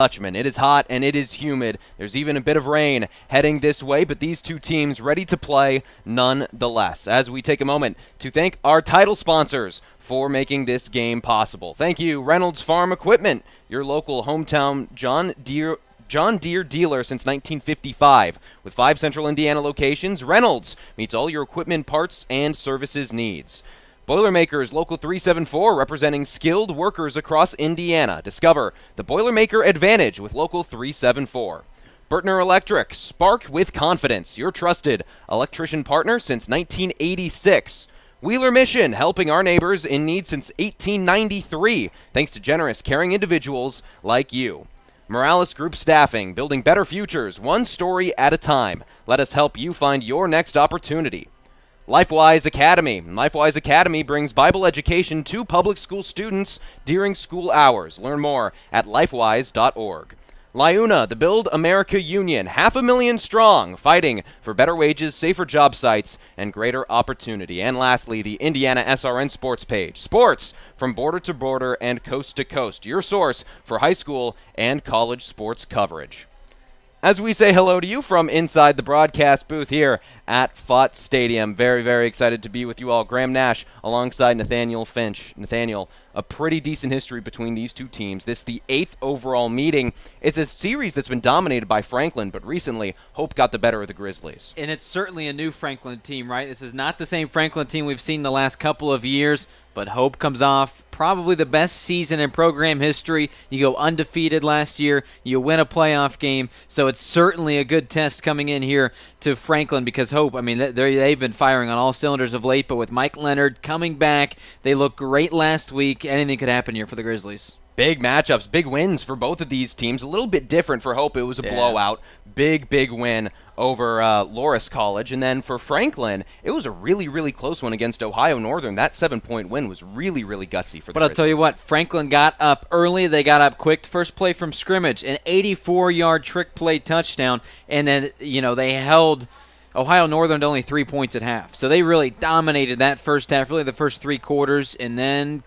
Dutchman. It is hot and it is humid. There's even a bit of rain heading this way, but these two teams ready to play nonetheless. As we take a moment to thank our title sponsors for making this game possible. Thank you, Reynolds Farm Equipment, your local hometown John Deere dealer since 1955. With 5 central Indiana locations, Reynolds meets all your equipment parts and services needs. Boilermakers Local 374, representing skilled workers across Indiana. Discover the Boilermaker Advantage with Local 374. Bertner Electric, spark with confidence. Your trusted electrician partner since 1986. Wheeler Mission, helping our neighbors in need since 1893, thanks to generous, caring individuals like you. Morales Group Staffing, building better futures, one story at a time. Let us help you find your next opportunity. LifeWise Academy. LifeWise Academy brings Bible education to public school students during school hours. Learn more at lifewise.org. LIUNA, the Build America Union, 500,000 strong, fighting for better wages, safer job sites, and greater opportunity. And lastly, the IndianaSRN sports page. Sports from border to border and coast to coast. Your source for high school and college sports coverage. As we say hello to you from inside the broadcast booth here at Fott Stadium. Very, very excited to be with you all. Graham Nash alongside Nathaniel Finch. Nathaniel, a pretty decent history between these two teams. This is the 8th overall meeting. It's a series that's been dominated by Franklin, but recently Hope got the better of the Grizzlies. And it's certainly a new Franklin team, right? This is not the same Franklin team we've seen the last couple of years, but Hope comes off probably the best season in program history. You go undefeated last year. You win a playoff game. So it's certainly a good test coming in here to Franklin because Hope, I mean, they've been firing on all cylinders of late, but with Mike Leonard coming back, they looked great last week. Anything could happen here for the Grizzlies. Big matchups, big wins for both of these teams. A little bit different for Hope. It was a blowout. Big win over Loras College. And then for Franklin, it was a really, really close one against Ohio Northern. That 7-point win was really, really gutsy for them. But I'll tell you what, Franklin got up early. They got up quick. First play from scrimmage, an 84-yard trick play touchdown. And then, they held Ohio Northern to only 3 points at half. So they really dominated that first half, really the first 3 quarters, and then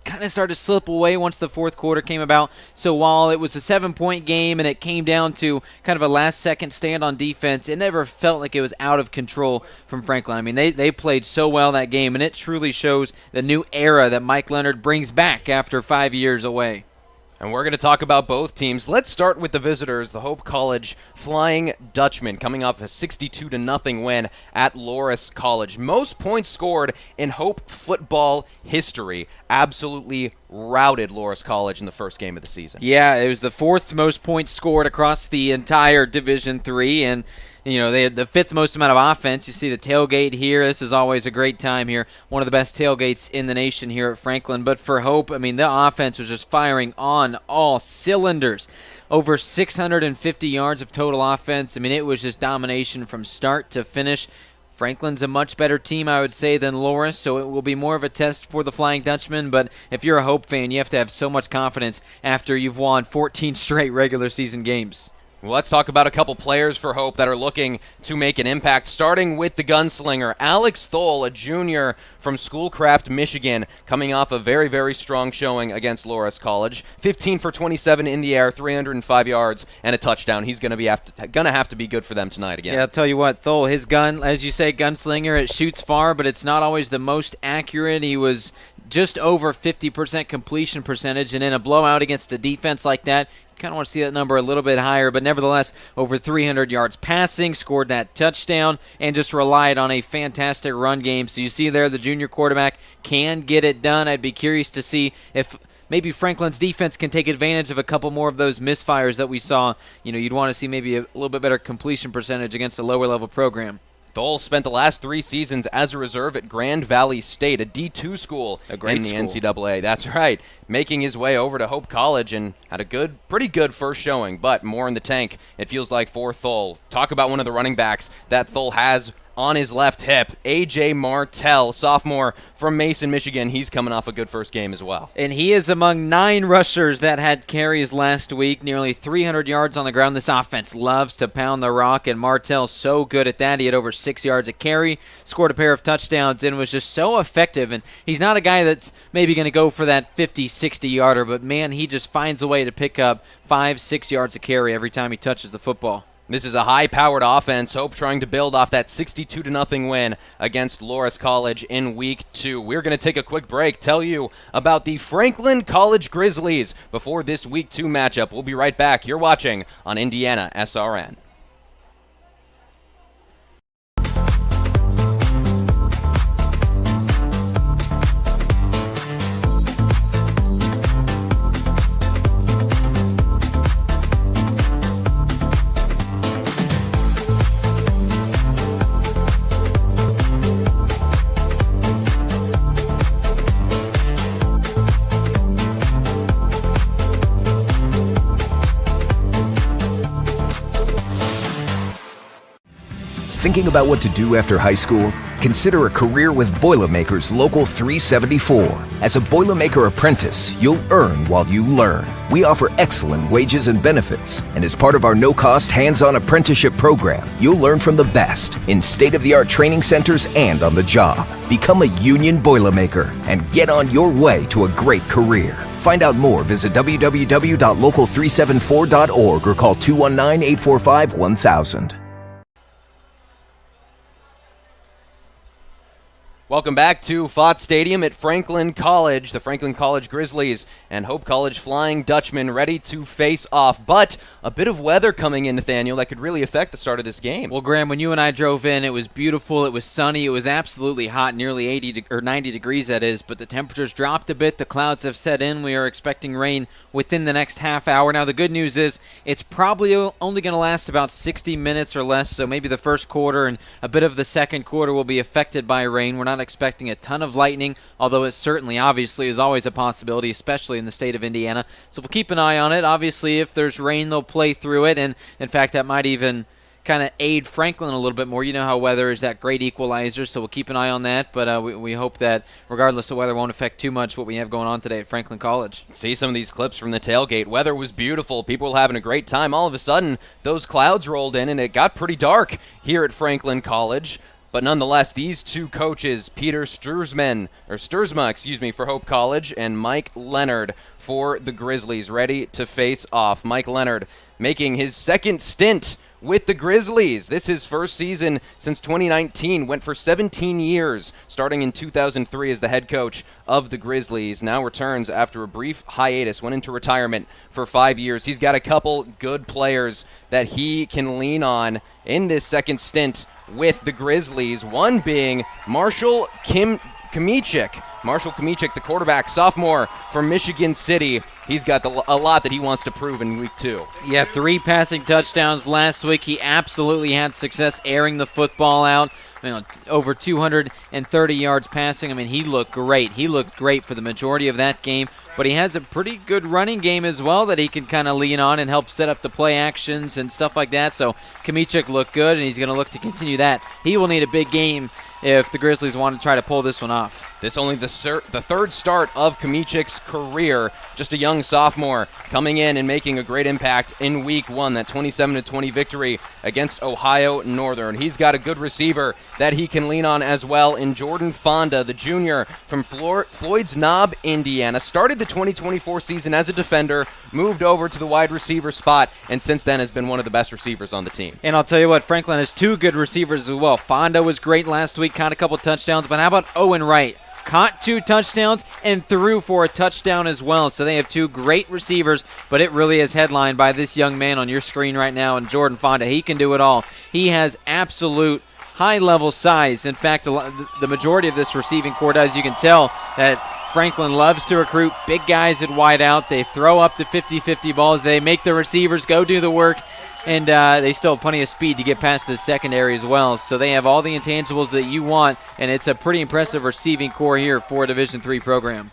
kind of started to slip away once the fourth quarter came about. So while it was a 7-point game and it came down to kind of a last-second stand on defense, it never felt like it was out of control from Franklin. I mean, they played so well that game, and it truly shows the new era that Mike Leonard brings back after 5 years away. And we're going to talk about both teams. Let's start with the visitors, the Hope College Flying Dutchman, coming off a 62-0 win at Loras College. Most points scored in Hope football history. Absolutely routed Loras College in the first game of the season. Yeah, it was the 4th most points scored across the entire Division III, and they had the 5th most amount of offense. You see the tailgate here. This is always a great time here. One of the best tailgates in the nation here at Franklin. But for Hope, I mean, the offense was just firing on all cylinders. Over 650 yards of total offense. I mean, it was just domination from start to finish. Franklin's a much better team, I would say, than Loras, so it will be more of a test for the Flying Dutchman. But if you're a Hope fan, you have to have so much confidence after you've won 14 straight regular season games. Well, let's talk about a couple players for Hope that are looking to make an impact, starting with the gunslinger, Alex Thole, a junior from Schoolcraft, Michigan, coming off a very, very strong showing against Loras College. 15 for 27 in the air, 305 yards, and a touchdown. He's going to have to be good for them tonight again. Yeah, I'll tell you what, Thole, his gun, as you say, gunslinger, it shoots far, but it's not always the most accurate. He was just over 50% completion percentage, and in a blowout against a defense like that, kind of want to see that number a little bit higher, but nevertheless, over 300 yards passing, scored that touchdown, and just relied on a fantastic run game. So you see there the junior quarterback can get it done. I'd be curious to see if maybe Franklin's defense can take advantage of a couple more of those misfires that we saw. You'd want to see maybe a little bit better completion percentage against a lower-level program. Thole spent the last 3 seasons as a reserve at Grand Valley State, a D2 school in the NCAA. That's right. Making his way over to Hope College and had a pretty good first showing, but more in the tank, it feels like, for Thole. Talk about one of the running backs that Thole has on his left hip. A.J. Martell, sophomore from Mason, Michigan. He's coming off a good first game as well. And he is among 9 rushers that had carries last week, nearly 300 yards on the ground. This offense loves to pound the rock, and Martell's so good at that. He had over 6 yards a carry, scored a pair of touchdowns, and was just so effective. And he's not a guy that's maybe going to go for that 50, 60-yarder, but, man, he just finds a way to pick up 5, 6 yards a carry every time he touches the football. This is a high-powered offense. Hope trying to build off that 62-0 win against Loras College in Week 2. We're going to take a quick break, tell you about the Franklin College Grizzlies before this Week 2 matchup. We'll be right back. You're watching on IndianaSRN. Thinking about what to do after high school? Consider a career with Boilermakers Local 374. As a Boilermaker apprentice, you'll earn while you learn. We offer excellent wages and benefits, and as part of our no-cost hands-on apprenticeship program, you'll learn from the best in state-of-the-art training centers and on the job. Become a union Boilermaker and get on your way to a great career. Find out more, visit www.local374.org or call 219-845-1000. Welcome back to Fott Stadium at Franklin College. The Franklin College Grizzlies and Hope College Flying Dutchmen ready to face off. But a bit of weather coming in, Nathaniel, that could really affect the start of this game. Well, Graham, when you and I drove in, it was beautiful. It was sunny. It was absolutely hot, nearly 80 or 90 degrees, that is. But the temperatures dropped a bit. The clouds have set in. We are expecting rain within the next half hour. Now, the good news is it's probably only going to last about 60 minutes or less. So maybe the first quarter and a bit of the second quarter will be affected by rain. We're not expecting a ton of lightning, although it certainly, obviously, is always a possibility, especially in the state of Indiana. So we'll keep an eye on it. Obviously, if there's rain, they'll play through it, and in fact, that might even kind of aid Franklin a little bit more. You know how weather is that great equalizer, so we'll keep an eye on that, but we hope that regardless of weather won't affect too much what we have going on today at Franklin College. See some of these clips from the tailgate. Weather was beautiful. People were having a great time. All of a sudden, those clouds rolled in, and it got pretty dark here at Franklin College. But nonetheless, these two coaches, Peter Sturzma, for Hope College, and Mike Leonard for the Grizzlies, ready to face off. Mike Leonard making his second stint with the Grizzlies. This is his first season since 2019. Went for 17 years, starting in 2003 as the head coach of the Grizzlies. Now returns after a brief hiatus, went into retirement for 5 years. He's got a couple good players that he can lean on in this second stint with the Grizzlies, one being Marshall Kamichik. Marshall Kamichik, the quarterback, sophomore from Michigan City. He's got a lot that he wants to prove in Week 2. Yeah, 3 passing touchdowns last week. He absolutely had success airing the football out. Over 230 yards passing. I mean, he looked great. He looked great for the majority of that game. But he has a pretty good running game as well that he can kind of lean on and help set up the play actions and stuff like that. So Kamichik looked good, and he's going to look to continue that. He will need a big game if the Grizzlies want to try to pull this one off. This only the third start of Kamichik's career. Just a young sophomore coming in and making a great impact in Week 1, that 27-20 victory against Ohio Northern. He's got a good receiver that he can lean on as well in Jordan Fonda, the junior from Floyd's Knob, Indiana. Started the 2024 season as a defender, moved over to the wide receiver spot, and since then has been one of the best receivers on the team. And I'll tell you what, Franklin has 2 good receivers as well. Fonda was great last week, caught a couple touchdowns, but how about Owen Wright? Caught 2 touchdowns and threw for a touchdown as well. So they have 2 great receivers, but it really is headlined by this young man on your screen right now, and Jordan Fonda. He can do it all. He has absolute high-level size. In fact, the majority of this receiving corps does. You can tell that Franklin loves to recruit big guys at wide out. They throw up the 50-50 balls. They make the receivers go do the work. And they still have plenty of speed to get past the secondary as well. So they have all the intangibles that you want, and it's a pretty impressive receiving core here for a Division III program.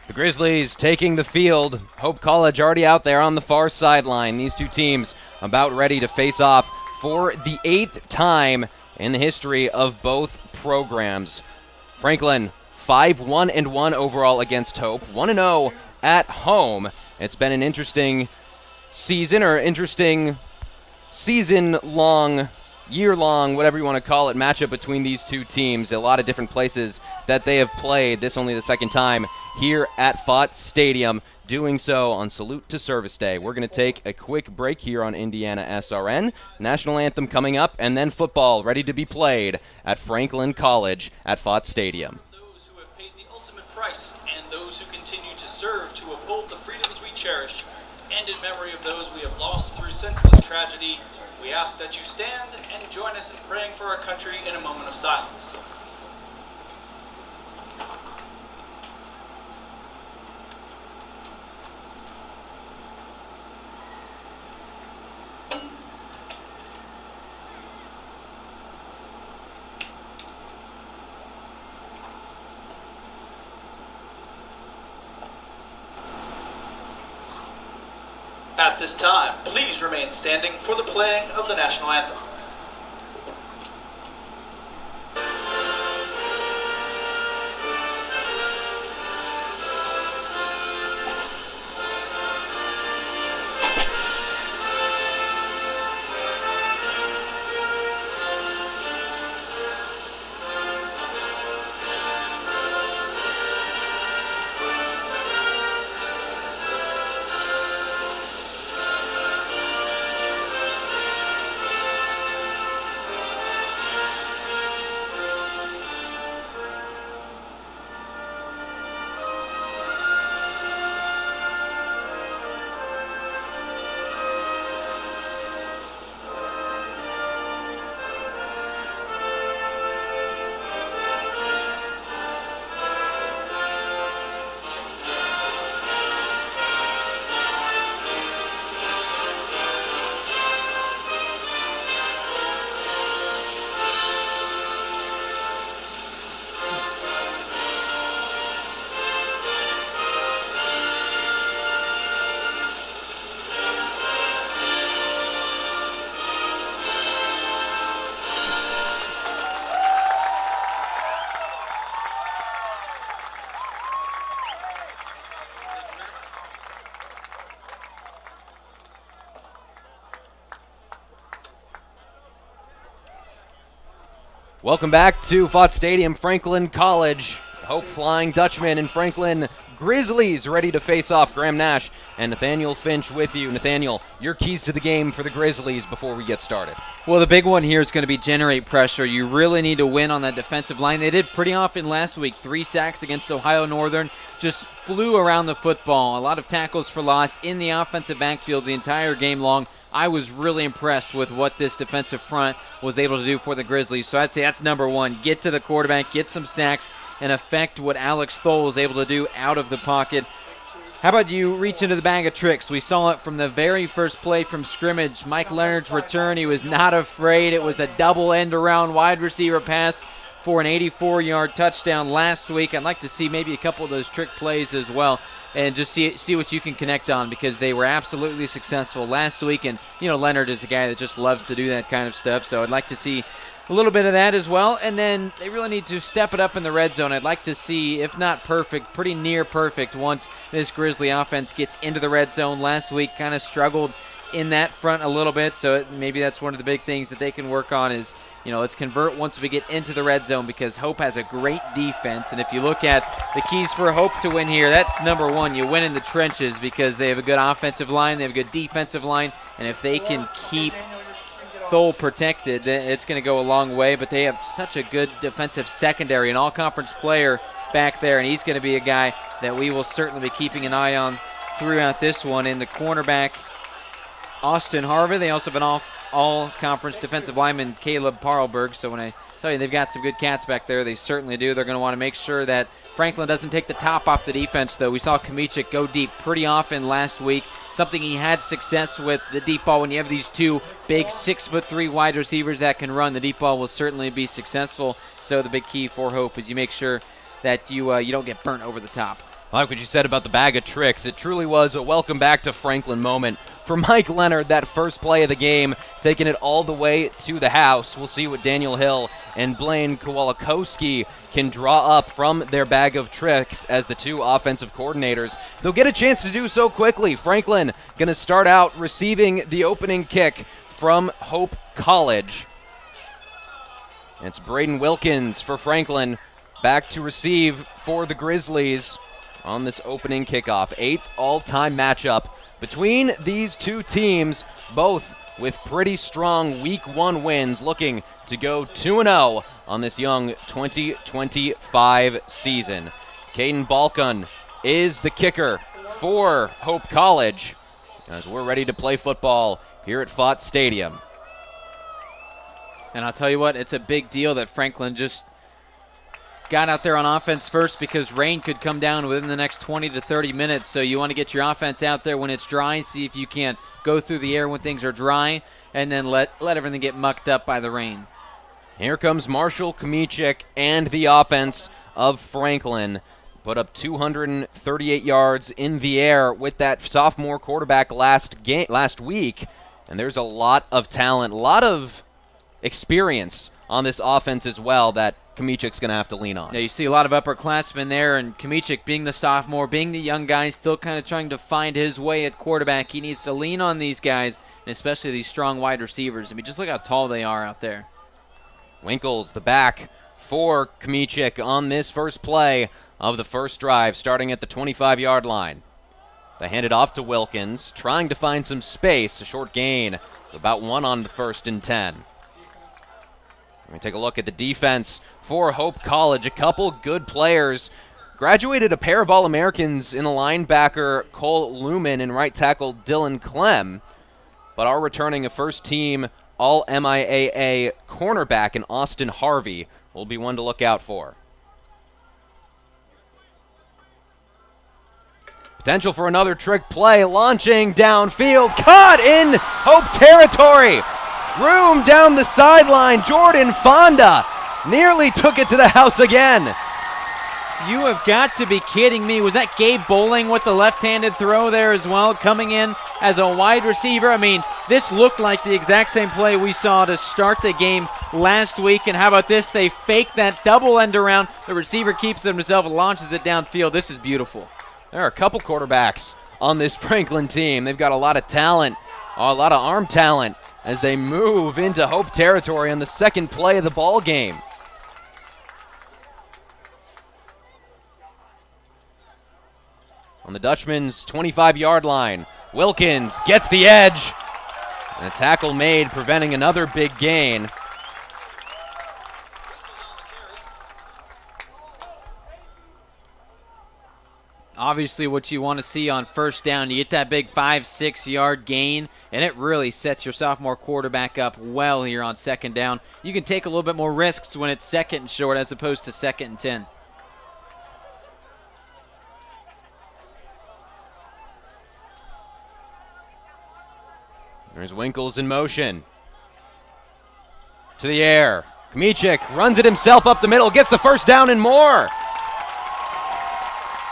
The Grizzlies taking the field. Hope College already out there on the far sideline. These two teams about ready to face off for the 8th time in the history of both programs. Franklin 5-1-1 overall against Hope, 1-0 at home. It's been an interesting season, or interesting season-long, year-long, whatever you want to call it, matchup between these two teams. A lot of different places that they have played. This only the second time here at Fott Stadium, doing so on Salute to Service Day. We're going to take a quick break here on IndianaSRN. National anthem coming up, and then football ready to be played at Franklin College at Fott Stadium. Those who have paid the ultimate price and those who continue to serve to uphold the freedoms we cherish, and in memory of those we have lost through senseless tragedy, we ask that you stand and join us in praying for our country in a moment of silence. At this time, please remain standing for the playing of the national anthem. Welcome back to Fott Stadium, Franklin College. Hope Flying Dutchman and Franklin Grizzlies ready to face off. Graham Nash and Nathaniel Finch with you. Nathaniel, your keys to the game for the Grizzlies before we get started. Well, the big one here is going to be generate pressure. You really need to win on that defensive line. They did pretty often last week. 3 sacks against Ohio Northern. Just flew around the football. A lot of tackles for loss in the offensive backfield the entire game long. I was really impressed with what this defensive front was able to do for the Grizzlies. So I'd say that's number one. Get to the quarterback, get some sacks, and affect what Alex Stoll was able to do out of the pocket. How about you reach into the bag of tricks? We saw it from the very first play from scrimmage. Mike Leonard's return, he was not afraid. It was a double end-around wide receiver pass for an 84-yard touchdown last week. I'd like to see maybe a couple of those trick plays as well and just see what you can connect on, because they were absolutely successful last week. And, you know, Leonard is a guy that just loves to do that kind of stuff, so I'd like to see a little bit of that as well. And then they really need to step it up in the red zone. I'd like to see, if not perfect, pretty near perfect once this Grizzly offense gets into the red zone. Last week kind of struggled in that front a little bit, so maybe that's one of the big things that they can work on is, you know, let's convert once we get into the red zone, because Hope has a great defense. And if you look at the keys for Hope to win here, that's number one. You win in the trenches because they have a good offensive line, they have a good defensive line, and if they can keep Thole protected, then it's going to go a long way. But they have such a good defensive secondary, an all-conference player back there, and he's going to be a guy that we will certainly be keeping an eye on throughout this one. In the cornerback, Austin Harvey. They also have an all-conference defensive lineman, Caleb Parlberg. So when I tell you they've got some good cats back there, they certainly do. They're going to want to make sure that Franklin doesn't take the top off the defense, though. We saw Kamichik go deep pretty often last week, something he had success with, the deep ball. When you have these two big 6'3" wide receivers that can run, the deep ball will certainly be successful. So the big key for Hope is you make sure that you don't get burnt over the top. I like what you said about the bag of tricks. It truly was a welcome back to Franklin moment for Mike Leonard, that first play of the game, taking it all the way to the house. We'll see what Daniel Hill and Blaine Kowalakowski can draw up from their bag of tricks as the two offensive coordinators. They'll get a chance to do so quickly. Franklin going to start out receiving the opening kick from Hope College. It's Braden Wilkins for Franklin, back to receive for the Grizzlies on this opening kickoff. 8th all-time matchup between these two teams, both with pretty strong Week 1 wins, looking to go 2-0 on this young 2025 season. Caden Balkun is the kicker for Hope College as we're ready to play football here at Fott Stadium. And I'll tell you what, it's a big deal that Franklin just got out there on offense first, because rain could come down within the next 20 to 30 minutes. So you want to get your offense out there when it's dry, see if you can go through the air when things are dry, and then let everything get mucked up by the rain. Here comes Marshall Kmichik and the offense of Franklin. Put up 238 yards in the air with that sophomore quarterback last week. And there's a lot of talent, a lot of experience on this offense as well that Kmichik's going to have to lean on. Yeah, you see a lot of upperclassmen there, and Kmichik, being the sophomore, being the young guy, still kind of trying to find his way at quarterback. He needs to lean on these guys, and especially these strong wide receivers. I mean, just look how tall they are out there. Winkles, the back for Kmichik on this first play of the first drive, starting at the 25-yard line. They hand it off to Wilkins, trying to find some space, a short gain, about 1 on the 1st and 10. We're going to take a look at the defense for Hope College. A couple good players. Graduated a pair of All-Americans in the linebacker Cole Lumen and right tackle Dylan Clem, but are returning a first-team All-MIAA cornerback in Austin Harvey. Will be one to look out for. Potential for another trick play, launching downfield, caught in Hope territory. Room down the sideline, Jordan Fonda nearly took it to the house again. You have got to be kidding me. Was that Gabe Bowling with the left-handed throw there as well, coming in as a wide receiver? I mean, this looked like the exact same play we saw to start the game last week. And how about this? They fake that double end around. The receiver keeps it himself and launches it downfield. This is beautiful. There are a couple quarterbacks on this Franklin team. They've got a lot of talent, a lot of arm talent, as they move into Hope territory on the second play of the ball game. On the Dutchman's 25-yard line, Wilkins gets the edge. And a tackle made, preventing another big gain. Obviously what you want to see on first down, you get that big 5-6 yard gain, and it really sets your sophomore quarterback up well here on second down. You can take a little bit more risks when it's second and short as opposed to 2nd and 10. There's Winkles in motion. To the air. Kmichik runs it himself up the middle, gets the first down and more.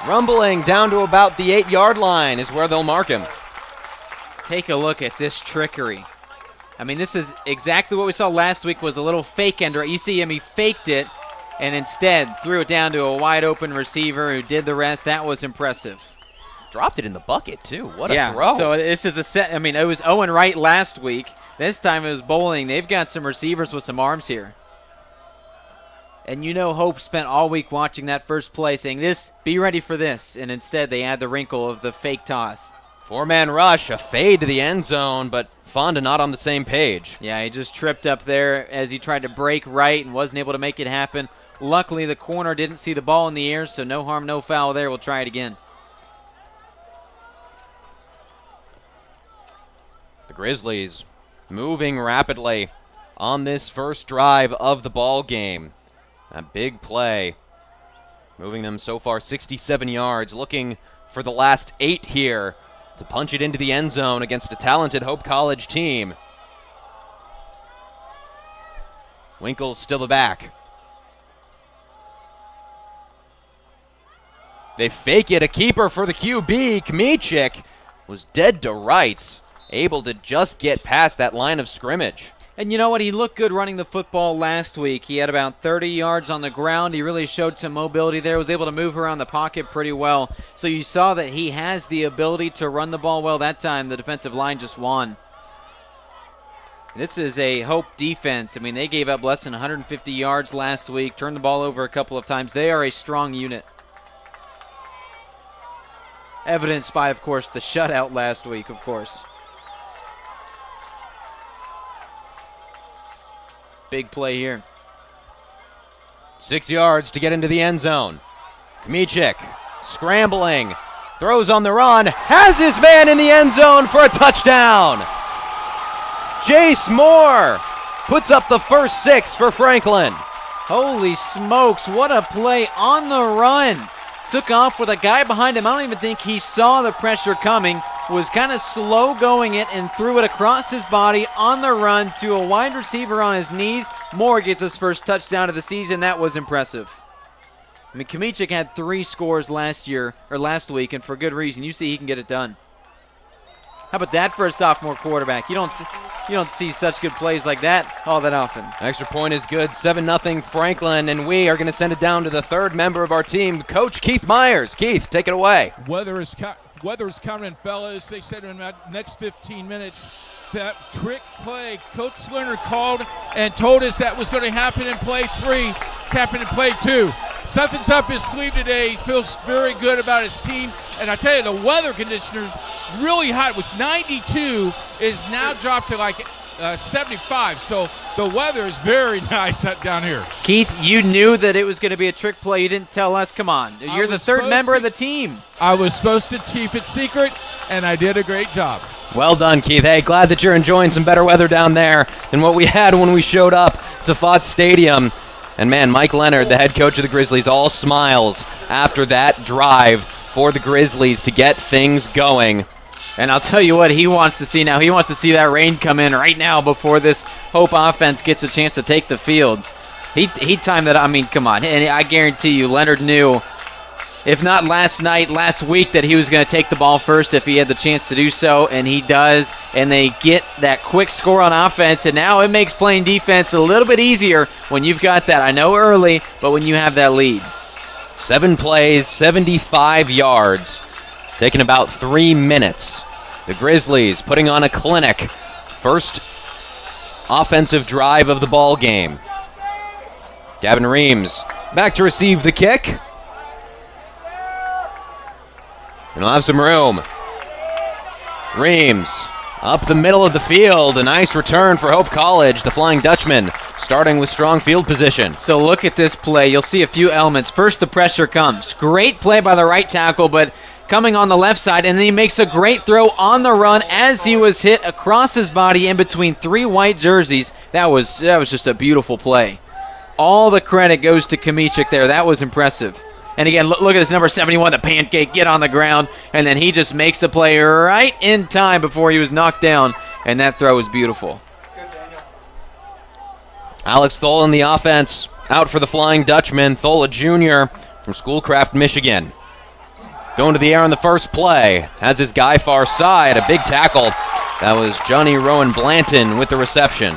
Rumbling down to about the 8-yard line is where they'll mark him. Take a look at this trickery. I mean, this is exactly what we saw last week, was a little fake ender. You see him, he faked it, and instead threw it down to a wide open receiver who did the rest. That was impressive. Dropped it in the bucket, too. What a throw. So this is a set. I mean, it was Owen Wright last week. This time it was Bowling. They've got some receivers with some arms here. And you know Hope spent all week watching that first play saying, be ready for this. And instead they add the wrinkle of the fake toss. 4-man rush, a fade to the end zone, but Fonda not on the same page. Yeah, he just tripped up there as he tried to break right and wasn't able to make it happen. Luckily, the corner didn't see the ball in the air, so no harm, no foul there. We'll try it again. The Grizzlies moving rapidly on this first drive of the ball game. A big play, moving them so far 67 yards, looking for the last 8 here to punch it into the end zone against a talented Hope College team. Winkles still the back. They fake it, a keeper for the QB. Kmichik was dead to rights, able to just get past that line of scrimmage. And you know what? He looked good running the football last week. He had about 30 yards on the ground. He really showed some mobility there, was able to move around the pocket pretty well. So you saw that he has the ability to run the ball well. That time the defensive line just won. This is a Hope defense. I mean, they gave up less than 150 yards last week, turned the ball over a couple of times. They are a strong unit. Evidenced by, of course, the shutout last week, of course. Big play here. 6 yards to get into the end zone. Kmichik scrambling, throws on the run, has his man in the end zone for a touchdown. Jace Moore puts up the first 6 for Franklin. Holy smokes, what a play on the run. Took off with a guy behind him. I don't even think he saw the pressure coming. Was kind of slow going it and threw it across his body on the run to a wide receiver on his knees. Moore gets his first touchdown of the season. That was impressive. I mean, Kmichik had 3 scores last week, and for good reason. You see he can get it done. How about that for a sophomore quarterback? You don't see such good plays like that all that often. Extra point is good. 7-0 Franklin, and we are going to send it down to the third member of our team, Coach Keith Myers. Keith, take it away. Weather is coming, fellas. They said in the next 15 minutes that trick play Coach Slinner called and told us that was going to happen in play 3, happen in play 2. Something's up his sleeve today. He feels very good about his team. And I tell you, the weather conditioners really hot. It was 92, is now dropped to like 75. So the weather is very nice down here. Keith, you knew that it was going to be a trick play. You didn't tell us. Come on. You're the third member of the team. I was supposed to keep it secret, and I did a great job. Well done, Keith. Hey, glad that you're enjoying some better weather down there than what we had when we showed up to Fott Stadium. And man, Mike Leonard, the head coach of the Grizzlies, all smiles after that drive for the Grizzlies to get things going. And I'll tell you what he wants to see now. He wants to see that rain come in right now before this Hope offense gets a chance to take the field. He timed that. I mean, come on. And I guarantee you, Leonard knew, if not last week, that he was going to take the ball first if he had the chance to do so, and he does. And they get that quick score on offense, and now it makes playing defense a little bit easier when you've got that. I know early, but when you have that lead. 7 plays, 75 yards, taking about 3 minutes. The Grizzlies putting on a clinic. First offensive drive of the ball game. Gavin Reams back to receive the kick. And he'll have some room. Reams up the middle of the field. A nice return for Hope College. The Flying Dutchman starting with strong field position. So look at this play. You'll see a few elements. First, the pressure comes. Great play by the right tackle, but coming on the left side, and then he makes a great throw on the run as he was hit across his body in between 3 white jerseys. That was just a beautiful play. All the credit goes to Kmichik there. That was impressive. And again, look at this number 71, the pancake, get on the ground, and then he just makes the play right in time before he was knocked down, and that throw was beautiful. Alex Thole in the offense, out for the Flying Dutchman. Thole, a junior from Schoolcraft, Michigan. Going to the air on the first play. Has his guy far side, a big tackle. That was Johnny Rowan Blanton with the reception.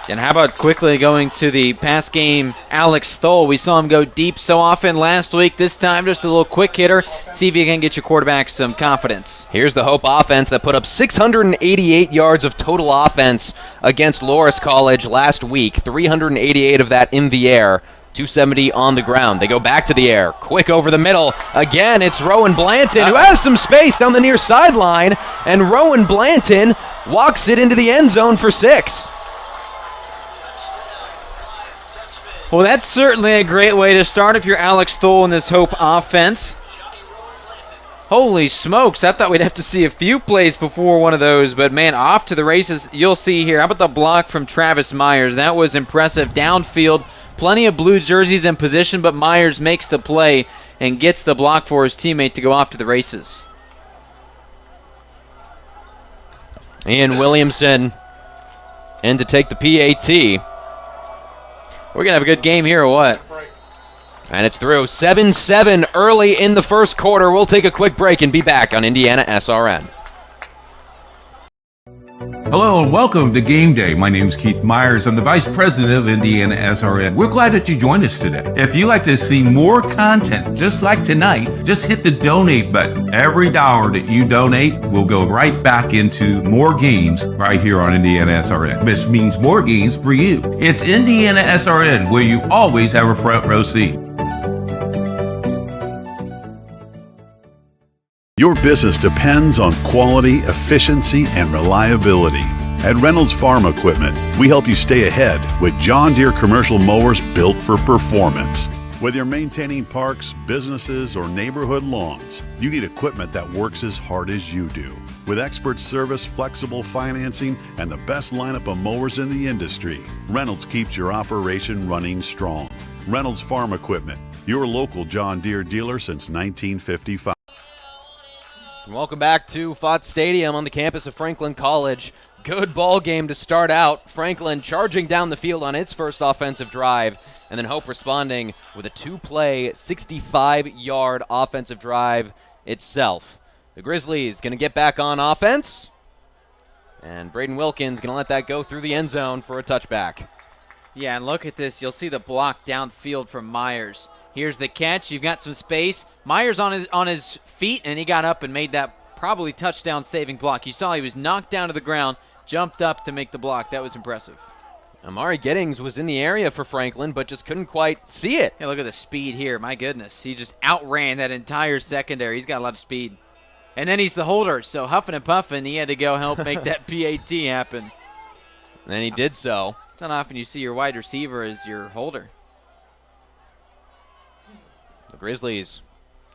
And how about quickly going to the pass game, Alex Thole. We saw him go deep so often last week. This time, just a little quick hitter. See if you can get your quarterback some confidence. Here's the Hope offense that put up 688 yards of total offense against Loras College last week. 388 of that in the air. 270 on the ground. They go back to the air. Quick over the middle. Again, it's Rowan Blanton who has some space down the near sideline. And Rowan Blanton walks it into the end zone for 6. Well, that's certainly a great way to start if you're Alex Thole in this Hope offense. Holy smokes, I thought we'd have to see a few plays before one of those, but man, off to the races. You'll see here. How about the block from Travis Myers? That was impressive. Downfield, plenty of blue jerseys in position, but Myers makes the play and gets the block for his teammate to go off to the races. Ian Williamson in to take the PAT. We're going to have a good game here or what? And it's through. 7-7 early in the first quarter. We'll take a quick break and be back on Indiana SRN. Hello and welcome to Game Day. My name is Keith Myers. I'm the Vice President of IndianaSRN. We're glad that you joined us today. If you'd like to see more content just like tonight, just hit the donate button. Every dollar that you donate will go right back into more games right here on IndianaSRN, which means more games for you. It's IndianaSRN, where you always have a front row seat. Your business depends on quality, efficiency, and reliability. At Reynolds Farm Equipment, we help you stay ahead with John Deere commercial mowers built for performance. Whether you're maintaining parks, businesses, or neighborhood lawns, you need equipment that works as hard as you do. With expert service, flexible financing, and the best lineup of mowers in the industry, Reynolds keeps your operation running strong. Reynolds Farm Equipment, your local John Deere dealer since 1955. Welcome back to Fott Stadium on the campus of Franklin College. Good ball game to start out. Franklin charging down the field on its first offensive drive, and then Hope responding with a two-play, 65-yard offensive drive itself. The Grizzlies going to get back on offense, and Braden Wilkins going to let that go through the end zone for a touchback. Yeah, and look at this. You'll see the block downfield from Myers. Here's the catch. You've got some space. Myers on his feet, and he got up and made that probably touchdown-saving block. You saw he was knocked down to the ground, jumped up to make the block. That was impressive. Amari Giddings was in the area for Franklin, but just couldn't quite see it. Yeah, look at the speed here. My goodness. He just outran that entire secondary. He's got a lot of speed. And then he's the holder, so huffing and puffing, he had to go help make that PAT happen. And then he did so. It's not often you see your wide receiver as your holder. The Grizzlies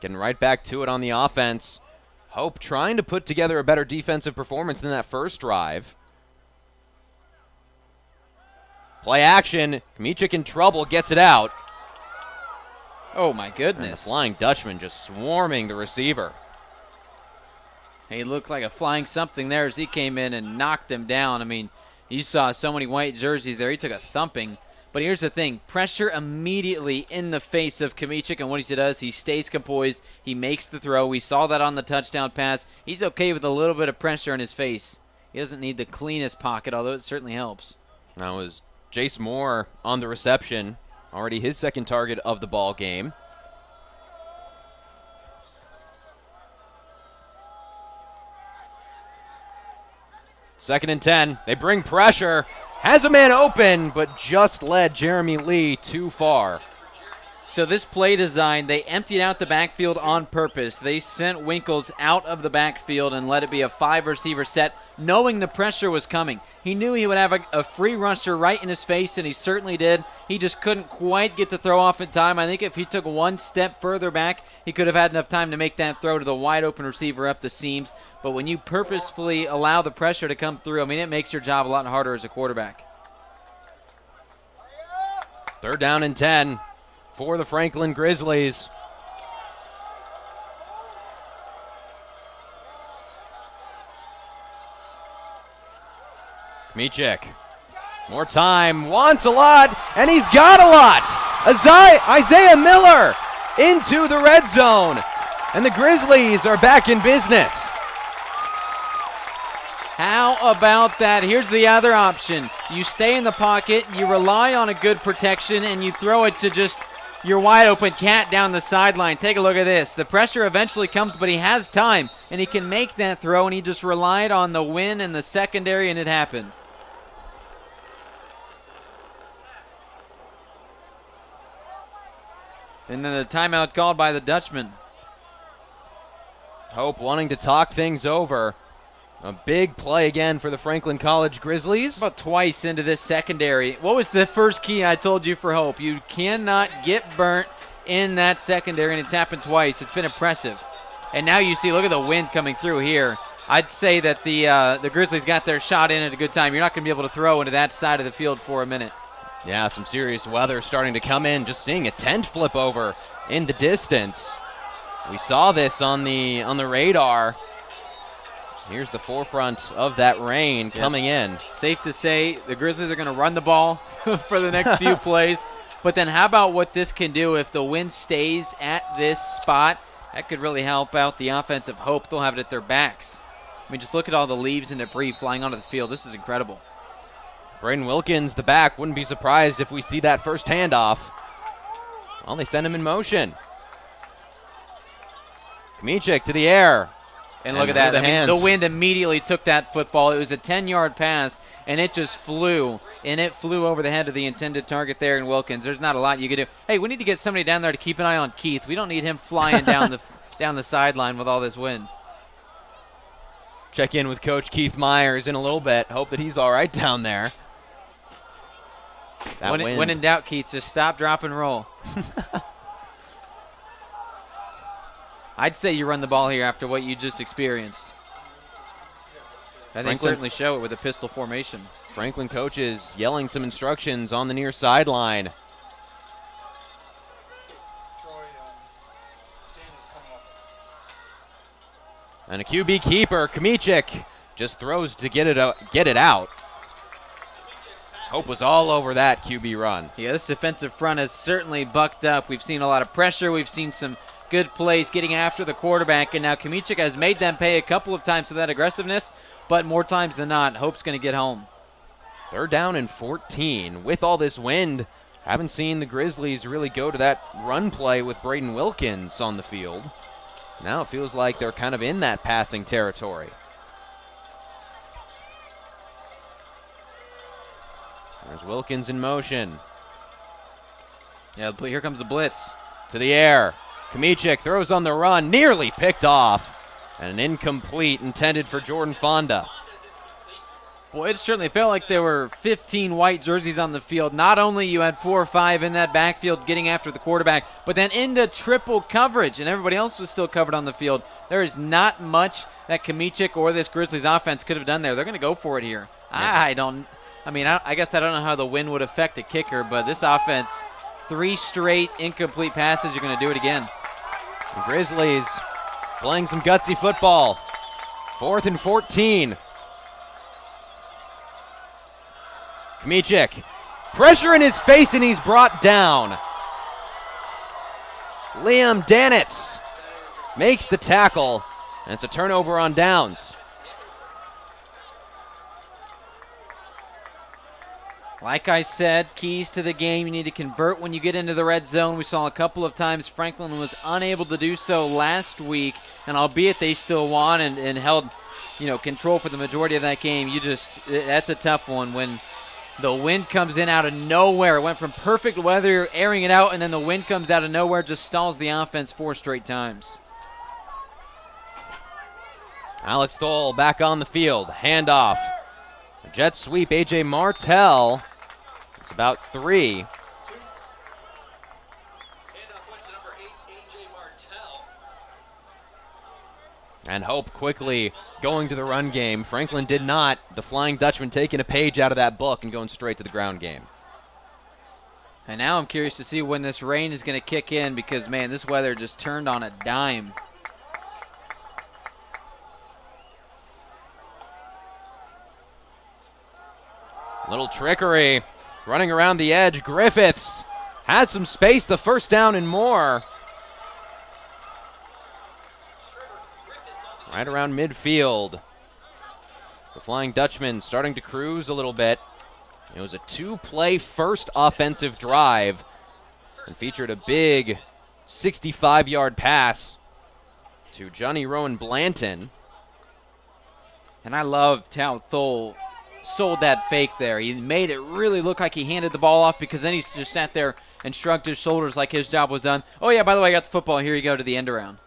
getting right back to it on the offense. Hope trying to put together a better defensive performance than that first drive. Play action. Kmichik in trouble, gets it out. Oh, my And goodness. the Flying Dutchman just swarming the receiver. He looked like a flying something there as he came in and knocked him down. I mean, you saw so many white jerseys there. He took a thumping. But here's the thing. Pressure immediately in the face of Kmichik, and what he does, he stays composed. He makes the throw. We saw that on the touchdown pass. He's okay with a little bit of pressure in his face. He doesn't need the cleanest pocket, although it certainly helps. That was Jace Moore on the reception. Already his second target of the ball game. Second and 10. They bring pressure. Has a man open, but just led Jeremy Lee too far. So this play design, they emptied out the backfield on purpose. They sent Winkles out of the backfield and let it be a 5-receiver set, knowing the pressure was coming. He knew he would have a free rusher right in his face, and he certainly did. He just couldn't quite get the throw off in time. I think if he took one step further back, he could have had enough time to make that throw to the wide-open receiver up the seams. But when you purposefully allow the pressure to come through, I mean, it makes your job a lot harder as a quarterback. Third down and 10 for the Franklin Grizzlies. Kmichik. More time, wants a lot, and he's got a lot. Isaiah Miller into the red zone, and the Grizzlies are back in business. How about that? Here's the other option. You stay in the pocket, you rely on a good protection, and you throw it to just your wide open cat down the sideline. Take a look at this. The pressure eventually comes, but he has time, and he can make that throw, and he just relied on the win and the secondary, and it happened. And then the timeout called by the Dutchman. Hope wanting to talk things over. A big play again for the Franklin College Grizzlies. About twice into this secondary. What was the first key I told you for Hope? You cannot get burnt in that secondary, and it's happened twice. It's been impressive. And now you see, look at the wind coming through here. I'd say that the Grizzlies got their shot in at a good time. You're not going to be able to throw into that side of the field for a minute. Yeah, some serious weather starting to come in. Just seeing a tent flip over in the distance. We saw this on the radar. Here's the forefront of that rain coming in. Safe to say the Grizzlies are going to run the ball for the next few plays. But then how about what this can do if the wind stays at this spot? That could really help out the offensive Hope. They'll have it at their backs. I mean, just look at all the leaves and debris flying onto the field. This is incredible. Braden Wilkins, the back, wouldn't be surprised if we see that first handoff. Well, they send him in motion. Kmichik to the air. And look at that. I mean, the wind immediately took that football. It was a 10-yard pass, and it just flew. And it flew over the head of the intended target there in Wilkins. There's not a lot you can do. Hey, we need to get somebody down there to keep an eye on Keith. We don't need him flying down the sideline with all this wind. Check in with Coach Keith Myers in a little bit. Hope that he's all right down there. When in doubt, Keith, just stop, drop, and roll. I'd say you run the ball here after what you just experienced. They certainly show it with a pistol formation. Franklin coaches yelling some instructions on the near sideline. And a QB keeper, Kmichik, just throws to get it out. Hope was all over that QB run. Yeah, this defensive front has certainly bucked up. We've seen a lot of pressure. We've seen some good plays getting after the quarterback, and now Kmichik has made them pay a couple of times for that aggressiveness, but more times than not, Hope's going to get home. 3rd down and 14. With all this wind, haven't seen the Grizzlies really go to that run play with Braden Wilkins on the field. Now it feels like they're kind of in that passing territory. There's Wilkins in motion. Yeah, here comes the blitz. To the air. Kmichik throws on the run, nearly picked off. And an incomplete intended for Jordan Fonda. Boy, it certainly felt like there were 15 white jerseys on the field. Not only you had 4 or 5 in that backfield getting after the quarterback, but then into triple coverage, and everybody else was still covered on the field. There is not much that Kmichik or this Grizzlies offense could have done there. They're going to go for it here. Yeah. I guess I don't know how the wind would affect a kicker, but this offense, 3 straight incomplete passes, you're going to do it again. The Grizzlies playing some gutsy football. 4th and 14. Kmichik, pressure in his face, and he's brought down. Liam Danitz makes the tackle, and it's a turnover on downs. Like I said, keys to the game, you need to convert when you get into the red zone. We saw a couple of times Franklin was unable to do so last week, and albeit they still won and held, control for the majority of that game, that's a tough one when the wind comes in out of nowhere. It went from perfect weather, airing it out, and then the wind comes out of nowhere, just stalls the offense 4 straight times. Alex Stoll back on the field. Handoff. A jet sweep, A.J. Martell. It's about 3. And Hope quickly going to the run game. Franklin did not. The Flying Dutchman taking a page out of that book and going straight to the ground game. And now I'm curious to see when this rain is going to kick in because, man, this weather just turned on a dime. Little trickery. Running around the edge. Griffiths has some space. The first down and more. Right around midfield. The Flying Dutchman starting to cruise a little bit. It was a 2-play first offensive drive and featured a big 65-yard pass to Johnny Rowan Blanton. And I loved how Thole sold that fake there. He made it really look like he handed the ball off because then he just sat there and shrugged his shoulders like his job was done. Oh, yeah, by the way, I got the football. Here you go to the end around.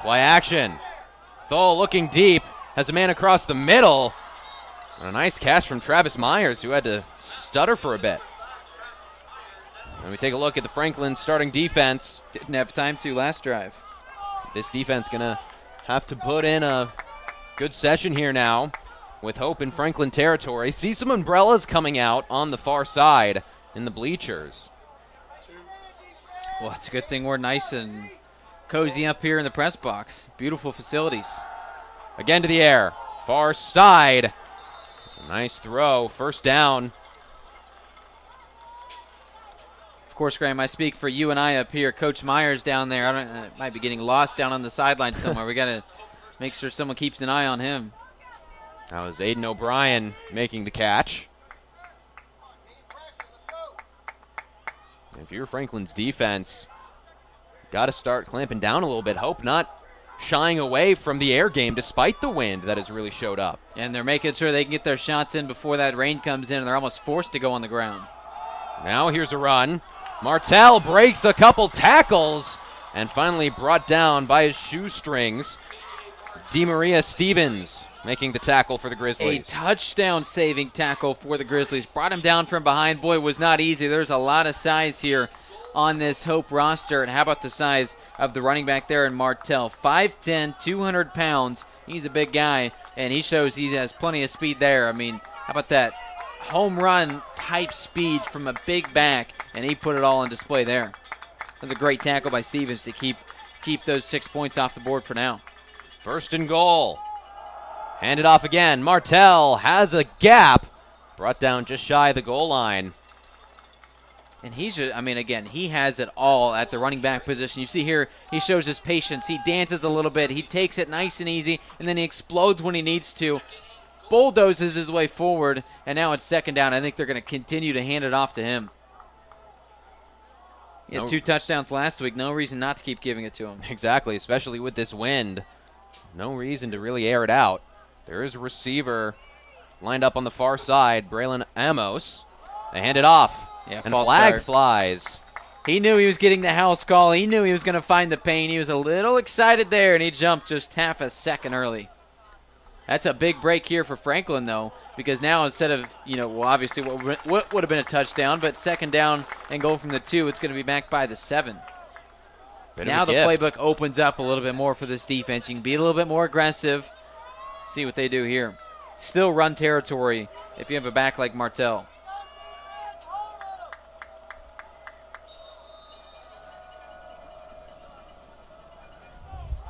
Play action. Thole looking deep. Has a man across the middle. And a nice catch from Travis Myers, who had to stutter for a bit. And we take a look at the Franklin starting defense. Didn't have time to last drive. This defense going to have to put in a good session here now with Hope in Franklin territory. See some umbrellas coming out on the far side in the bleachers. Well, it's a good thing we're nice and cozy up here in the press box. Beautiful facilities. Again to the air. Far side. Nice throw. First down. Of course, Graham, I speak for you and I up here. Coach Myers down there, might be getting lost down on the sideline somewhere. We got to make sure someone keeps an eye on him. That was Aiden O'Brien making the catch. If you're Franklin's defense, got to start clamping down a little bit. Hope not shying away from the air game despite the wind that has really showed up. And they're making sure they can get their shots in before that rain comes in, and they're almost forced to go on the ground. Now here's a run. Martell breaks a couple tackles and finally brought down by his shoestrings. DeMaria Stevens making the tackle for the Grizzlies. A touchdown-saving tackle for the Grizzlies. Brought him down from behind. Boy, it was not easy. There's a lot of size here on this Hope roster. And how about the size of the running back there in Martell? 5'10", 200 pounds. He's a big guy, and he shows he has plenty of speed there. I mean, how about that home run type speed from a big back, and he put it all on display there. That was a great tackle by Stevens to keep those 6 points off the board for now. First and goal. Hand it off again. Martell has a gap. Brought down just shy of the goal line. And he's just, I mean, again, he has it all at the running back position. You see here, he shows his patience. He dances a little bit. He takes it nice and easy, and then he explodes when he needs to. Bulldozes his way forward, and now it's second down. I think they're going to continue to hand it off to him. He had 2 touchdowns last week. No reason not to keep giving it to him. Exactly, especially with this wind. No reason to really air it out. There is a receiver lined up on the far side, Braylon Amos. They hand it off, and flag flies. He knew he was getting the house call. He knew he was going to find the pain. He was a little excited there, and he jumped just half a second early. That's a big break here for Franklin, though, because now instead of, well, obviously what would have been a touchdown, but second down and goal from the 2, it's going to be back by the 7. Now the playbook opens up a little bit more for this defense. You can be a little bit more aggressive. See what they do here. Still run territory if you have a back like Martell.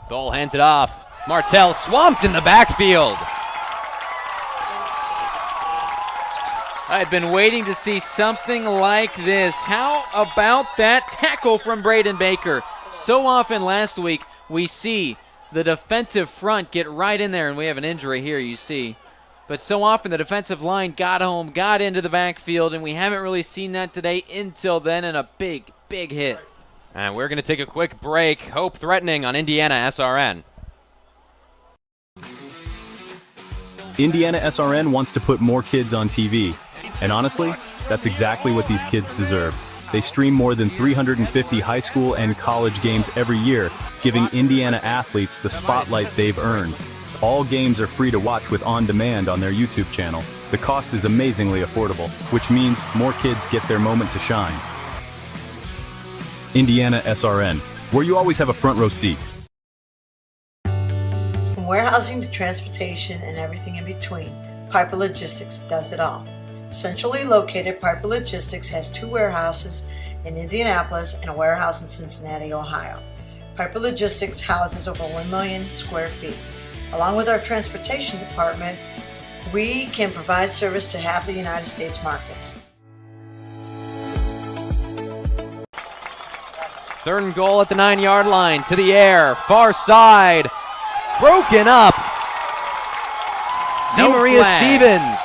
Dole hands it off. Martell swamped in the backfield. I had been waiting to see something like this. How about that tackle from Braden Baker? So often last week we see the defensive front get right in there, and we have an injury here, you see. But so often the defensive line got home, got into the backfield, and we haven't really seen that today until then, and a big, big hit. And we're going to take a quick break. Hope threatening on IndianaSRN. IndianaSRN wants to put more kids on TV. And honestly, that's exactly what these kids deserve. They stream more than 350 high school and college games every year, giving Indiana athletes the spotlight they've earned. All games are free to watch with on-demand on their YouTube channel. The cost is amazingly affordable, which means more kids get their moment to shine. IndianaSRN, where you always have a front row seat. From warehousing to transportation and everything in between, Piper Logistics does it all. Centrally located, Piper Logistics has 2 warehouses in Indianapolis and a warehouse in Cincinnati, Ohio. Piper Logistics houses over 1 million square feet. Along with our transportation department, we can provide service to half the United States markets. Third and goal at the 9-yard line. To the air. Far side. Broken up. DeMaria Stevens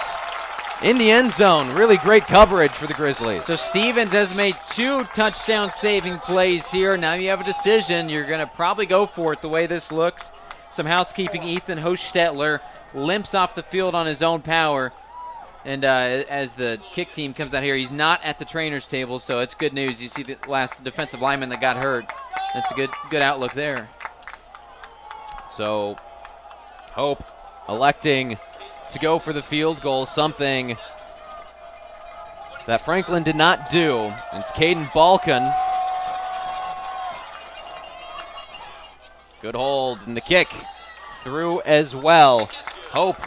in the end zone. Really great coverage for the Grizzlies. So Stevens has made 2 touchdown-saving plays here. Now you have a decision. You're going to probably go for it the way this looks. Some housekeeping. Ethan Hostetler limps off the field on his own power. And as the kick team comes out here, he's not at the trainer's table, so it's good news. You see the last defensive lineman that got hurt. That's a good outlook there. So Hope electing to go for the field goal, something that Franklin did not do. It's Caden Balkan. Good hold, and the kick through as well. Hope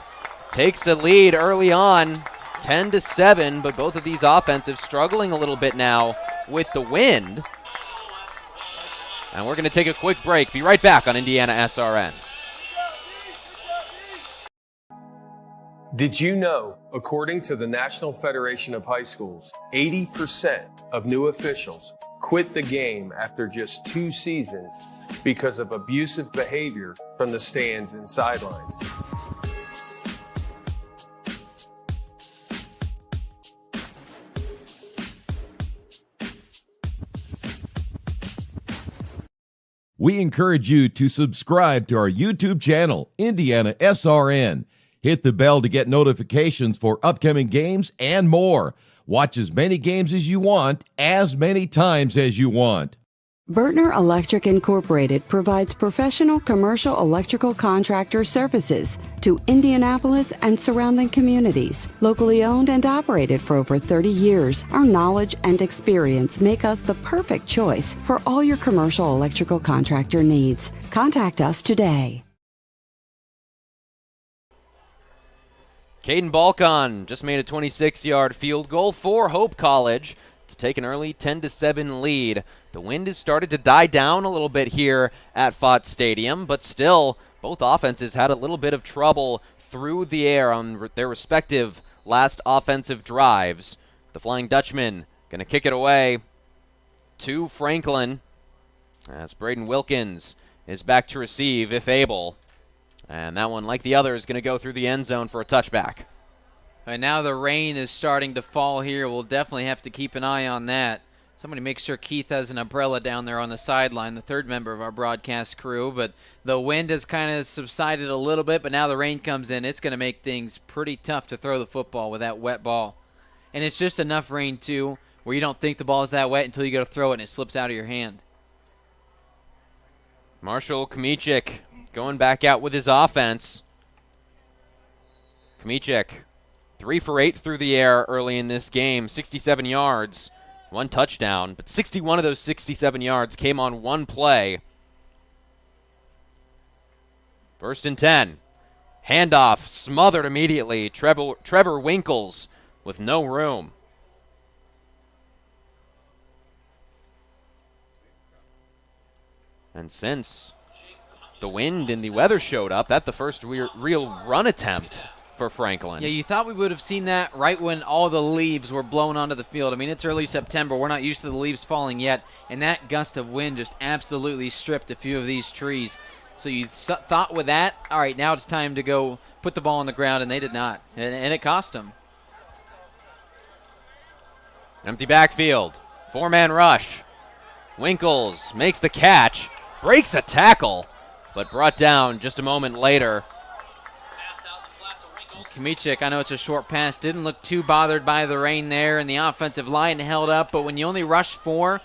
takes a lead early on, 10-7, but both of these offensives struggling a little bit now with the wind. And we're going to take a quick break. Be right back on IndianaSRN. Did you know, according to the National Federation of High Schools, 80% of new officials quit the game after just 2 seasons because of abusive behavior from the stands and sidelines. We encourage you to subscribe to our YouTube channel, IndianaSRN. Hit the bell to get notifications for upcoming games and more. Watch as many games as you want, as many times as you want. Bertner Electric Incorporated provides professional commercial electrical contractor services to Indianapolis and surrounding communities. Locally owned and operated for over 30 years, our knowledge and experience make us the perfect choice for all your commercial electrical contractor needs. Contact us today. Caden Balcon just made a 26-yard field goal for Hope College to take an early 10-7 lead. The wind has started to die down a little bit here at Fott Stadium, but still, both offenses had a little bit of trouble through the air on their respective last offensive drives. The Flying Dutchman going to kick it away to Franklin as Braden Wilkins is back to receive if able. And that one, like the other, is going to go through the end zone for a touchback. And now the rain is starting to fall here. We'll definitely have to keep an eye on that. Somebody make sure Keith has an umbrella down there on the sideline, the third member of our broadcast crew. But the wind has kind of subsided a little bit, but now the rain comes in. It's going to make things pretty tough to throw the football with that wet ball. And it's just enough rain, too, where you don't think the ball is that wet until you go to throw it and it slips out of your hand. Marshall Kmichik going back out with his offense. Kmichik, 3 for 8 through the air early in this game, 67 yards, 1 touchdown, but 61 of those 67 yards came on one play. 1st and 10. Handoff smothered immediately. Trevor Winkles with no room. And since the wind and the weather showed up, that's the first real run attempt for Franklin. Yeah, you thought we would have seen that right when all the leaves were blown onto the field. I mean, it's early September. We're not used to the leaves falling yet, and that gust of wind just absolutely stripped a few of these trees. So you thought with that, all right, now it's time to go put the ball on the ground, and they did not, and it cost them. Empty backfield, 4-man rush. Winkles makes the catch, breaks a tackle, but brought down just a moment later. Kmichik, I know it's a short pass, didn't look too bothered by the rain there, and the offensive line held up, but when you only rush 4,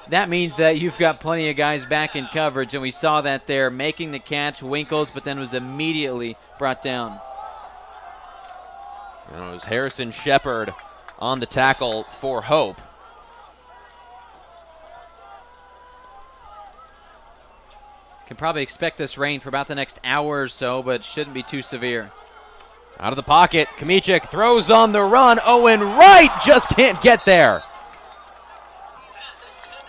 that means that you've got plenty of guys back in coverage, and we saw that there, making the catch, Winkles, but then was immediately brought down. And it was Harrison Shepard on the tackle for Hope. Can probably expect this rain for about the next hour or so, but shouldn't be too severe. Out of the pocket, Kmichik throws on the run. Owen Wright just can't get there.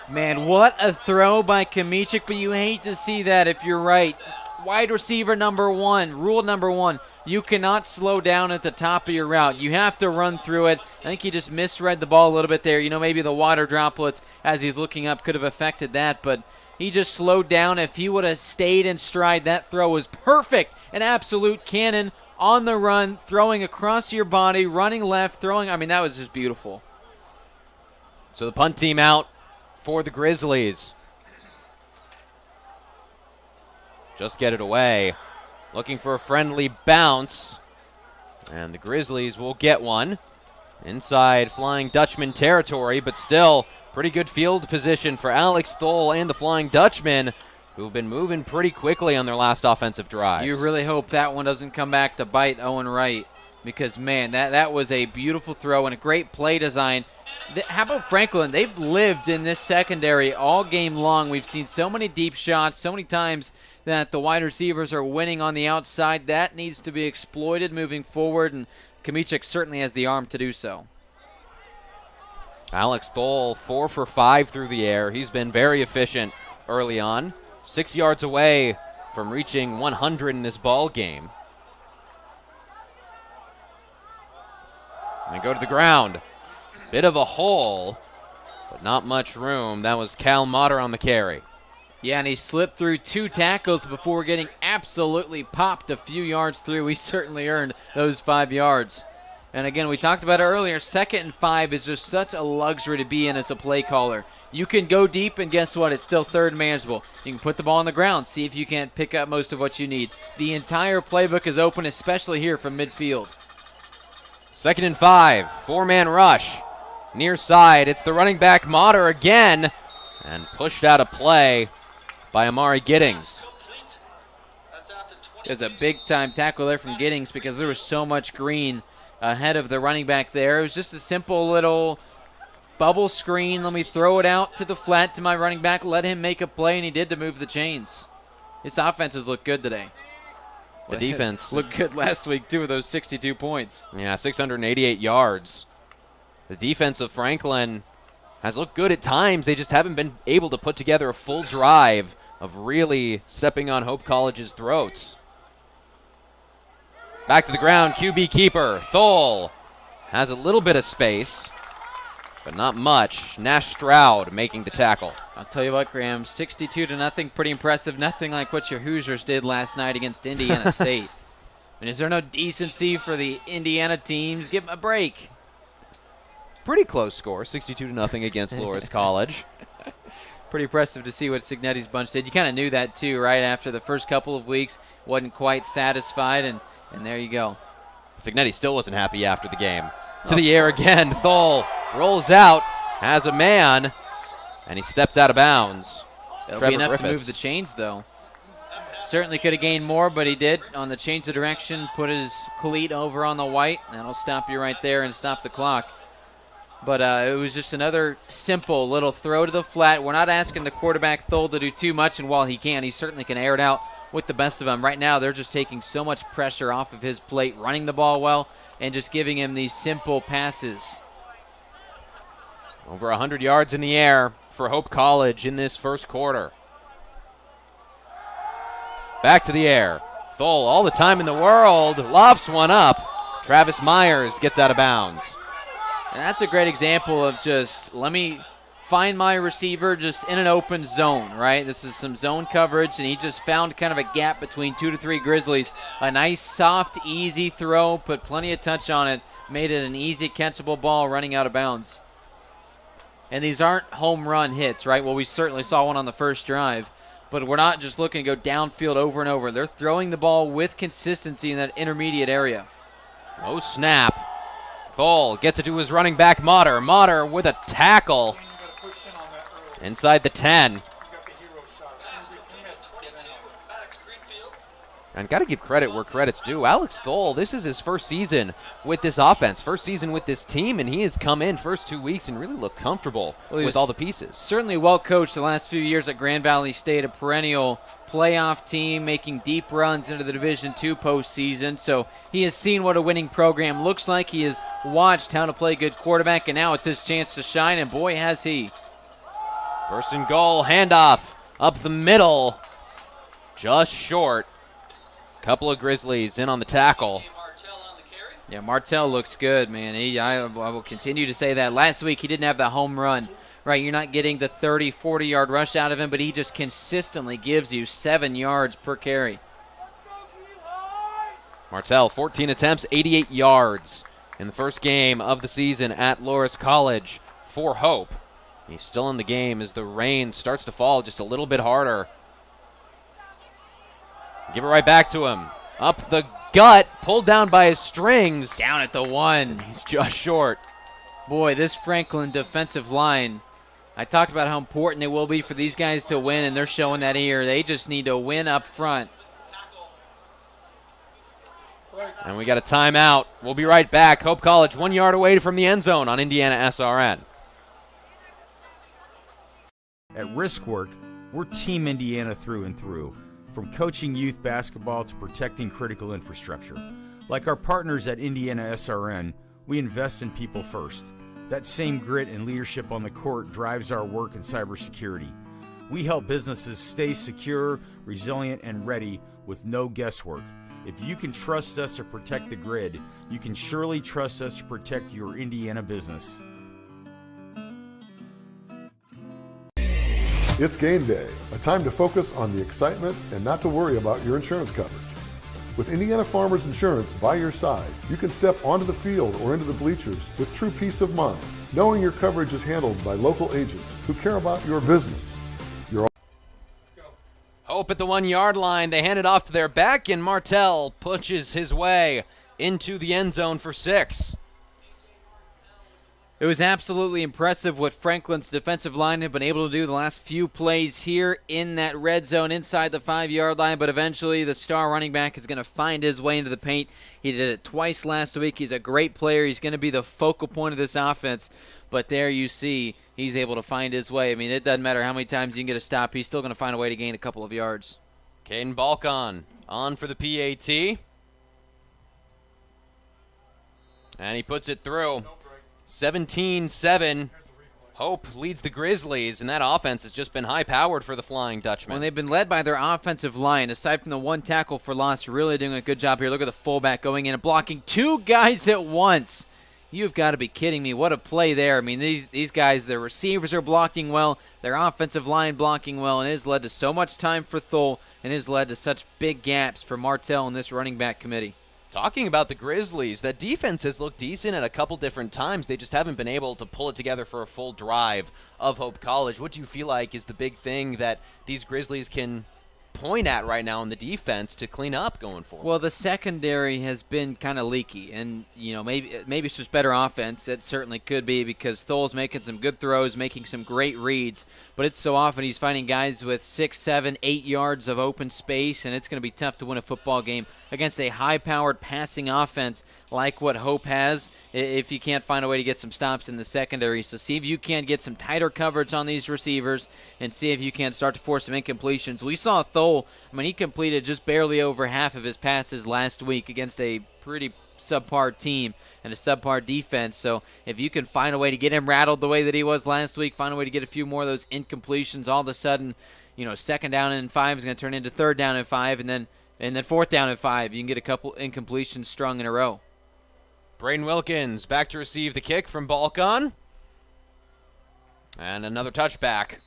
Man, what a throw by Kmichik, but you hate to see that if you're right. Wide receiver number 1, rule number 1, you cannot slow down at the top of your route. You have to run through it. I think he just misread the ball a little bit there. You know, maybe the water droplets as he's looking up could have affected that, but he just slowed down. If he would have stayed in stride, that throw was perfect. An absolute cannon on the run, throwing across your body, running left, throwing. I mean, that was just beautiful. So the punt team out for the Grizzlies. Just get it away. Looking for a friendly bounce. And the Grizzlies will get one. Inside Flying Dutchman territory, but still pretty good field position for Alex Thole and the Flying Dutchman, who've been moving pretty quickly on their last offensive drives. You really hope that one doesn't come back to bite Owen Wright, because, man, that was a beautiful throw and a great play design. How about Franklin? They've lived in this secondary all game long. We've seen so many deep shots, so many times that the wide receivers are winning on the outside. That needs to be exploited moving forward, and Kmichik certainly has the arm to do so. Alex Thole, 4 for 5 through the air. He's been very efficient early on. 6 yards away from reaching 100 in this ball game. And they go to the ground. Bit of a hole but not much room. That was Cal Motter on the carry. Yeah, and he slipped through 2 tackles before getting absolutely popped a few yards through. He certainly earned those 5 yards. And again, we talked about it earlier, 2nd and 5 is just such a luxury to be in as a play caller. You can go deep, and guess what? It's still 3rd and manageable. You can put the ball on the ground, see if you can't pick up most of what you need. The entire playbook is open, especially here from midfield. 2nd and 5, 4-man rush. Near side, it's the running back Motter again, and pushed out of play by Amari Giddings. There's a big-time tackle there from Giddings because there was so much green ahead of the running back there. It was just a simple little bubble screen. Let me throw it out to the flat to my running back, let him make a play, and he did to move the chains. His offenses look good today. The defense looked good last week, too, with those 62 points. Yeah, 688 yards. The defense of Franklin has looked good at times. They just haven't been able to put together a full drive of really stepping on Hope College's throats. Back to the ground, QB keeper, Thole has a little bit of space, but not much. Nash Stroud making the tackle. I'll tell you what, Graham, 62-0, pretty impressive. Nothing like what your Hoosiers did last night against Indiana State. I mean, is there no decency for the Indiana teams? Give them a break. Pretty close score, 62-0 against Loras College. Pretty impressive to see what Signetti's bunch did. You kind of knew that, too, right? After the first couple of weeks, wasn't quite satisfied, and there you go. Signetti still wasn't happy after the game. To the air again, Thole rolls out, has a man, and he stepped out of bounds. It'll be enough to move the chains, though. Certainly could have gained more, but he did on the change of direction, put his cleat over on the white. That'll stop you right there and stop the clock. But it was just another simple little throw to the flat. We're not asking the quarterback, Thole, to do too much, and while he can, he certainly can air it out with the best of them. Right now, they're just taking so much pressure off of his plate, running the ball well, and just giving him these simple passes. Over 100 yards in the air for Hope College in this first quarter. Back to the air. Thole, all the time in the world, lofts one up. Travis Myers gets out of bounds. And that's a great example of just, let me find my receiver just in an open zone, right? This is some zone coverage, and he just found kind of a gap between 2 to 3 Grizzlies. A nice, soft, easy throw, put plenty of touch on it, made it an easy catchable ball running out of bounds. And these aren't home run hits, right? Well, we certainly saw one on the first drive, but we're not just looking to go downfield over and over. They're throwing the ball with consistency in that intermediate area. No snap. Thole gets it to his running back, Motter. Motter with a tackle inside the 10. And got to give credit where credit's due. Alex Thole, this is his first season with this offense, first season with this team, and he has come in first 2 weeks and really looked comfortable with all the pieces. Certainly well coached the last few years at Grand Valley State, a perennial playoff team making deep runs into the Division II postseason. So he has seen what a winning program looks like. He has watched how to play good quarterback, and now it's his chance to shine, and boy, has he. First and goal, handoff up the middle, just short. Couple of Grizzlies in on the tackle. Yeah, Martell looks good, man. I will continue to say that. Last week he didn't have the home run, right? You're not getting the 30, 40-yard rush out of him, but he just consistently gives you 7 yards per carry. Martell, 14 attempts, 88 yards in the first game of the season at Loras College for Hope. He's still in the game as the rain starts to fall just a little bit harder. Give it right back to him. Up the gut, pulled down by his strings. Down at the 1. He's just short. Boy, this Franklin defensive line, I talked about how important it will be for these guys to win, and they're showing that here. They just need to win up front. And we got a timeout. We'll be right back. Hope College 1 yard away from the end zone on IndianaSRN. At Riskwork, we're Team Indiana through and through. From coaching youth basketball to protecting critical infrastructure. Like our partners at IndianaSRN, we invest in people first. That same grit and leadership on the court drives our work in cybersecurity. We help businesses stay secure, resilient, and ready with no guesswork. If you can trust us to protect the grid, you can surely trust us to protect your Indiana business. It's game day, a time to focus on the excitement and not to worry about your insurance coverage. With Indiana Farmers Insurance by your side, you can step onto the field or into the bleachers with true peace of mind, knowing your coverage is handled by local agents who care about your business. Hope at the 1-yard line. They hand it off to their back, and Martell pushes his way into the end zone for 6. It was absolutely impressive what Franklin's defensive line had been able to do the last few plays here in that red zone inside the 5-yard line, but eventually the star running back is going to find his way into the paint. He did it twice last week. He's a great player. He's going to be the focal point of this offense, but there you see he's able to find his way. I mean, it doesn't matter how many times you can get a stop. He's still going to find a way to gain a couple of yards. Caden Balcon on for the PAT. And he puts it through. 17-7. Hope leads the Grizzlies, and that offense has just been high-powered for the Flying Dutchman. When they've been led by their offensive line, aside from the one tackle for loss, really doing a good job here. Look at the fullback going in and blocking 2 guys at once. You've got to be kidding me. What a play there. I mean, these guys, their receivers are blocking well, their offensive line blocking well, and it has led to so much time for Thole, and it has led to such big gaps for Martell and this running back committee. Talking about the Grizzlies, that defense has looked decent at a couple different times. They just haven't been able to pull it together for a full drive of Hope College. What do you feel like is the big thing that these Grizzlies can point at right now in the defense to clean up going forward? Well, the secondary has been kind of leaky, and maybe it's just better offense. It certainly could be, because Thole's making some good throws, making some great reads, but it's so often he's finding guys with 6, 7, 8 yards of open space, and it's going to be tough to win a football game against a high-powered passing offense like what Hope has if you can't find a way to get some stops in the secondary. So see if you can get some tighter coverage on these receivers and see if you can start to force some incompletions. We saw Thole, he completed just barely over half of his passes last week against a pretty subpar team and a subpar defense. So if you can find a way to get him rattled the way that he was last week, find a way to get a few more of those incompletions, all of a sudden, 2nd down and 5 is going to turn into 3rd down and 5, and then 4th down and 5. You can get a couple incompletions strung in a row. Braden Wilkins back to receive the kick from Balcon. And another touchback.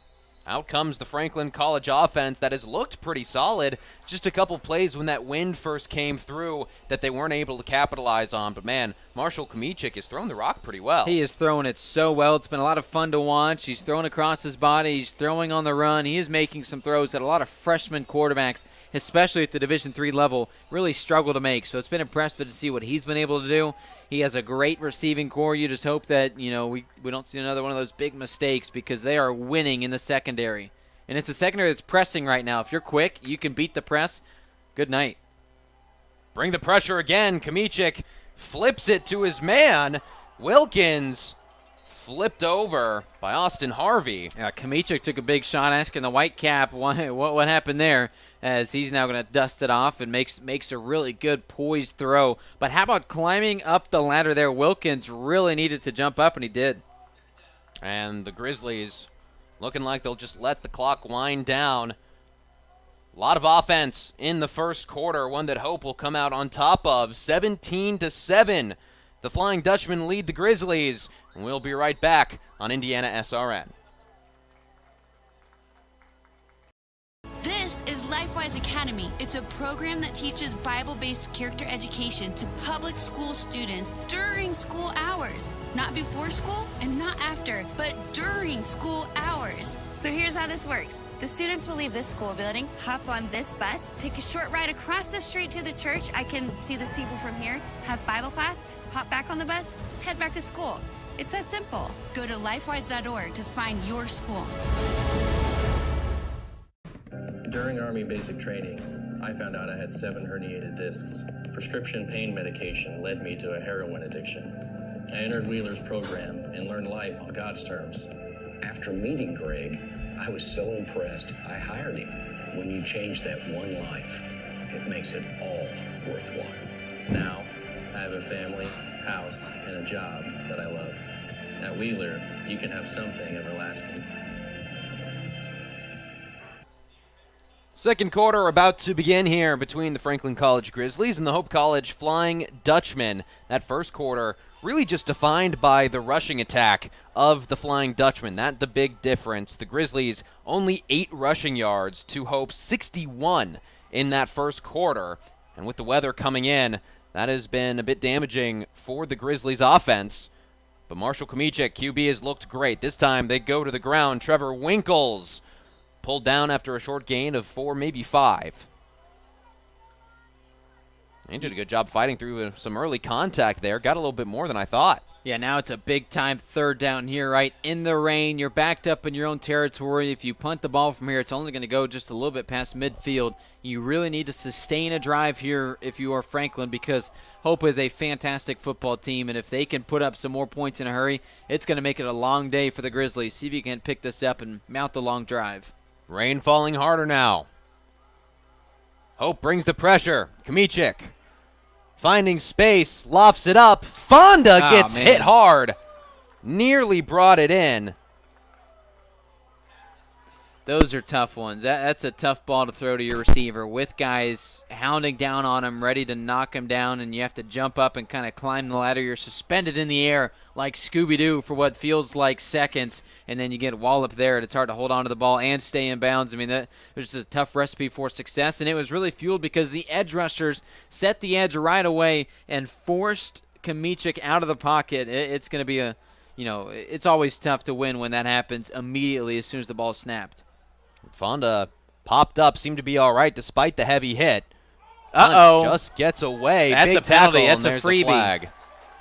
Out comes the Franklin College offense that has looked pretty solid. Just a couple plays when that wind first came through that they weren't able to capitalize on. But, man, Marshall Kamichik has thrown the rock pretty well. He is throwing it so well. It's been a lot of fun to watch. He's throwing across his body. He's throwing on the run. He is making some throws that a lot of freshman quarterbacks, especially at the Division III level, really struggle to make. So it's been impressive to see what he's been able to do. He has a great receiving core. You just hope that, we don't see another one of those big mistakes, because they are winning in the secondary. And it's a secondary that's pressing right now. If you're quick, you can beat the press. Good night. Bring the pressure again. Kamichik flips it to his man. Wilkins flipped over by Austin Harvey. Yeah, Kamichik took a big shot, asking the white cap what happened there, as he's now going to dust it off and makes a really good poised throw. But how about climbing up the ladder there? Wilkins really needed to jump up, and he did. And the Grizzlies looking like they'll just let the clock wind down. A lot of offense in the first quarter, one that Hope will come out on top of. 17-7. The Flying Dutchman lead the Grizzlies, and we'll be right back on IndianaSRN. This is LifeWise Academy. It's a program that teaches Bible-based character education to public school students during school hours. Not before school and not after, but during school hours. So here's how this works. The students will leave this school building, hop on this bus, take a short ride across the street to the church. I can see the steeple from here, have Bible class, hop back on the bus, head back to school. It's that simple. Go to lifewise.org to find your school. During Army basic training, I found out I had 7 herniated discs. Prescription pain medication led me to a heroin addiction. I entered Wheeler's program and learned life on God's terms. After meeting Greg, I was so impressed, I hired him. When you change that one life, it makes it all worthwhile. Now, I have a family, house, and a job that I love. At Wheeler, you can have something everlasting. Second quarter about to begin here between the Franklin College Grizzlies and the Hope College Flying Dutchmen. That first quarter really just defined by the rushing attack of the Flying Dutchmen. That's the big difference. The Grizzlies only 8 rushing yards to Hope's 61 in that first quarter. And with the weather coming in, that has been a bit damaging for the Grizzlies offense. But Marshall Kmiecik, QB, has looked great. This time they go to the ground. Trevor Winkles pulled down after a short gain of 4, maybe 5. He did a good job fighting through some early contact there. Got a little bit more than I thought. Yeah, now it's a big-time third down here, right in the rain. You're backed up in your own territory. If you punt the ball from here, it's only going to go just a little bit past midfield. You really need to sustain a drive here if you are Franklin, because Hope is a fantastic football team, and if they can put up some more points in a hurry, it's going to make it a long day for the Grizzlies. See if you can pick this up and mount the long drive. Rain falling harder now. Hope brings the pressure. Kmiecik finding space, lofts it up. Fonda gets hit hard. Nearly brought it in. Those are tough ones. That's a tough ball to throw to your receiver with guys hounding down on him, ready to knock him down, and you have to jump up and kind of climb the ladder. You're suspended in the air like Scooby-Doo for what feels like seconds, and then you get walloped there, and it's hard to hold on to the ball and stay in bounds. I mean, that was just a tough recipe for success, and it was really fueled because the edge rushers set the edge right away and forced Kmiecik out of the pocket. It's going to be it's always tough to win when that happens immediately as soon as the ball is snapped. Fonda popped up, seemed to be all right despite the heavy hit. Uh-oh. Just gets away. That's Big a penalty. tackle, That's a freebie. flag.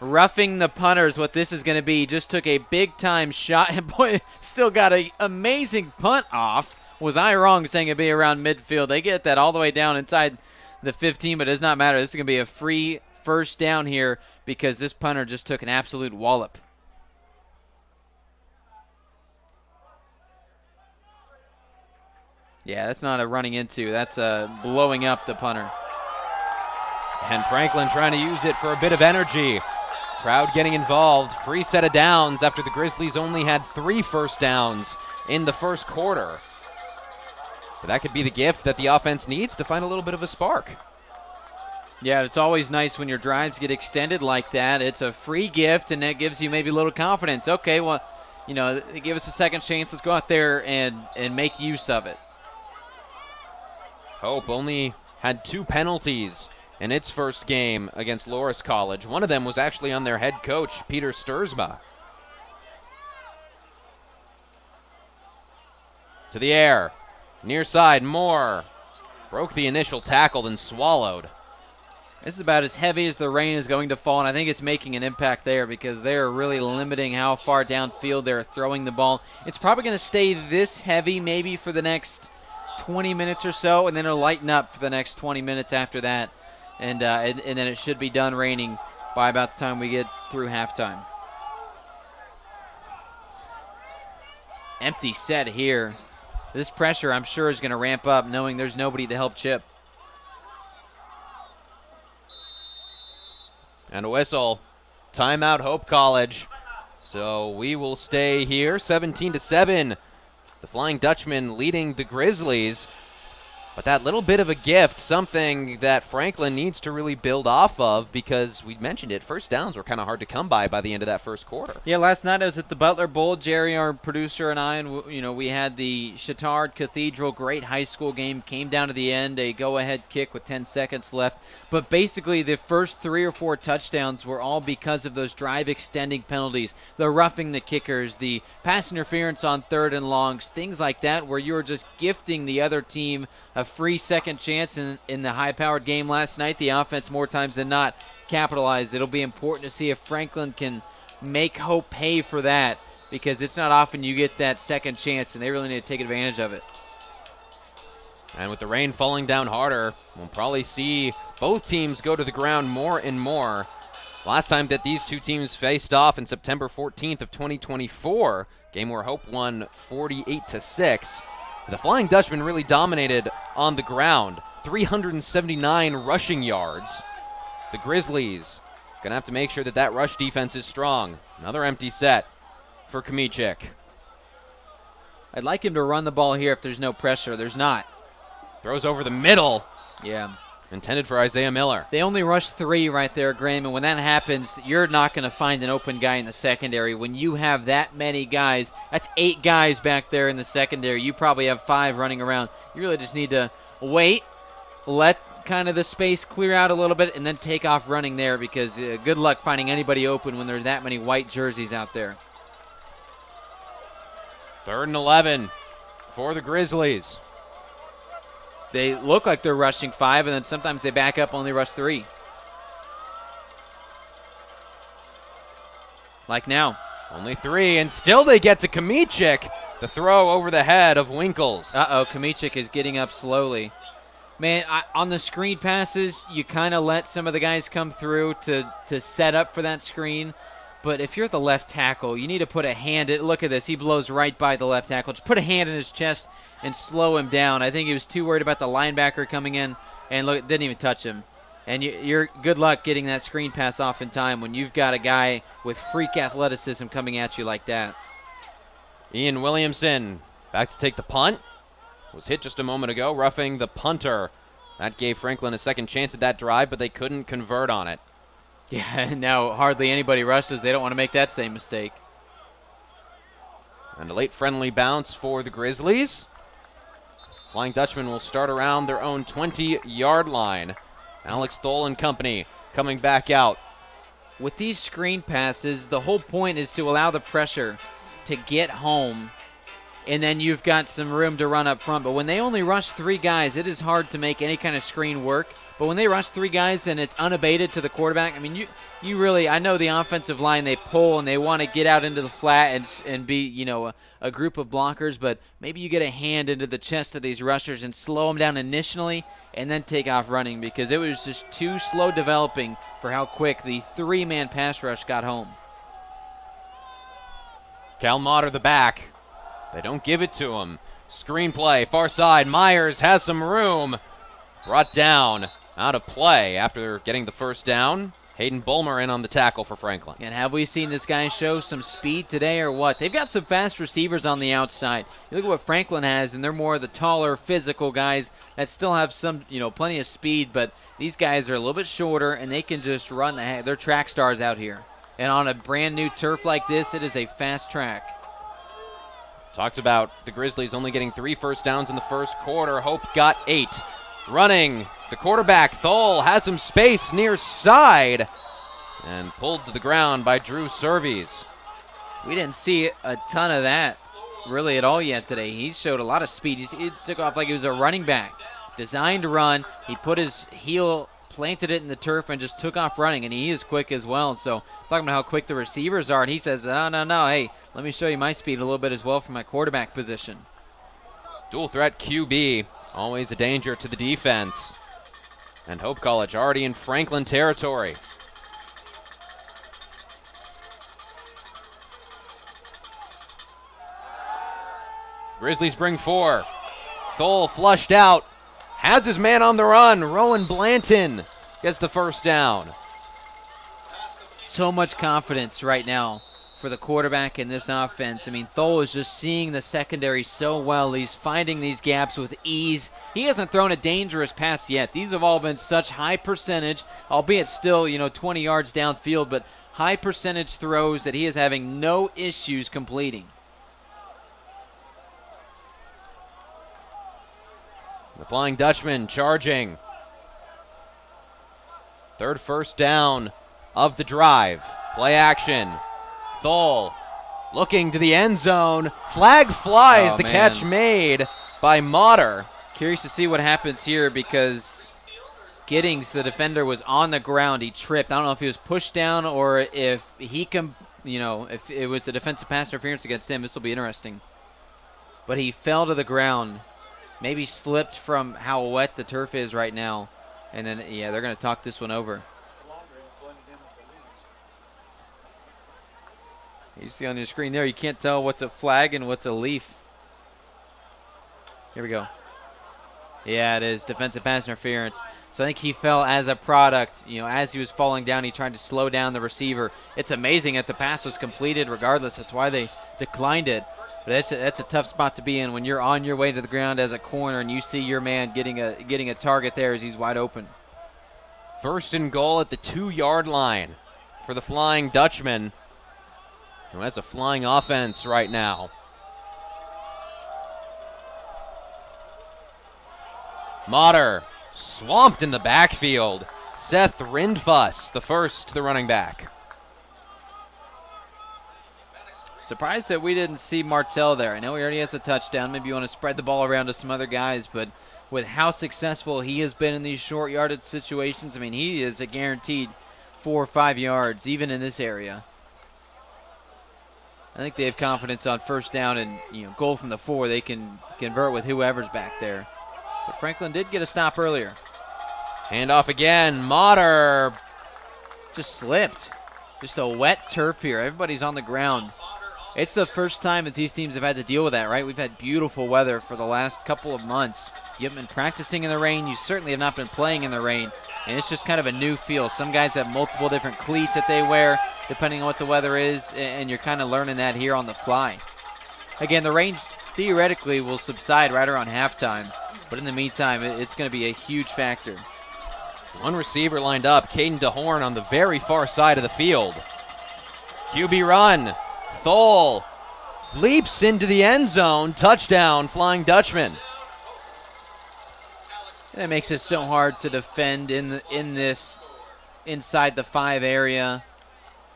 Roughing the punters, what this is going to be. Just took a big-time shot, and boy, still got an amazing punt off. Was I wrong saying it'd be around midfield? They get that all the way down inside the 15, but it does not matter. This is going to be a free first down here because this punter just took an absolute wallop. Yeah, that's not a running into. That's a blowing up the punter. And Franklin trying to use it for a bit of energy. Crowd getting involved. Free set of downs after the Grizzlies only had 3 first downs in the first quarter. But that could be the gift that the offense needs to find a little bit of a spark. Yeah, it's always nice when your drives get extended like that. It's a free gift, and that gives you maybe a little confidence. Okay, well, give us a second chance. Let's go out there and make use of it. Hope only had 2 penalties in its first game against Loras College. One of them was actually on their head coach, Peter Sturzma. To the air. Near side, Moore. Broke the initial tackle, then swallowed. This is about as heavy as the rain is going to fall, and I think it's making an impact there because they're really limiting how far downfield they're throwing the ball. It's probably going to stay this heavy maybe for the next 20 minutes or so, and then it'll lighten up for the next 20 minutes after that. And then it should be done raining by about the time we get through halftime. Empty set here. This pressure, I'm sure, is going to ramp up knowing there's nobody to help Chip. And a whistle. Timeout, Hope College. So we will stay here, 17-7. The Flying Dutchman leading the Grizzlies. But that little bit of a gift, something that Franklin needs to really build off of because we mentioned it, first downs were kind of hard to come by the end of that first quarter. Yeah, last night I was at the Butler Bowl. Jerry, our producer, and I, and we had the Chittard Cathedral great high school game. Came down to the end, a go-ahead kick with 10 seconds left. But basically the first 3 or 4 touchdowns were all because of those drive-extending penalties, the roughing the kickers, the pass interference on 3rd and longs, things like that where you were just gifting the other team a free second chance. In the high-powered game last night, the offense more times than not capitalized. It'll be important to see if Franklin can make Hope pay for that because it's not often you get that second chance, and they really need to take advantage of it. And with the rain falling down harder, we'll probably see both teams go to the ground more and more. Last time that these two teams faced off in September 14th of 2024, game where Hope won 48-6. The Flying Dutchman really dominated on the ground, 379 rushing yards. The Grizzlies going to have to make sure that rush defense is strong. Another empty set for Kmiecik. I'd like him to run the ball here if there's no pressure. There's not. Throws over the middle. Yeah. Intended for Isaiah Miller. They only rushed 3 right there, Graham, and when that happens, you're not going to find an open guy in the secondary. When you have that many guys, that's 8 guys back there in the secondary. You probably have 5 running around. You really just need to wait, let kind of the space clear out a little bit, and then take off running there because good luck finding anybody open when there are that many white jerseys out there. 3rd and 11 for the Grizzlies. They look like they're rushing 5, and then sometimes they back up, only rush 3. Like now. Only 3, and still they get to Kamichik. The throw over the head of Winkles. Uh-oh, Kamichik is getting up slowly. Man, on the screen passes, you kind of let some of the guys come through to set up for that screen. But if you're the left tackle, you need to put a hand in. Look at this. He blows right by the left tackle. Just put a hand in his chest and slow him down. I think he was too worried about the linebacker coming in, and look, didn't even touch him. And you're good luck getting that screen pass off in time when you've got a guy with freak athleticism coming at you like that. Ian Williamson back to take the punt. Was hit just a moment ago, roughing the punter. That gave Franklin a second chance at that drive, but they couldn't convert on it. Yeah, and now hardly anybody rushes. They don't want to make that same mistake. And a late friendly bounce for the Grizzlies. Flying Dutchman will start around their own 20-yard line. Alex Thole and company coming back out. With these screen passes, the whole point is to allow the pressure to get home, and then you've got some room to run up front. But when they only rush 3 guys, it is hard to make any kind of screen work. But when they rush 3 guys and it's unabated to the quarterback, I mean, you really, I know the offensive line, they pull and they want to get out into the flat and be, you know, a group of blockers, but maybe you get a hand into the chest of these rushers and slow them down initially and then take off running, because it was just too slow developing for how quick the 3-man pass rush got home. Cal Motter the back. They don't give it to him. Screenplay, far side. Myers has some room. Brought down. Out of play after getting the first down. Hayden Bulmer in on the tackle for Franklin. And have we seen this guy show some speed today or what? They've got some fast receivers on the outside. You look at what Franklin has, and they're more the taller, physical guys that still have some, you know, plenty of speed, but these guys are a little bit shorter, and they can just run they're track stars out here. And on a brand new turf like this, it is a fast track. Talked about the Grizzlies only getting 3 first downs in the first quarter. Hope got 8. Running, the quarterback, Thole, has some space near side and pulled to the ground by Drew Serves. We didn't see a ton of that really at all yet today. He showed a lot of speed. He took off like he was a running back. Designed to run. He put his heel, planted it in the turf, and just took off running, and he is quick as well. So talking about how quick the receivers are, and he says, no, hey, let me show you my speed a little bit as well from my quarterback position. Dual threat QB, always a danger to the defense. And Hope College already in Franklin territory. Grizzlies bring 4. Thole flushed out. Has his man on the run. Rowan Blanton gets the first down. So much confidence right now for the quarterback in this offense. I mean, Thole is just seeing the secondary so well. He's finding these gaps with ease. He hasn't thrown a dangerous pass yet. These have all been such high percentage, albeit still, 20 yards downfield, but high percentage throws that he is having no issues completing. The Flying Dutchman charging. 3rd first down of the drive. Play action. Thole looking to the end zone. Flag flies. The catch made by Motter. Curious to see what happens here because Giddings, the defender, was on the ground. He tripped. I don't know if he was pushed down or if he can, if it was the defensive pass interference against him. This will be interesting. But he fell to the ground. Maybe slipped from how wet the turf is right now. And then, they're going to talk this one over. You see on your screen there, you can't tell what's a flag and what's a leaf. Here we go. Yeah, it is defensive pass interference. So I think he fell as a product. As he was falling down, he tried to slow down the receiver. It's amazing that the pass was completed regardless. That's why they declined it. But that's a tough spot to be in when you're on your way to the ground as a corner and you see your man getting a target there as he's wide open. 1st and goal at the 2-yard line for the Flying Dutchman, who has a flying offense right now. Motter swamped in the backfield. Seth Rindfuss, the running back. Surprised that we didn't see Martell there. I know he already has a touchdown. Maybe you want to spread the ball around to some other guys, but with how successful he has been in these short yardage situations, I mean, he is a guaranteed 4 or 5 yards, even in this area. I think they have confidence on 1st down and goal from the 4. They can convert with whoever's back there. But Franklin did get a stop earlier. Handoff again. Motter just slipped. Just a wet turf here. Everybody's on the ground. It's the first time that these teams have had to deal with that, right? We've had beautiful weather for the last couple of months. You haven't been practicing in the rain. You certainly have not been playing in the rain. And it's just kind of a new feel. Some guys have multiple different cleats that they wear depending on what the weather is, and you're kind of learning that here on the fly. Again, the rain theoretically will subside right around halftime, but in the meantime, it's going to be a huge factor. One receiver lined up, Caden DeHorn on the very far side of the field. QB run. Thole leaps into the end zone. Touchdown, Flying Dutchman. And it makes it so hard to defend in this inside the 5 area,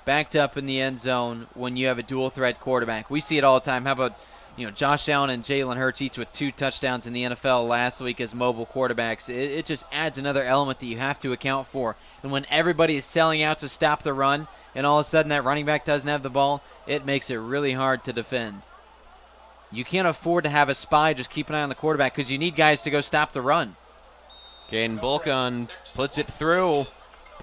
backed up in the end zone when you have a dual threat quarterback. We see it all the time. How about Josh Allen and Jalen Hurts, each with 2 touchdowns in the NFL last week as mobile quarterbacks. It just adds another element that you have to account for. And when everybody is selling out to stop the run, and all of a sudden that running back doesn't have the ball, it makes it really hard to defend. You can't afford to have a spy just keep an eye on the quarterback because you need guys to go stop the run. Caden Bulkon puts it through.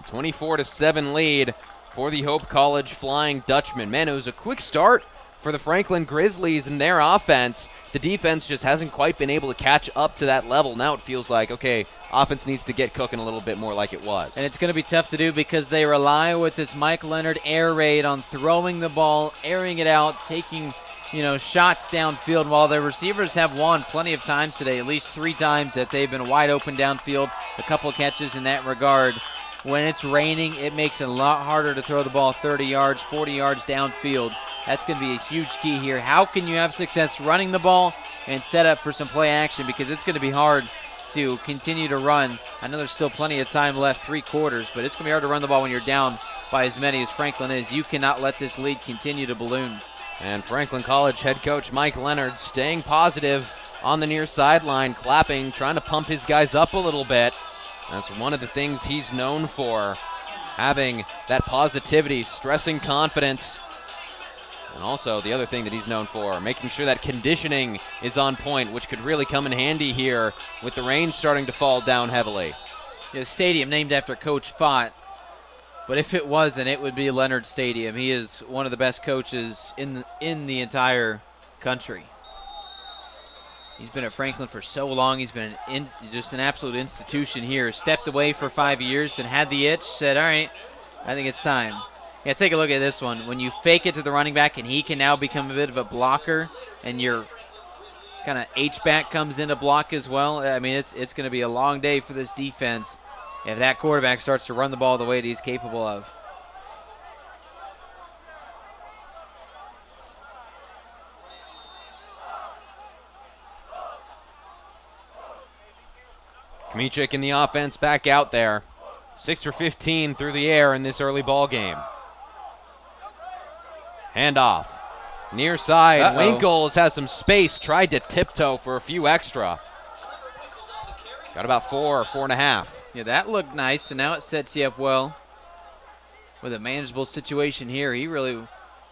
24-7 lead for the Hope College Flying Dutchman. Man, it was a quick start for the Franklin Grizzlies and their offense. The defense just hasn't quite been able to catch up to that level. Now it feels like, okay, offense needs to get cooking a little bit more like it was. And it's going to be tough to do because they rely with this Mike Leonard air raid on throwing the ball, airing it out, taking shots downfield, while their receivers have won plenty of times today, at least 3 times that they've been wide open downfield, a couple catches in that regard. When it's raining, it makes it a lot harder to throw the ball 30 yards, 40 yards downfield. That's going to be a huge key here. How can you have success running the ball and set up for some play action? Because it's going to be hard to continue to run. I know there's still plenty of time left, 3 quarters, but it's going to be hard to run the ball when you're down by as many as Franklin is. You cannot let this lead continue to balloon. And Franklin College head coach Mike Leonard staying positive on the near sideline, clapping, trying to pump his guys up a little bit. That's one of the things he's known for, having that positivity, stressing confidence. And also the other thing that he's known for, making sure that conditioning is on point, which could really come in handy here with the rain starting to fall down heavily. The stadium named after Coach Fott, but if it wasn't, it would be Leonard Stadium. He is one of the best coaches in the entire country. He's been at Franklin for so long. He's been just an absolute institution here. Stepped away for 5 years and had the itch, said, all right, I think it's time. Yeah, take a look at this one. When you fake it to the running back and he can now become a bit of a blocker and your kind of H-back comes in to block as well, I mean, it's going to be a long day for this defense if that quarterback starts to run the ball the way that he's capable of. Kmichik in the offense back out there. 6 for 15 through the air in this early ball game. Handoff. Near side. Winkles has some space. Tried to tiptoe for a few extra. Got about 4 or 4.5. Yeah, that looked nice, and now it sets you up well with a manageable situation here. He really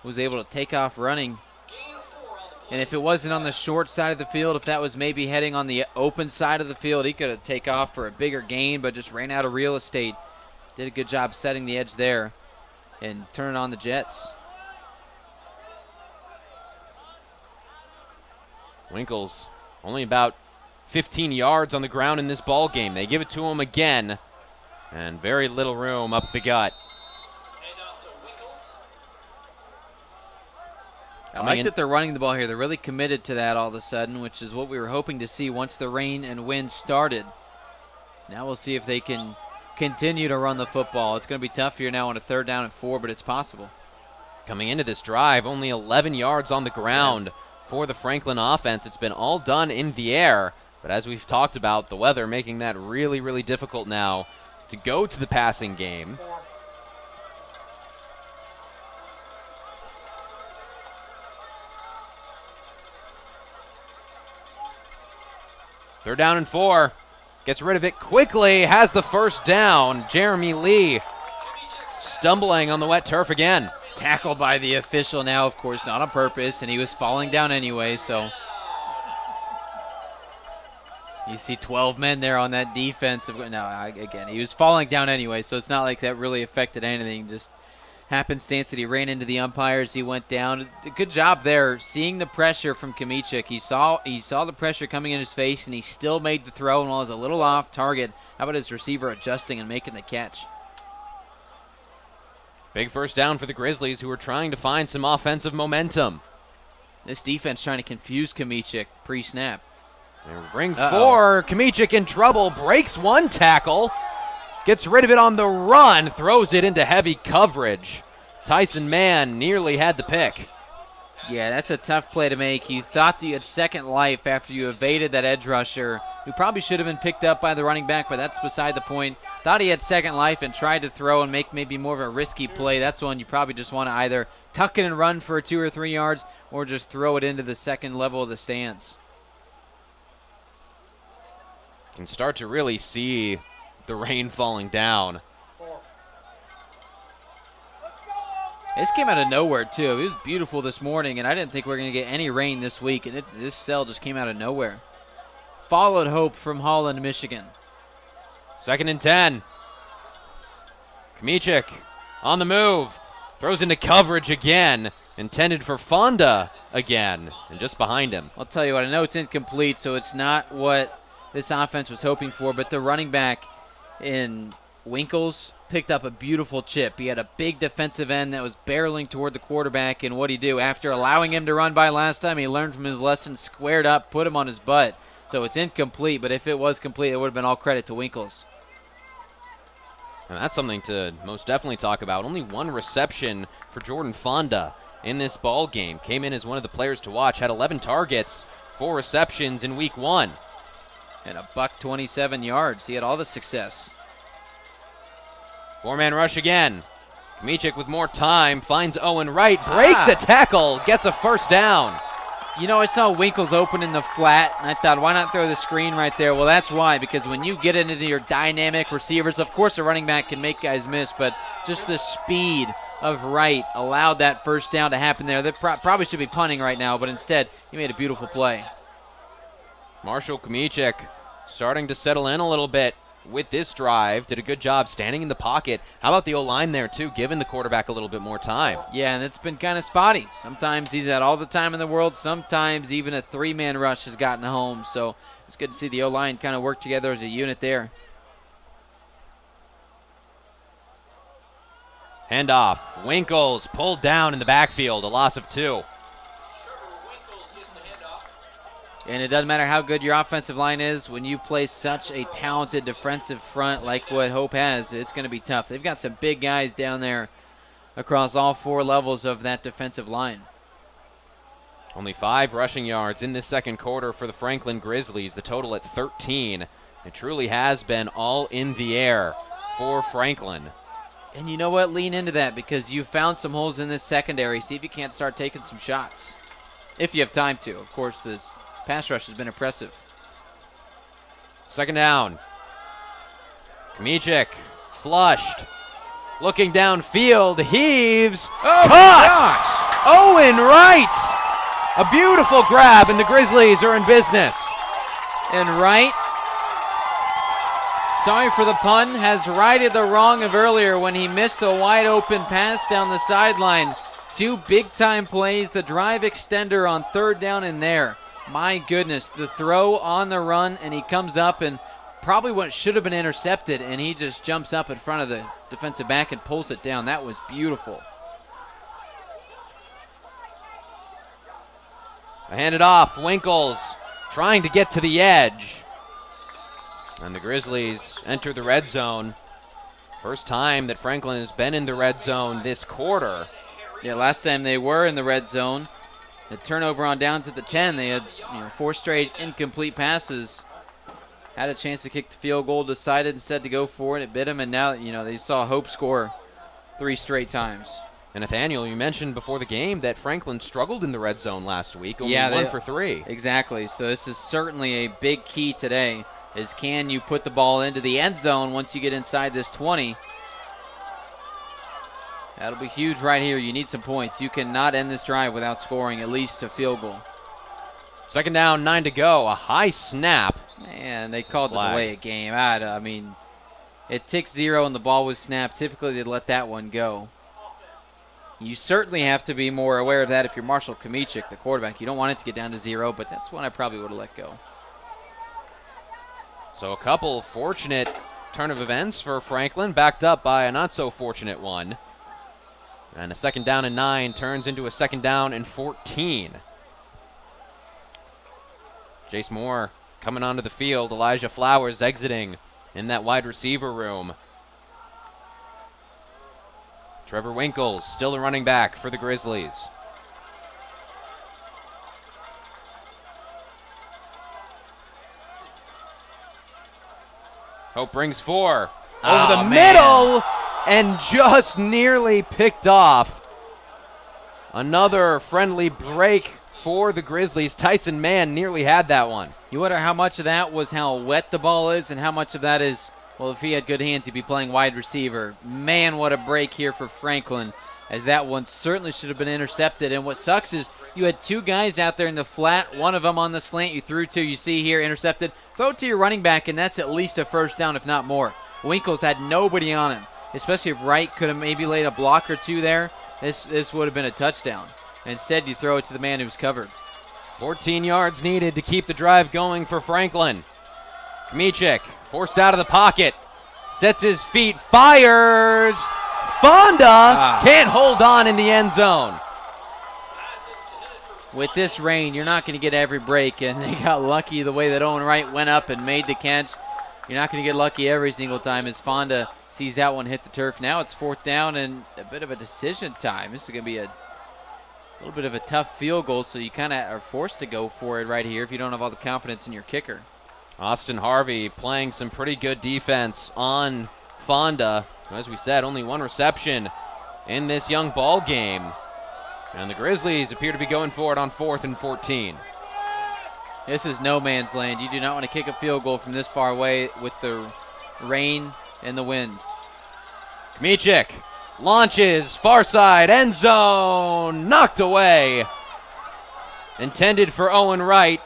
was able to take off running. And if it wasn't on the short side of the field, if that was maybe heading on the open side of the field, he could have taken off for a bigger gain, but just ran out of real estate. Did a good job setting the edge there and turning on the Jets. Winkles only about 15 yards on the ground in this ball game. They give it to him again, and very little room up the gut. I like that they're running the ball here. They're really committed to that all of a sudden, which is what we were hoping to see once the rain and wind started. Now we'll see if they can continue to run the football. It's going to be tough here now on a 3rd down and 4, but it's possible. Coming into this drive, only 11 yards on the ground for the Franklin offense. It's been all done in the air, but as we've talked about, the weather making that really, really difficult now to go to the passing game. They're down and 4. Gets rid of it quickly. Has the first down. Jeremy Lee stumbling on the wet turf again. Tackled by the official now, of course, not on purpose, and he was falling down anyway, so. You see 12 men there on that defensive. No, again, he was falling down anyway, so it's not like that really affected anything. Just happenstance that he ran into the umpires. He went down. Good job there, seeing the pressure from Kamichik. He saw the pressure coming in his face, and he still made the throw and was a little off target. How about his receiver adjusting and making the catch? Big first down for the Grizzlies, who are trying to find some offensive momentum. This defense trying to confuse Kamichik pre-snap. Ring 4, Kamichik in trouble, breaks one tackle. Gets rid of it on the run, throws it into heavy coverage. Tyson Mann nearly had the pick. Yeah, that's a tough play to make. You thought that you had second life after you evaded that edge rusher, who probably should have been picked up by the running back, but that's beside the point. Thought he had second life and tried to throw and make maybe more of a risky play. That's one you probably just want to either tuck it and run for 2 or 3 yards or just throw it into the second level of the stands. Can start to really see the rain falling down. This came out of nowhere, too. It was beautiful this morning, and I didn't think we were going to get any rain this week, and this cell just came out of nowhere. Followed hope from Holland, Michigan. 2nd and 10. Kamichik on the move. Throws into coverage again. Intended for Fonda again, and just behind him. I'll tell you what, I know it's incomplete, so it's not what this offense was hoping for, but the running back in Winkles picked up a beautiful chip. He had a big defensive end that was barreling toward the quarterback, and what'd he do? After allowing him to run by last time, he learned from his lesson, squared up, put him on his butt. So it's incomplete, but if it was complete, it would have been all credit to Winkles. And that's something to most definitely talk about. Only one reception for Jordan Fonda in this ball game. Came in as one of the players to watch, had 11 targets, 4 receptions in week 1. And a buck 27 yards. He had all the success. 4-man rush again. Kamichik with more time, finds Owen Wright, breaks a tackle, gets a first down. You know, I saw Winkles open in the flat, and I thought, why not throw the screen right there? Well, that's why, because when you get into your dynamic receivers, of course a running back can make guys miss, but just the speed of Wright allowed that first down to happen there. They probably should be punting right now, but instead he made a beautiful play. Marshall Kamichik starting to settle in a little bit with this drive. Did a good job standing in the pocket. How about the O-line there, too, giving the quarterback a little bit more time? Yeah, and it's been kind of spotty. Sometimes he's had all the time in the world. Sometimes even a 3-man rush has gotten home. So it's good to see the O-line kind of work together as a unit there. Handoff. Winkles pulled down in the backfield. A loss of 2. And it doesn't matter how good your offensive line is, when you play such a talented defensive front like what Hope has, it's going to be tough. They've got some big guys down there across all 4 levels of that defensive line. Only 5 rushing yards in this second quarter for the Franklin Grizzlies, the total at 13. It truly has been all in the air for Franklin. And you know what? Lean into that because you found some holes in this secondary. See if you can't start taking some shots. If you have time to. Of course, this pass rush has been impressive. 2nd down. Kamichik flushed. Looking downfield. Heaves. Caught! Owen Wright! A beautiful grab, and the Grizzlies are in business. And Wright, sorry for the pun, has righted the wrong of earlier when he missed a wide open pass down the sideline. 2 big-time plays, the drive extender on 3rd down and there. My goodness, the throw on the run, and he comes up and probably what should have been intercepted, and he just jumps up in front of the defensive back and pulls it down. That was beautiful. Hand it off. Winkles trying to get to the edge. And the Grizzlies enter the red zone. First time that Franklin has been in the red zone this quarter. Yeah, last time they were in the red zone, the turnover on downs at the 10, they had 4 straight incomplete passes. Had a chance to kick the field goal, decided instead to go for it. It bit them, and now they saw Hope score 3 straight times. And Nathaniel, you mentioned before the game that Franklin struggled in the red zone last week, only 1 for 3. Exactly, so this is certainly a big key today, is can you put the ball into the end zone once you get inside this 20? That'll be huge right here. You need some points. You cannot end this drive without scoring at least a field goal. Second down, 9 to go. A high snap. Man, they called the delay of game. I mean, it ticked 0 and the ball was snapped. Typically, they'd let that one go. You certainly have to be more aware of that if you're Marshall Kamichik, the quarterback. You don't want it to get down to 0, but that's one I probably would have let go. So a couple fortunate turn of events for Franklin, backed up by a not-so-fortunate one. And a second down and 9 turns into a second down and 14. Jace Moore coming onto the field. Elijah Flowers exiting in that wide receiver room. Trevor Winkles still the running back for the Grizzlies. Hope brings 4 over the middle and just nearly picked off. Another friendly break for the Grizzlies. Tyson Mann nearly had that one. You wonder how much of that was how wet the ball is and how much of that is, well, if he had good hands, he'd be playing wide receiver. Man, what a break here for Franklin, as that one certainly should have been intercepted. And what sucks is you had 2 guys out there in the flat, one of them on the slant you threw to, you see here, intercepted. Throw it to your running back, and that's at least a first down, if not more. Winkles had nobody on him, especially if Wright could have maybe laid a block or 2 there. This would have been a touchdown. Instead, you throw it to the man who's covered. 14 yards needed to keep the drive going for Franklin. Kmichik forced out of the pocket, sets his feet, fires. Fonda can't hold on in the end zone. With this rain, you're not going to get every break, and they got lucky the way that Owen Wright went up and made the catch. You're not going to get lucky every single time as Fonda sees that one hit the turf. Now it's 4th down and a bit of a decision time. This is going to be a little bit of a tough field goal, so you kind of are forced to go for it right here if you don't have all the confidence in your kicker. Austin Harvey playing some pretty good defense on Fonda. As we said, only 1 reception in this young ball game. And the Grizzlies appear to be going for it on 4th and 14. This is no man's land. You do not want to kick a field goal from this far away with the rain and the wind. Kmichik launches, far side, end zone, knocked away. Intended for Owen Wright.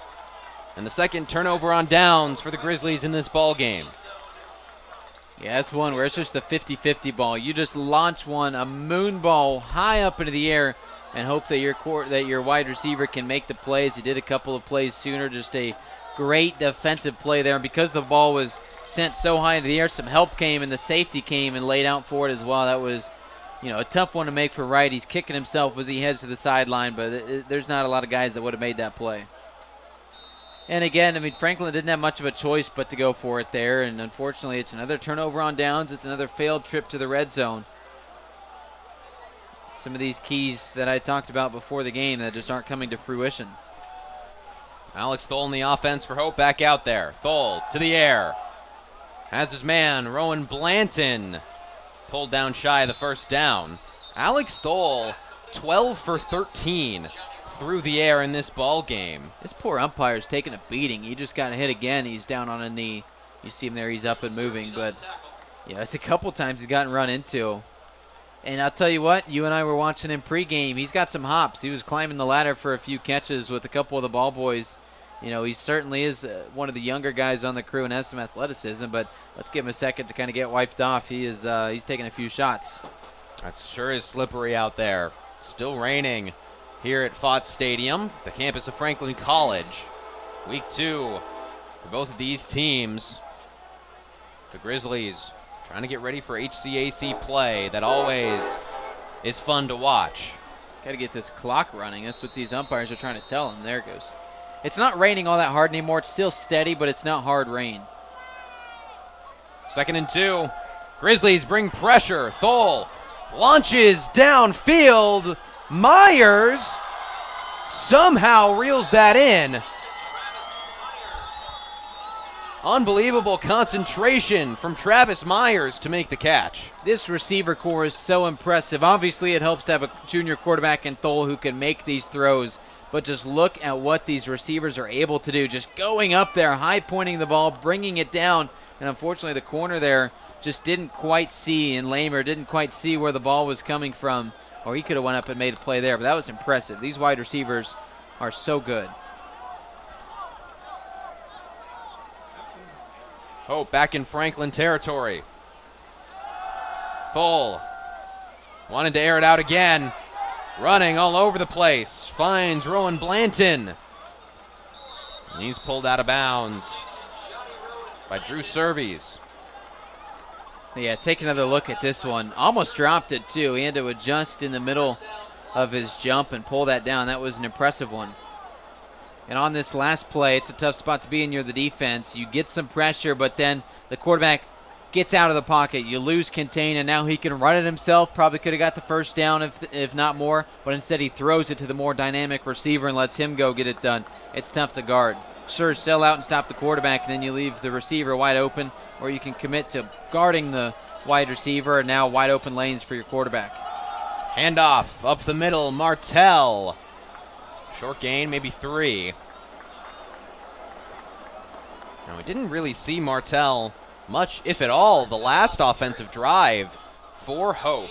And the second turnover on downs for the Grizzlies in this ball game. Yeah, that's one where it's just a 50-50 ball. You just launch one, a moon ball high up into the air, and hope that your wide receiver can make the plays. He did a couple of plays sooner. Just a great defensive play there. And because the ball was sent so high into the air, some help came, and the safety came and laid out for it as well. That was, a tough one to make for Wright. He's kicking himself as he heads to the sideline, but there's not a lot of guys that would have made that play. And again, Franklin didn't have much of a choice but to go for it there, and unfortunately it's another turnover on downs. It's another failed trip to the red zone. Some of these keys that I talked about before the game that just aren't coming to fruition. Alex Thole in the offense for Hope back out there. Thole to the air. Has his man, Rowan Blanton, pulled down shy of the first down. Alex Thole, 12 for 13 through the air in this ball game. This poor umpire's taking a beating. He just got hit again. He's down on a knee. You see him there. He's up and moving. But, it's a couple times he's gotten run into. And I'll tell you what, you and I were watching him pregame. He's got some hops. He was climbing the ladder for a few catches with a couple of the ball boys. He certainly is one of the younger guys on the crew and has some athleticism, but let's give him a second to kind of get wiped off. He's taking a few shots. That sure is slippery out there. Still raining here at Fott Stadium, the campus of Franklin College. Week 2 for both of these teams. The Grizzlies trying to get ready for HCAC play that always is fun to watch. Got to get this clock running. That's what these umpires are trying to tell them. There it goes. It's not raining all that hard anymore. It's still steady, but it's not hard rain. 2nd and 2. Grizzlies bring pressure. Thole launches downfield. Myers somehow reels that in. Unbelievable concentration from Travis Myers to make the catch. This receiver core is so impressive. Obviously, it helps to have a junior quarterback in Thole who can make these throws. But just look at what these receivers are able to do. Just going up there, high pointing the ball, bringing it down. And unfortunately, the corner there just didn't quite see, and Lamer didn't quite see where the ball was coming from. Or he could have went up and made a play there. But that was impressive. These wide receivers are so good. Hope back in Franklin territory. Thole wanted to air it out again. Running all over the place. Finds Rowan Blanton. And he's pulled out of bounds by Drew Surveys. Yeah, take another look at this one. Almost dropped it, too. He had to adjust in the middle of his jump and pull that down. That was an impressive one. And on this last play, it's a tough spot to be in. You're the defense. You get some pressure, but then the quarterback gets out of the pocket. You lose contain, and now he can run it himself. Probably could have got the first down if not more, but instead he throws it to the more dynamic receiver and lets him go get it done. It's tough to guard. Sure, sell out and stop the quarterback, and then you leave the receiver wide open, or you can commit to guarding the wide receiver, and now wide open lanes for your quarterback. Handoff up the middle, Martell. Short gain, maybe 3. Now, we didn't really see Martell much, if at all, the last offensive drive for Hope.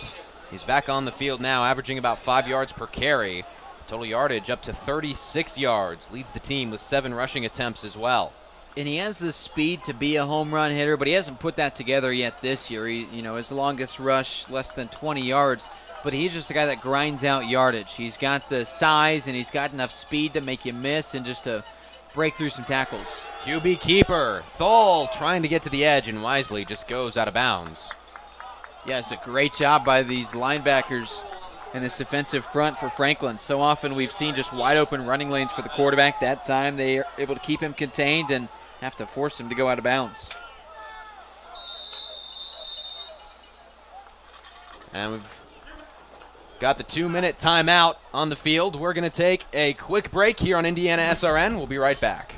He's back on the field now, averaging about 5 yards per carry. Total yardage up to 36 yards. Leads the team with 7 rushing attempts as well. And he has the speed to be a home run hitter, but he hasn't put that together yet this year. His longest rush, less than 20 yards. But he's just a guy that grinds out yardage. He's got the size, and he's got enough speed to make you miss and just to break through some tackles. QB keeper, Thole trying to get to the edge, and wisely just goes out of bounds. Yeah, it's a great job by these linebackers and this defensive front for Franklin. So often we've seen just wide open running lanes for the quarterback. That time they are able to keep him contained and have to force him to go out of bounds. And we've got the 2-minute timeout on the field. We're going to take a quick break here on IndianaSRN. We'll be right back.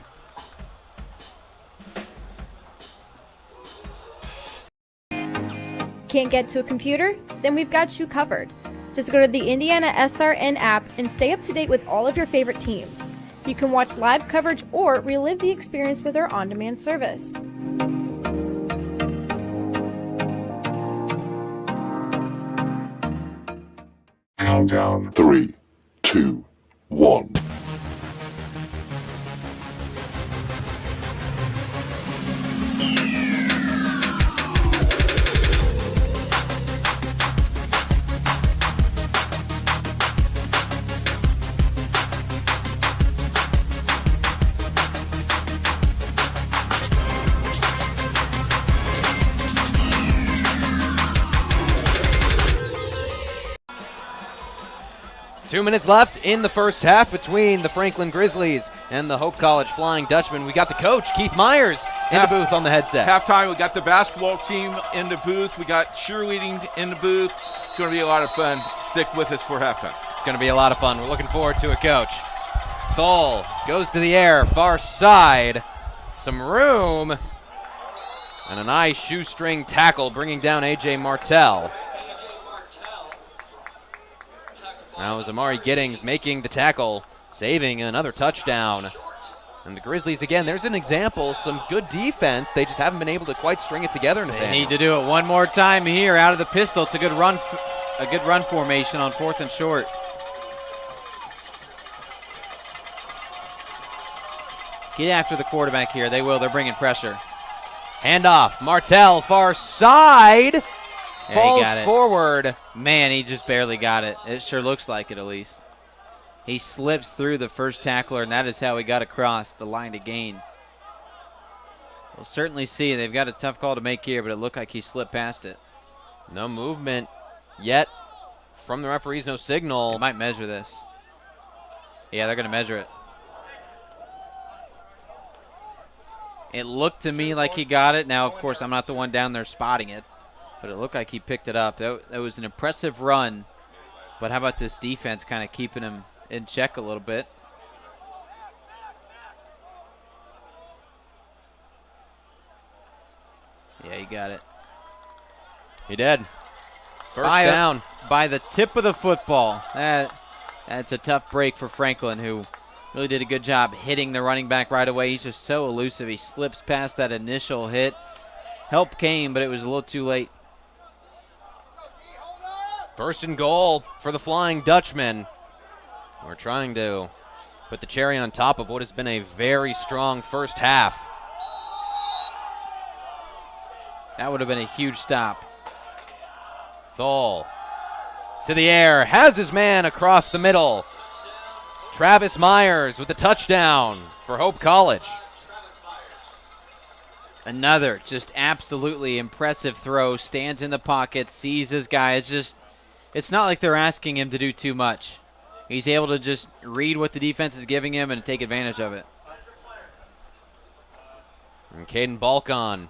Can't get to a computer? Then we've got you covered. Just go to the IndianaSRN app and stay up to date with all of your favorite teams. You can watch live coverage or relive the experience with our on-demand service. Countdown 3, 2, 1. Two minutes left in the first half between the Franklin Grizzlies and the Hope College Flying Dutchman. We got the coach, Keith Myers, in the booth on the headset. Halftime, we got the basketball team in the booth. We got cheerleading in the booth. It's going to be a lot of fun. Stick with us for halftime. It's going to be a lot of fun. We're looking forward to it, Coach. Thole goes to the air, far side. Some room. And a nice shoestring tackle bringing down A.J. Martell. Now is Amari Giddings making the tackle, saving another touchdown. And the Grizzlies, again, there's an example, some good defense. They just haven't been able to quite string it together. They need to do it one more time here out of the pistol. It's a good run formation on 4th and short. Get after the quarterback here. They will. They're bringing pressure. Handoff. Martell, far side. Falls forward. Man, he just barely got it. It sure looks like it, at least. He slips through the first tackler, and that is how he got across the line to gain. We'll certainly see. They've got a tough call to make here, but it looked like he slipped past it. No movement yet from the referees, no signal. They might measure this. Yeah, they're going to measure it. It looked to me like he got it. Now, of course, I'm not the one down there spotting it, but it looked like he picked it up. That was an impressive run, but how about this defense kind of keeping him in check a little bit? Yeah, he got it. He did. First down. By the tip of the football. That's a tough break for Franklin, who really did a good job hitting the running back right away. He's just so elusive. He slips past that initial hit. Help came, but it was a little too late. First and goal for the Flying Dutchman. We're trying to put the cherry on top of what has been a very strong first half. That would have been a huge stop. Thole to the air, has his man across the middle. Travis Myers with the touchdown for Hope College. Another just absolutely impressive throw. Stands in the pocket, sees his guy. It's not like they're asking him to do too much. He's able to just read what the defense is giving him and take advantage of it. And Caden Balcon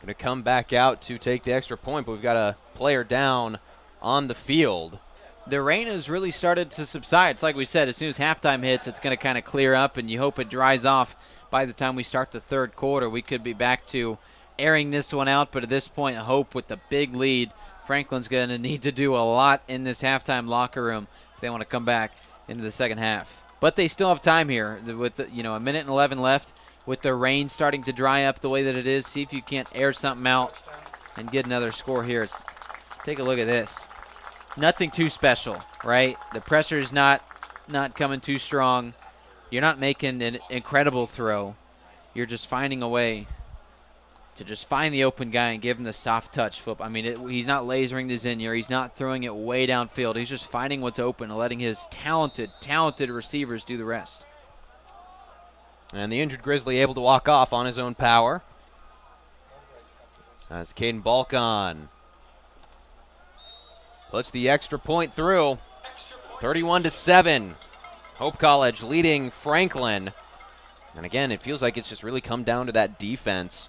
going to come back out to take the extra point, but we've got a player down on the field. The rain has really started to subside. It's like we said, as soon as halftime hits, it's going to kind of clear up, and you hope it dries off by the time we start the third quarter. We could be back to airing this one out, but at this point, Hope with the big lead, Franklin's going to need to do a lot in this halftime locker room if they want to come back into the second half. But they still have time here with a minute and 11 left. With the rain starting to dry up the way that it is, see if you can't air something out and get another score here. Take a look at this. Nothing too special, right? The pressure is not coming too strong. You're not making an incredible throw. You're just finding a way to just find the open guy and give him the soft touch flip. I mean, he's not lasering this in here. He's not throwing it way downfield. He's just finding what's open and letting his talented receivers do the rest. And the injured Grizzly able to walk off on his own power. That's Caden Balcon. Puts the extra point through. 31-7. Hope College leading Franklin. And again, it feels like it's just really come down to that defense.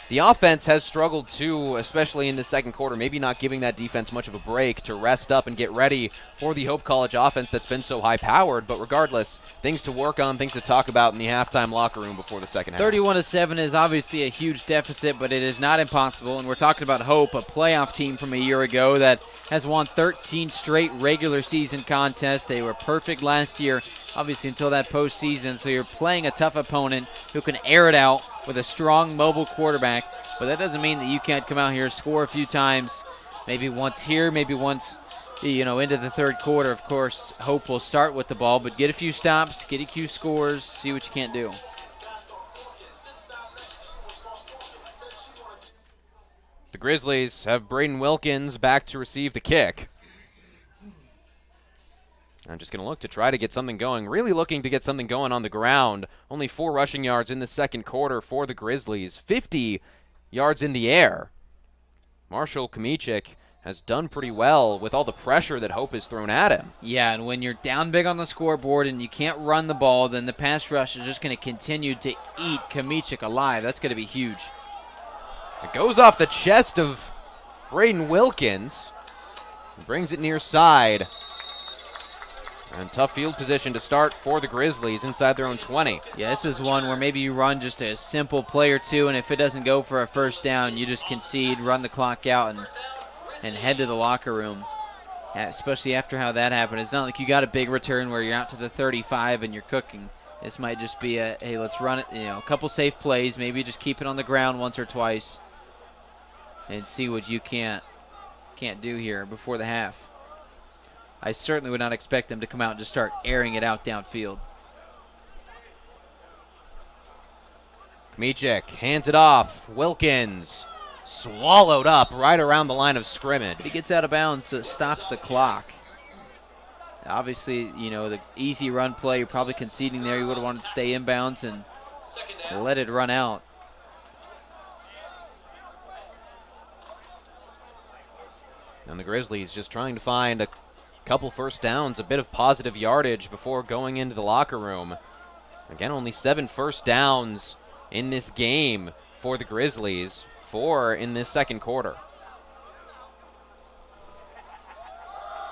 The offense has struggled too, especially in the second quarter, maybe not giving that defense much of a break to rest up and get ready for the Hope College offense that's been so high-powered. But regardless, things to work on, things to talk about in the halftime locker room before the second half. 31-7 is obviously a huge deficit, but it is not impossible. And we're talking about Hope, a playoff team from a year ago that has won 13 straight regular season contests. They were perfect last year, obviously, until that postseason. So you're playing a tough opponent who can air it out with a strong mobile quarterback. But that doesn't mean that you can't come out here, score a few times, maybe once here, maybe once, into the third quarter. Of course, Hope will start with the ball, but get a few stops, get a few scores, see what you can't do. The Grizzlies have Braden Wilkins back to receive the kick. I'm just going to look to try to get something going. Really looking to get something going on the ground. Only 4 rushing yards in the second quarter for the Grizzlies. 50 yards in the air. Marshall Kamichik has done pretty well with all the pressure that Hope has thrown at him. Yeah, and when you're down big on the scoreboard and you can't run the ball, then the pass rush is just going to continue to eat Kamichik alive. That's going to be huge. It goes off the chest of Braden Wilkins. Brings it near side. And tough field position to start for the Grizzlies inside their own 20. Yeah, this is one where maybe you run just a simple play or two, and if it doesn't go for a first down, you just concede, run the clock out, and head to the locker room. Especially after how that happened. It's not like you got a big return where you're out to the 35 and you're cooking. This might just be a, hey, let's run it, a couple safe plays, maybe just keep it on the ground once or twice and see what you can't do here before the half. I certainly would not expect them to come out and just start airing it out downfield. Kamichik hands it off. Wilkins swallowed up right around the line of scrimmage. He gets out of bounds, so it stops the clock. Obviously, the easy run play, you're probably conceding there. You would have wanted to stay inbounds and let it run out. And the Grizzlies just trying to find a couple first downs, a bit of positive yardage before going into the locker room. Again, only 7 first downs in this game for the Grizzlies, 4 in this second quarter.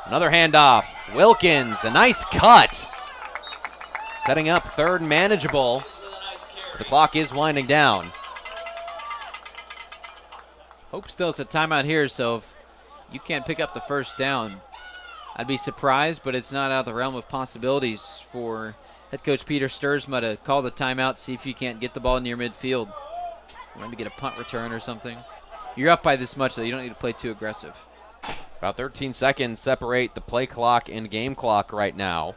Another handoff. Wilkins, a nice cut. Setting up third and manageable. The clock is winding down. Hope still has a timeout here, so if you can't pick up the first down, I'd be surprised, but it's not out of the realm of possibilities for head coach Peter Stuursma to call the timeout, see if you can't get the ball near midfield. Maybe get a punt return or something. You're up by this much, though. You don't need to play too aggressive. About 13 seconds separate the play clock and game clock right now.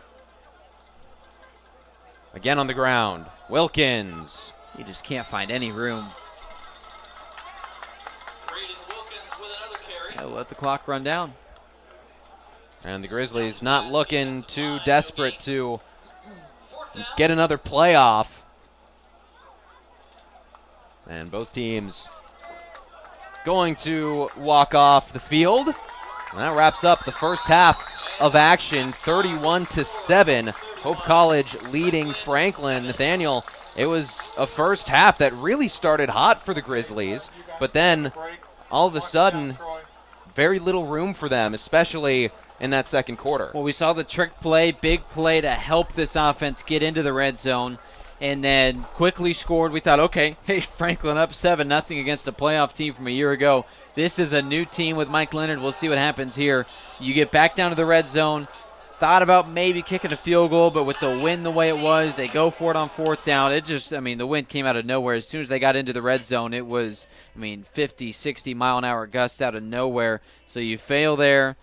Again on the ground. Wilkins. You just can't find any room. We'll let the clock run down. And the Grizzlies not looking too desperate to get another playoff. And both teams going to walk off the field. And that wraps up the first half of action, 31-7. Hope College leading Franklin. Nathaniel, it was a first half that really started hot for the Grizzlies, but then all of a sudden, very little room for them, especially in that second quarter. Well, we saw the trick play, big play to help this offense get into the red zone, and then quickly scored. We thought, okay, hey, Franklin up 7-0 against a playoff team from a year ago. This is a new team with Mike Leonard. We'll see what happens here. You get back down to the red zone. Thought about maybe kicking a field goal, but with the wind the way it was, they go for it on fourth down. It just, the wind came out of nowhere. As soon as they got into the red zone, it was, 50, 60 mile-an-hour gusts out of nowhere. So you fail there.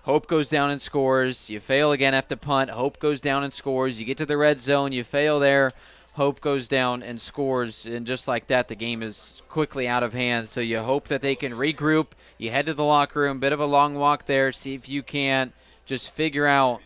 Hope goes down and scores. You fail again after punt. Hope goes down and scores. You get to the red zone. You fail there. Hope goes down and scores. And just like that, the game is quickly out of hand. So you hope that they can regroup. You head to the locker room. Bit of a long walk there. See if you can't just figure out,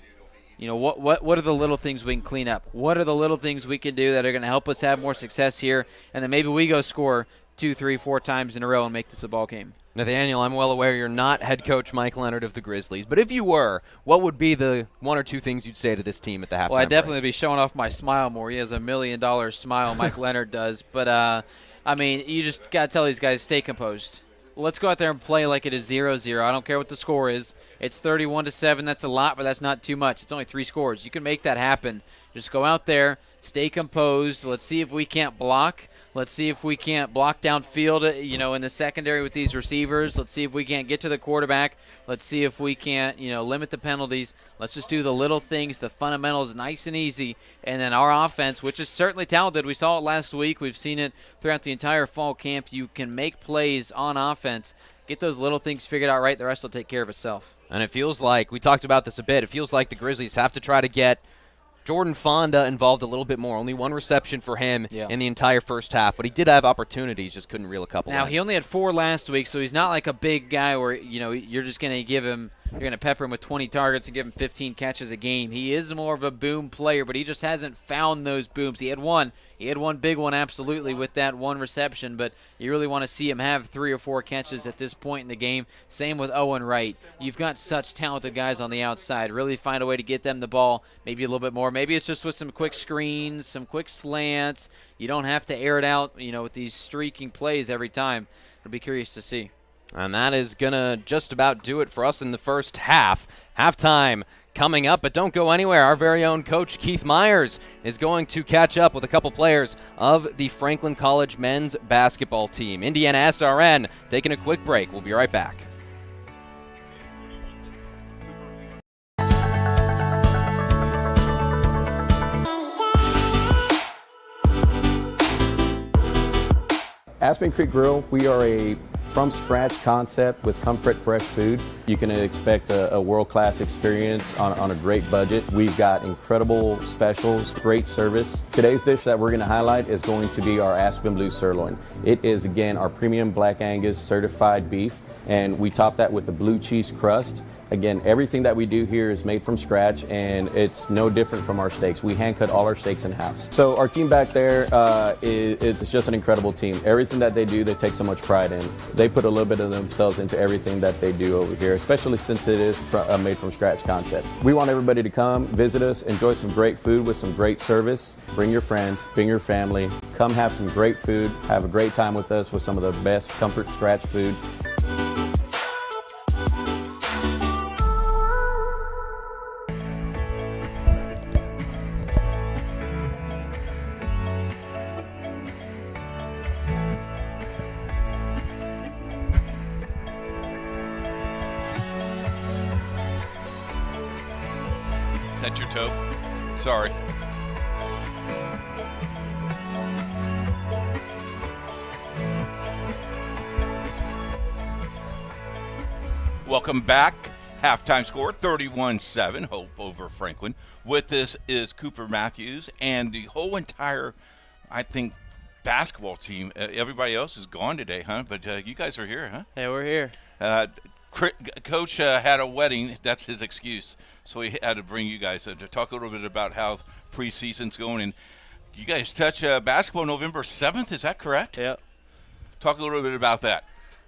what are the little things we can clean up? What are the little things we can do that are going to help us have more success here? And then maybe we go score 2, 3, 4 times in a row and make this a ball game. Nathaniel, I'm well aware you're not head coach Mike Leonard of the Grizzlies, but if you were, what would be the 1 or 2 things you'd say to this team at the halftime Well, I'd definitely break? be showing off my smile more. He has $1 million smile, Mike Leonard does. But, you just got to tell these guys, stay composed. Let's go out there and play like it is 0-0. I don't care what the score is. It's 31-7. That's a lot, but that's not too much. It's only 3 scores. You can make that happen. Just go out there, stay composed. Let's see if we can't block. Let's see if we can't block downfield, in the secondary with these receivers. Let's see if we can't get to the quarterback. Let's see if we can't, limit the penalties. Let's just do the little things, the fundamentals, nice and easy. And then our offense, which is certainly talented. We saw it last week. We've seen it throughout the entire fall camp. You can make plays on offense. Get those little things figured out right. The rest will take care of itself. And it feels like, we talked about this a bit, it feels like the Grizzlies have to try to get Jordan Fonda involved a little bit more. Only 1 reception for him in the entire first half, but he did have opportunities, just couldn't reel a couple Now, in. he only had 4 last week, so he's not like a big guy where, you're just going to give him, you're going to pepper him with 20 targets and give him 15 catches a game. He is more of a boom player, but he just hasn't found those booms. He had one big one, absolutely, with that 1 reception, but you really want to see him have 3 or 4 catches at this point in the game. Same with Owen Wright. You've got such talented guys on the outside. Really find a way to get them the ball, maybe a little bit more. Maybe it's just with some quick screens, some quick slants. You don't have to air it out, with these streaking plays every time. I'll be curious to see. And that is going to just about do it for us in the first half. Halftime coming up, but don't go anywhere. Our very own coach, Keith Myers, is going to catch up with a couple players of the Franklin College men's basketball team. IndianaSRN taking a quick break. We'll be right back. Aspen Creek Grill, we are a from-scratch concept with comfort fresh food. You can expect a world-class experience on a great budget. We've got incredible specials, great service. Today's dish that we're going to highlight is going to be our Aspen Blue Sirloin. It is, again, our premium Black Angus certified beef, and we top that with a blue cheese crust. Again, everything that we do here is made from scratch, and it's no different from our steaks. We hand cut all our steaks in-house. So our team back there it's just an incredible team. Everything that they do, they take so much pride in. They put a little bit of themselves into everything that they do over here, especially since it is a made from scratch concept. We want everybody to come, visit us, enjoy some great food with some great service. Bring your friends, bring your family, come have some great food, have a great time with us with some of the best comfort scratch food. That's your toe? Sorry. Welcome back. Halftime score 31-7. Hope over Franklin. With this is Cooper Matthews and the whole entire, I think, basketball team. Everybody else is gone today, huh? But you guys are here, huh? Hey, we're here. Coach had a wedding. That's his excuse. So he had to bring you guys to talk a little bit about how preseason's going. And you guys touch basketball November 7th. Is that correct? Yep. Talk a little bit about that.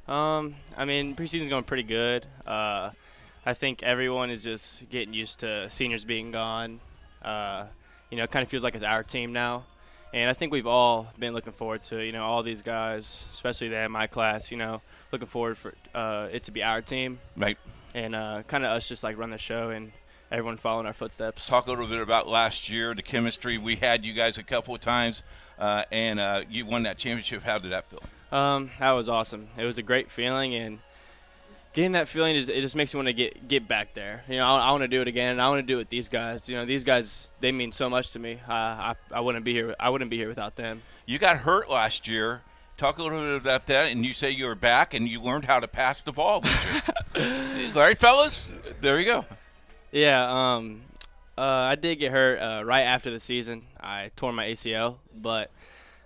I mean, preseason's going pretty good. I think everyone is just getting used to seniors being gone. It kind of feels like it's our team now. And I think we've all been looking forward to, all these guys, especially they in my class, looking forward for it to be our team. Right. And kind of us just like run the show and everyone following our footsteps. Talk a little bit about last year, the chemistry. We had you guys a couple of times, and you won that championship. How did that feel? That was awesome. It was a great feeling, and getting that feeling it just makes me want to get back there. I want to do it again. I want to do it with these guys. These guys, they mean so much to me. I wouldn't be here. I wouldn't be here without them. You got hurt last year. Talk a little bit about that, and you say you were back and you learned how to pass the ball this year. All right, fellas, there you go. Yeah, I did get hurt right after the season. I tore my ACL, but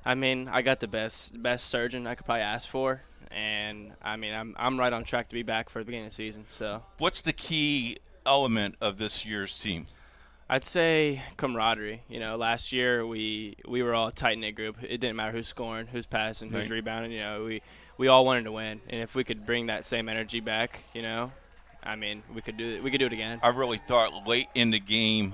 I mean, I got the best surgeon I could probably ask for, and I mean, I'm right on track to be back for the beginning of the season. So, what's the key element of this year's team? I'd say camaraderie. Last year we were all a tight-knit group. It didn't matter who's scoring, who's passing, who's rebounding. We all wanted to win, and if we could bring that same energy back, I mean, we could do it again. I really thought late in the game,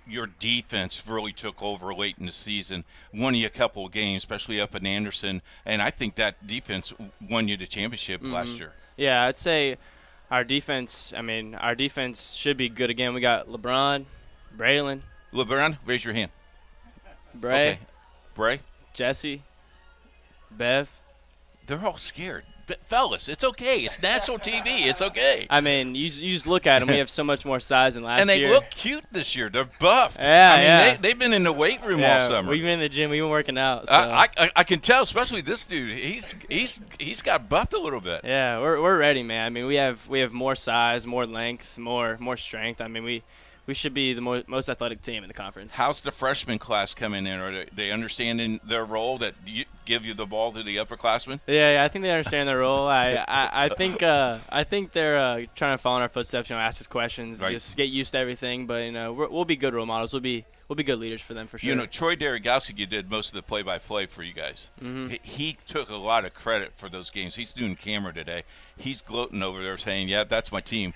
your defense really took over late in the season. Won you a couple of games, especially up in Anderson, and I think that defense won you the championship last year. Yeah, I'd say our defense should be good again. We got LeBron, Braylon. LeBron, raise your hand. Bray. Okay. Bray. Jesse. Bev. They're all scared. Fellas, it's okay. It's national TV. It's okay. I mean, you just look at them. We have so much more size than last year. And they look cute this year. They're buffed. Yeah, they've been in the weight room all summer. We've been in the gym. We've been working out. So. I can tell, especially this dude. He's got buffed a little bit. Yeah, we're ready, man. I mean, we have more size, more length, more strength. I mean, we should be the most athletic team in the conference. How's the freshman class coming in? Are they understanding their role that give you the ball to the upperclassmen? Yeah, I think they understand their role. I think they're trying to follow in our footsteps. Ask us questions, just get used to everything. But we'll be good role models. We'll be good leaders for them for sure. Troy Derigowski did most of the play-by-play for you guys. Mm-hmm. He took a lot of credit for those games. He's doing camera today. He's gloating over there saying, yeah, that's my team.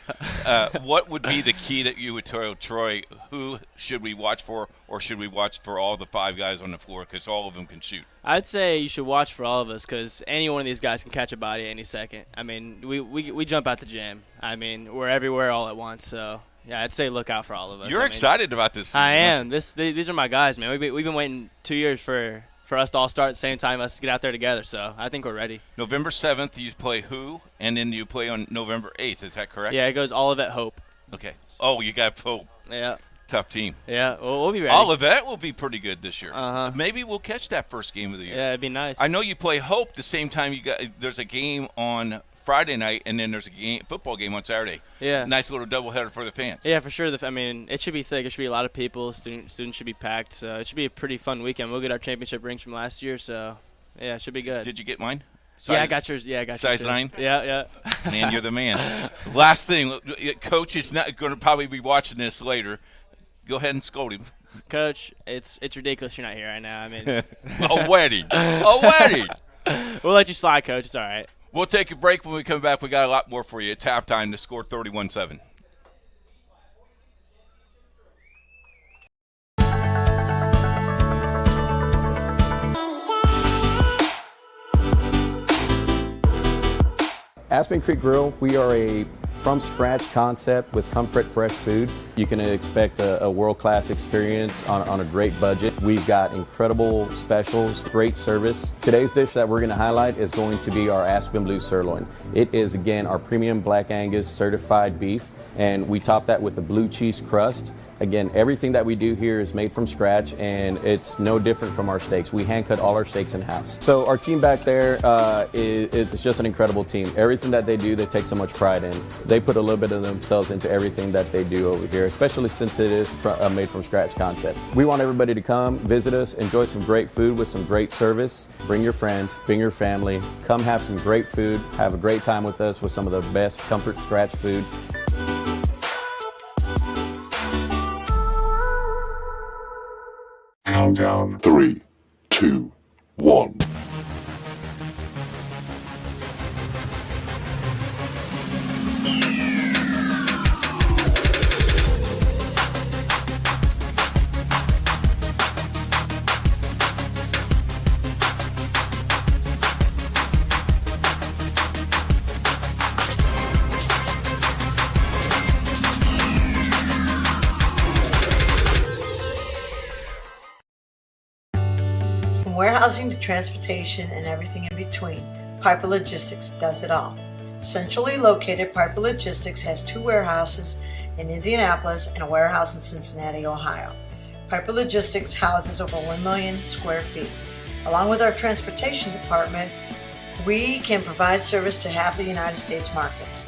What would be the key that you would tell Troy? Who should we watch for, or should we watch for all the five guys on the floor because all of them can shoot? I'd say you should watch for all of us because any one of these guys can catch a body any second. I mean, we jump out the gym. I mean, we're everywhere all at once, so – yeah, I'd say look out for all of us. You're excited about this season. I am. These are my guys, man. We've been waiting 2 years for us to all start at the same time, us to get out there together. So I think we're ready. November 7th, you play who? And then you play on November 8th. Is that correct? Yeah, it goes Olivet Hope. Okay. Oh, you got Hope. Yeah. Tough team. Yeah, we'll be ready. Olivet will be pretty good this year. Uh-huh. Maybe we'll catch that first game of the year. Yeah, it'd be nice. I know you play Hope the same time there's a game on Friday night, and then there's a football game on Saturday. Yeah. Nice little doubleheader for the fans. Yeah, for sure. I mean, it should be thick. It should be a lot of people. Students should be packed. It should be a pretty fun weekend. We'll get our championship rings from last year, so, yeah, it should be good. Did you get mine? Yeah, I got yours. Yeah, I got size yours. 9. Yeah. Man, you're the man. Last thing, Coach is not going to probably be watching this later. Go ahead and scold him. Coach, it's ridiculous you're not here right now. I mean, a wedding. We'll let you slide, Coach. It's all right. We'll take a break. When we come back, we got a lot more for you. It's halftime. The score 31-7. Aspen Creek Grill, we are a from-scratch concept with comfort fresh food. You can expect a world-class experience on a great budget. We've got incredible specials, great service. Today's dish that we're going to highlight is going to be our Aspen Blue Sirloin. It is, again, our premium Black Angus certified beef, and we top that with a blue cheese crust. Again, everything that we do here is made from scratch, and it's no different from our steaks. We hand cut all our steaks in-house. So our team back there it's just an incredible team. Everything that they do, they take so much pride in. They put a little bit of themselves into everything that they do over here, especially since it is a made from scratch concept. We want everybody to come, visit us, enjoy some great food with some great service. Bring your friends, bring your family, come have some great food, have a great time with us with some of the best comfort scratch food. Countdown 3, 2, 1. From warehousing to transportation and everything in between, Piper Logistics does it all. Centrally located, Piper Logistics has 2 warehouses in Indianapolis and a warehouse in Cincinnati, Ohio. Piper Logistics houses over 1 million square feet. Along with our transportation department, we can provide service to half the United States markets.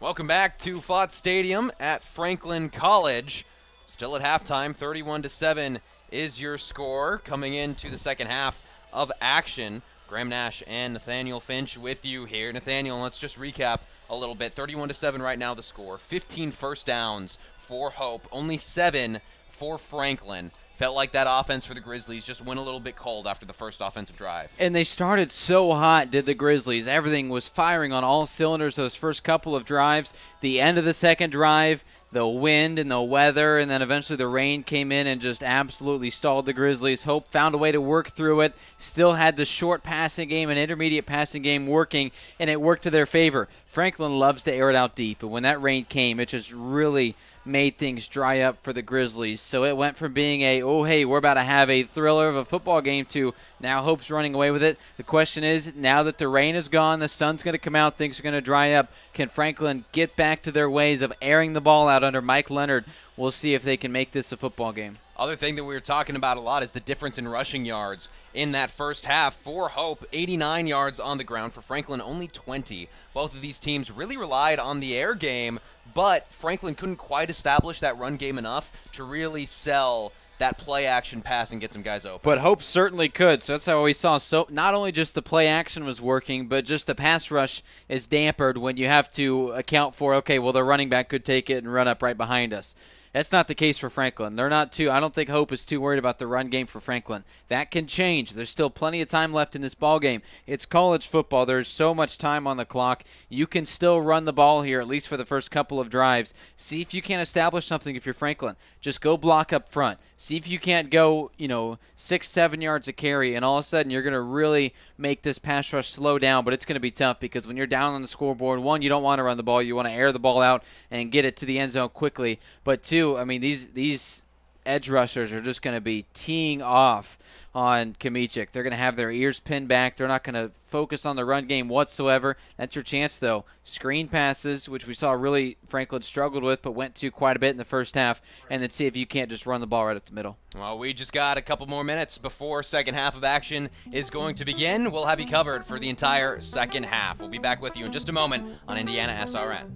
Welcome back to Fott Stadium at Franklin College. Still at halftime, 31-7 is your score. Coming into the second half of action, Graham Nash and Nathaniel Finch with you here. Nathaniel, let's just recap a little bit. 31-7 right now the score. 15 first downs for Hope, only 7 for Franklin. Felt like that offense for the Grizzlies just went a little bit cold after the first offensive drive. And they started so hot, did the Grizzlies. Everything was firing on all cylinders those first couple of drives. The end of the second drive, the wind and the weather, and then eventually the rain came in and just absolutely stalled the Grizzlies. Hope found a way to work through it, still had the short passing game and intermediate passing game working, and it worked to their favor. Franklin loves to air it out deep, but when that rain came, it just really made things dry up for the Grizzlies. So it went from being a, oh, hey, we're about to have a thriller of a football game to now Hope's running away with it. The question is, now that the rain is gone, the sun's going to come out, things are going to dry up. Can Franklin get back to their ways of airing the ball out under Mike Leonard? We'll see if they can make this a football game. Other thing that we were talking about a lot is the difference in rushing yards in that first half. For Hope, 89 yards on the ground. For Franklin, only 20. Both of these teams really relied on the air game, but Franklin couldn't quite establish that run game enough to really sell that play action pass and get some guys open. But Hope certainly could, so that's how we saw. So not only just the play action was working, but just the pass rush is dampered when you have to account for, okay, well, the running back could take it and run up right behind us. That's not the case for Franklin. They're not too. I don't think Hope is too worried about the run game for Franklin. That can change. There's still plenty of time left in this ball game. It's college football. There's so much time on the clock. You can still run the ball here, at least for the first couple of drives. See if you can establish something if you're Franklin. Just go block up front. See if you can't go, 6-7 yards a carry, and all of a sudden you're going to really make this pass rush slow down, but it's going to be tough because when you're down on the scoreboard, 1, you don't want to run the ball. You want to air the ball out and get it to the end zone quickly. But 2, I mean, these edge rushers are just going to be teeing off on Kamichik. They're going to have their ears pinned back. They're not going to focus on the run game whatsoever. That's your chance, though. Screen passes, which we saw really Franklin struggled with, but went to quite a bit in the first half, and then see if you can't just run the ball right up the middle. Well, we just got a couple more minutes before second half of action is going to begin. We'll have you covered for the entire second half. We'll be back with you in just a moment on IndianaSRN.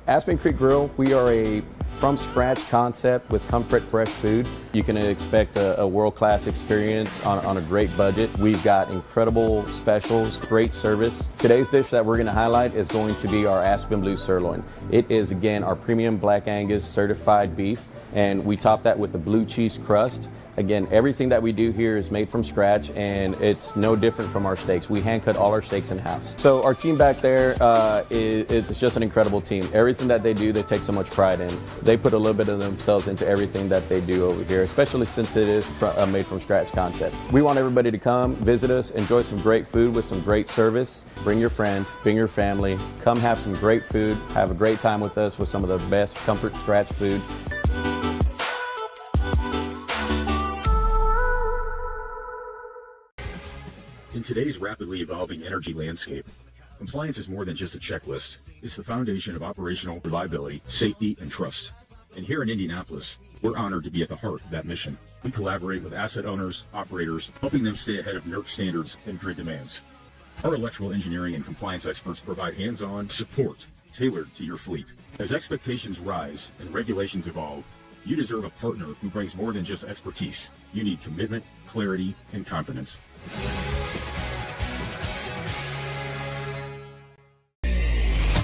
Aspen Creek Grill, we are a from-scratch concept with comfort fresh food. You can expect a world-class experience on a great budget. We've got incredible specials, great service. Today's dish that we're going to highlight is going to be our Aspen Blue Sirloin. It is, again, our premium Black Angus certified beef, and we top that with a blue cheese crust. Again, everything that we do here is made from scratch, and it's no different from our steaks. We hand cut all our steaks in-house. So our team back there, it's just an incredible team. Everything that they do, they take so much pride in. They put a little bit of themselves into everything that they do over here, especially since it is a made from scratch concept. We want everybody to come, visit us, enjoy some great food with some great service. Bring your friends, bring your family, come have some great food, have a great time with us with some of the best comfort scratch food. In today's rapidly evolving energy landscape, compliance is more than just a checklist. It's the foundation of operational reliability, safety, and trust. And here in Indianapolis, we're honored to be at the heart of that mission. We collaborate with asset owners, operators, helping them stay ahead of NERC standards and grid demands. Our electrical engineering and compliance experts provide hands-on support tailored to your fleet. As expectations rise and regulations evolve, you deserve a partner who brings more than just expertise. You need commitment, clarity, and confidence.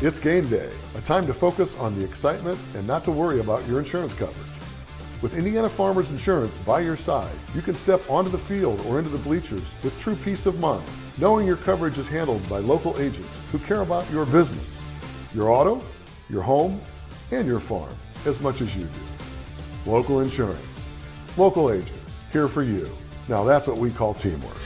It's game day, a time to focus on the excitement and not to worry about your insurance coverage. With Indiana Farmers Insurance by your side, you can step onto the field or into the bleachers with true peace of mind, knowing your coverage is handled by local agents who care about your business, your auto, your home, and your farm as much as you do. Local insurance, local agents, here for you. Now that's what we call teamwork.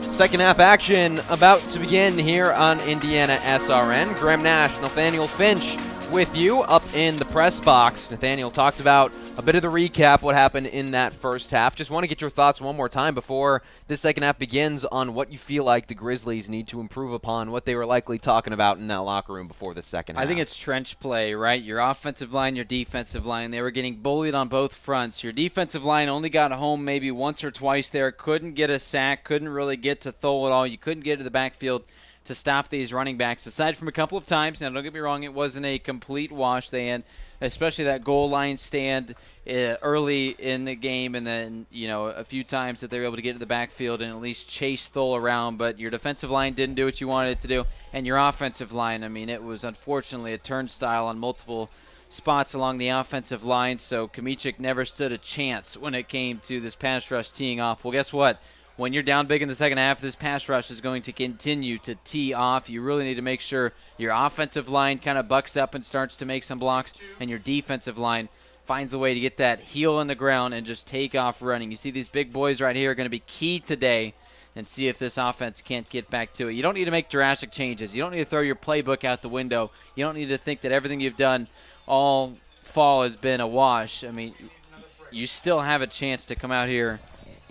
Second half action about to begin here on IndianaSRN. Graham Nash, Nathaniel Finch with you up in the press box. Nathaniel talked about a bit of the recap, what happened in that first half. Just want to get your thoughts one more time before this second half begins on what you feel like the Grizzlies need to improve upon, what they were likely talking about in that locker room before the second half. I think it's trench play, right? Your offensive line, your defensive line. They were getting bullied on both fronts. Your defensive line only got home maybe once or twice there. Couldn't get a sack, couldn't really get to Thole at all. You couldn't get to the backfield to stop these running backs, aside from a couple of times. Now, don't get me wrong, it wasn't a complete wash. They had, especially that goal line stand early in the game, and then, a few times that they were able to get to the backfield and at least chase Thole around. But your defensive line didn't do what you wanted it to do. And your offensive line, it was unfortunately a turnstile on multiple spots along the offensive line. So Kamichik never stood a chance when it came to this pass rush teeing off. Well, guess what? When you're down big in the second half, this pass rush is going to continue to tee off. You really need to make sure your offensive line kind of bucks up and starts to make some blocks, and your defensive line finds a way to get that heel in the ground and just take off running. You see these big boys right here are going to be key today, and see if this offense can't get back to it. You don't need to make drastic changes. You don't need to throw your playbook out the window. You don't need to think that everything you've done all fall has been a wash. You still have a chance to come out here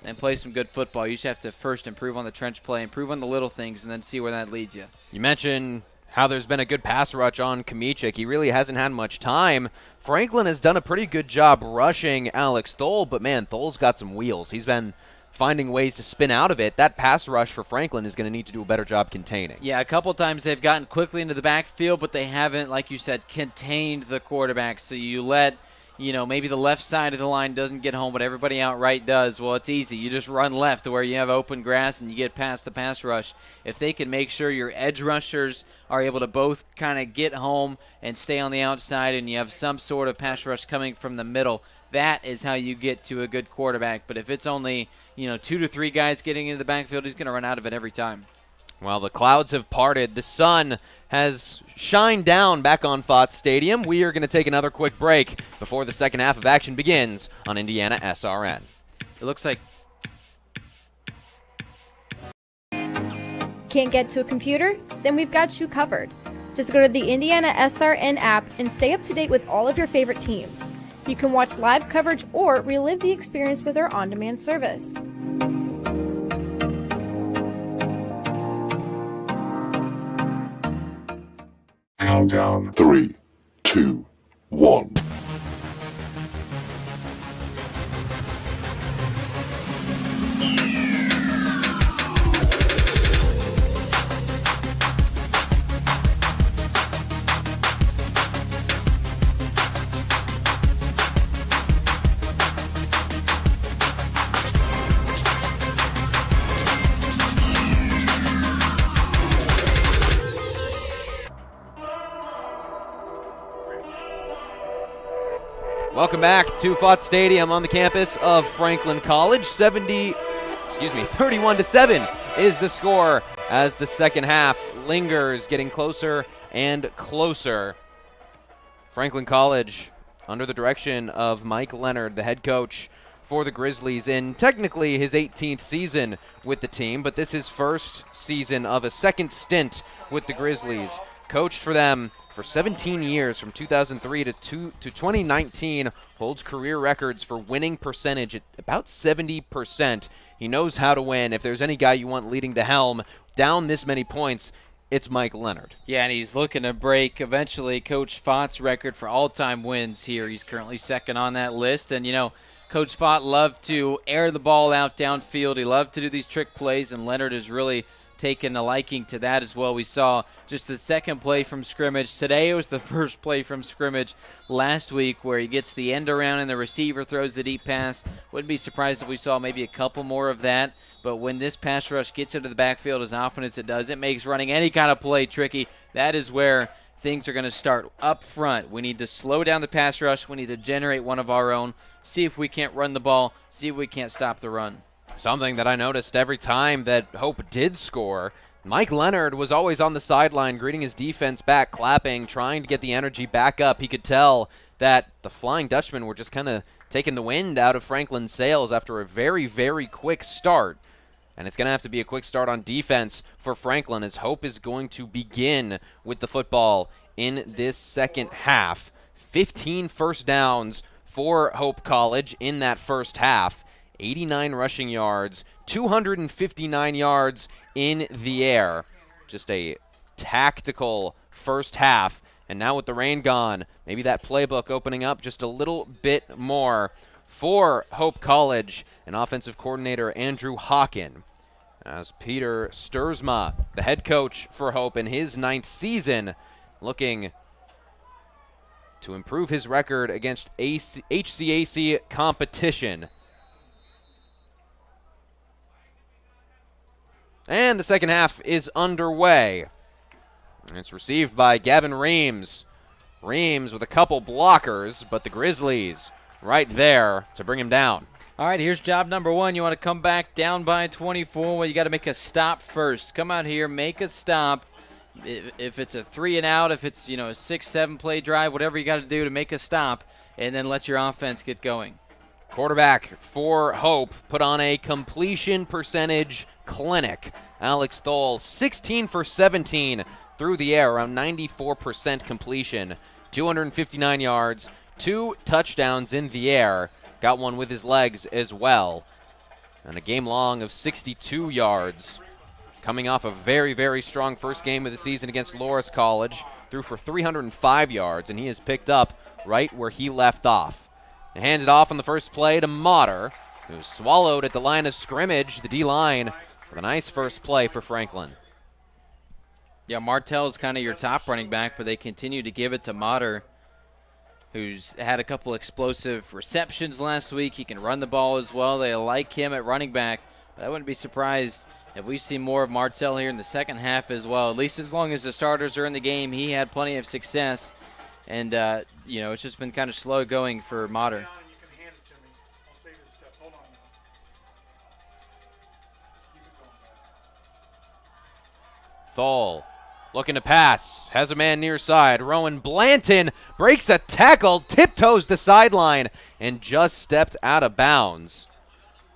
and play some good football. You just have to first improve on the trench play, improve on the little things, and then see where that leads you. You mentioned how there's been a good pass rush on Kamichik. He really hasn't had much time. Franklin has done a pretty good job rushing Alex Thole, but man, Thole's got some wheels. He's been finding ways to spin out of it. That pass rush for Franklin is going to need to do a better job containing. Yeah, a couple times they've gotten quickly into the backfield, but they haven't, like you said, contained the quarterback. So you let maybe the left side of the line doesn't get home, but everybody outright does. Well, it's easy. You just run left to where you have open grass and you get past the pass rush. If they can make sure your edge rushers are able to both kind of get home and stay on the outside, and you have some sort of pass rush coming from the middle, that is how you get to a good quarterback. But if it's only 2 to 3 guys getting into the backfield, he's going to run out of it every time. Well, the clouds have parted. The sun has shined down back on Fott Stadium. We are going to take another quick break before the second half of action begins on Indiana SRN. It looks like Can't get to a computer? Then we've got you covered. Just go to the IndianaSRN app and stay up to date with all of your favorite teams. You can watch live coverage or relive the experience with our on-demand service. Countdown. 3, 2, 1. Welcome back to Fott Stadium on the campus of Franklin College. 31-7 is the score as the second half lingers, getting closer and closer. Franklin College, under the direction of Mike Leonard, the head coach for the Grizzlies, in technically his 18th season with the team, but this is first season of a second stint with the Grizzlies. Coached for them for 17 years, from 2003 to 2019, holds career records for winning percentage at about 70%. He knows how to win. If there's any guy you want leading the helm down this many points, it's Mike Leonard. Yeah, and he's looking to break eventually Coach Fott's record for all-time wins here. He's currently second on that list, and Coach Fott loved to air the ball out downfield. He loved to do these trick plays, and Leonard has really taken a liking to that as well. We saw just the second play from scrimmage. Today it was the first play from scrimmage last week where he gets the end around and the receiver throws the deep pass. Wouldn't be surprised if we saw maybe a couple more of that. But when this pass rush gets into the backfield as often as it does, it makes running any kind of play tricky. That is where things are going to start up front. We need to slow down the pass rush. We need to generate one of our own, see if we can't run the ball, see if we can't stop the run. Something that I noticed every time that Hope did score, Mike Leonard was always on the sideline greeting his defense back, clapping, trying to get the energy back up. He could tell that the Flying Dutchmen were just kind of taking the wind out of Franklin's sails after a very, very quick start. And it's going to have to be a quick start on defense for Franklin, as Hope is going to begin with the football in this second half. 15 first downs for Hope College in that first half. 89 rushing yards, 259 yards in the air. Just a tactical first half. And now with the rain gone, maybe that playbook opening up just a little bit more for Hope College and offensive coordinator Andrew Hawken. As Peter Sturzma, the head coach for Hope in his 9th season, looking to improve his record against HCAC competition. And the second half is underway. And it's received by Gavin Reams. Reams with a couple blockers, but the Grizzlies right there to bring him down. All right, here's job number one. You want to come back down by 24. Well, you got to make a stop first. Come out here, make a stop. If it's a 3 and out, if it's a 6-7 play drive, whatever you got to do to make a stop, and then let your offense get going. Quarterback for Hope put on a completion percentage clinic. Alex Thole, 16 for 17 through the air, around 94% completion, 259 yards, 2 touchdowns in the air. Got one with his legs as well. And a game long of 62 yards. Coming off a very, very strong first game of the season against Loras College. Threw for 305 yards, and he has picked up right where he left off. And handed off on the first play to Motter, who swallowed at the line of scrimmage, the D-line, with a nice first play for Franklin. Yeah, Martell's kind of your top running back, but they continue to give it to Motter, who's had a couple explosive receptions last week. He can run the ball as well. They like him at running back. But I wouldn't be surprised if we see more of Martell here in the second half as well. At least as long as the starters are in the game, he had plenty of success. And, it's just been kind of slow going for Motter. Thole Looking to pass. Has a man near side. Rowan Blanton breaks a tackle, tiptoes the sideline, and just stepped out of bounds.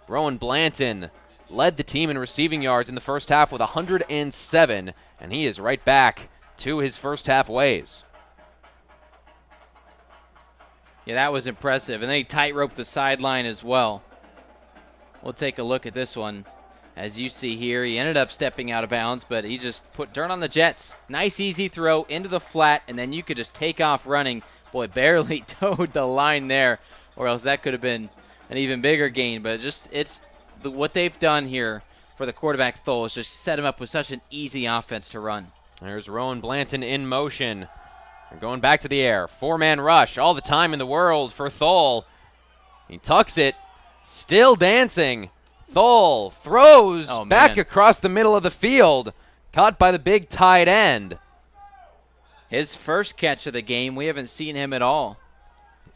Rowan Blanton led the team in receiving yards in the first half with 107, and he is right back to his first half ways. Yeah, that was impressive. And then he tight-roped the sideline as well. We'll take a look at this one. As you see here, he ended up stepping out of bounds, but he just put dirt on the Jets. Nice, easy throw into the flat, and then you could just take off running. Boy, barely towed the line there, or else that could have been an even bigger gain. But what they've done here for the quarterback, Thole, is just set him up with such an easy offense to run. There's Rowan Blanton in motion. They're going back to the air. Four-man rush, all the time in the world for Thole. He tucks it, still dancing. Thole throws back across the middle of the field, caught by the big tight end. His first catch of the game. We haven't seen him at all.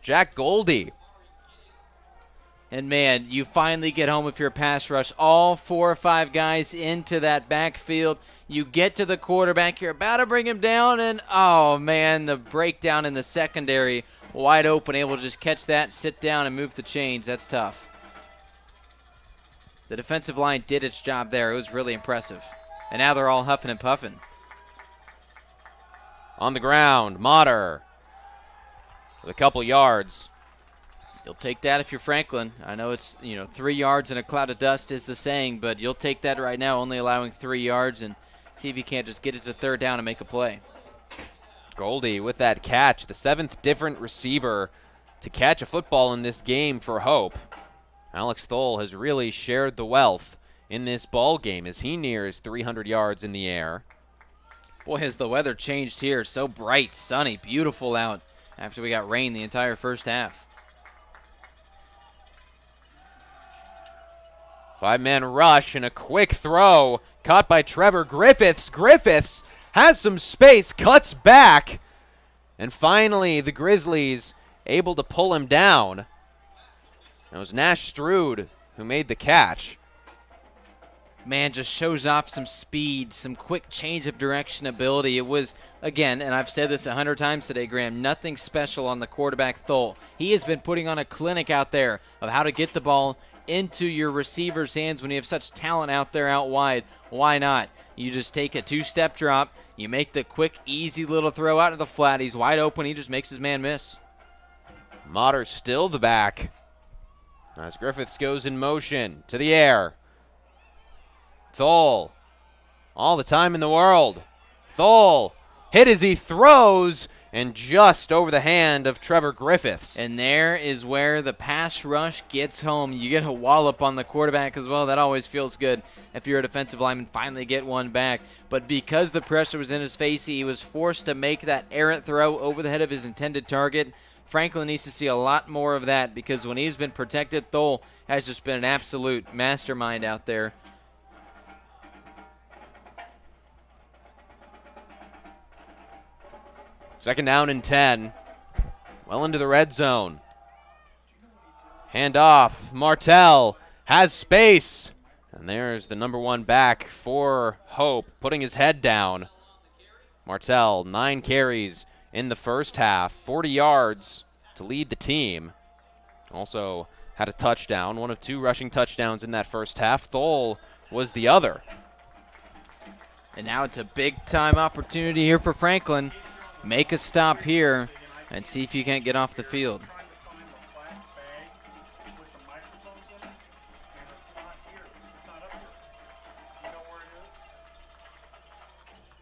Jack Goldie. And, man, you finally get home with your pass rush. All 4 or 5 guys into that backfield. You get to the quarterback. You're about to bring him down, and, oh, man, the breakdown in the secondary. Wide open, able to just catch that, sit down, and move the chains. That's tough. The defensive line did its job there. It was really impressive. And now they're all huffing and puffing. On the ground, Motter with a couple yards. You'll take that if you're Franklin. I know it's 3 yards in a cloud of dust is the saying, but you'll take that right now, only allowing 3 yards, and see if you can't just get it to third down and make a play. Goldie with that catch, the 7th different receiver to catch a football in this game for Hope. Alex Thole has really shared the wealth in this ball game as he nears 300 yards in the air. Boy, has the weather changed here. So bright, sunny, beautiful out after we got rain the entire first half. 5-man rush and a quick throw caught by Trevor Griffiths. Griffiths has some space, cuts back, and finally the Grizzlies able to pull him down. It was Nash Stroud who made the catch. Man, just shows off some speed, some quick change of direction ability. It was, again, and I've said this 100 times today, Graham, nothing special on the quarterback Thole. He has been putting on a clinic out there of how to get the ball into your receiver's hands when you have such talent out there out wide. Why not? You just take a 2-step drop, you make the quick, easy little throw out of the flat. He's wide open. He just makes his man miss. Motter still the back. As Griffiths goes in motion to the air. Thole, all the time in the world. Thole hit as he throws, and just over the hand of Trevor Griffiths. And there is where the pass rush gets home. You get a wallop on the quarterback as well. That always feels good if you're a defensive lineman, finally get one back. But because the pressure was in his face, he was forced to make that errant throw over the head of his intended target. Franklin needs to see a lot more of that because when he's been protected, Thole has just been an absolute mastermind out there. Second down and 10. Well into the red zone. Hand off. Martell has space. And there's the number 1 back for Hope, putting his head down. Martell, 9 carries in the first half, 40 yards to lead the team. Also had a touchdown, one of 2 rushing touchdowns in that first half. Thole was the other. And now it's a big-time opportunity here for Franklin. Make a stop here and see if you can't get off the field.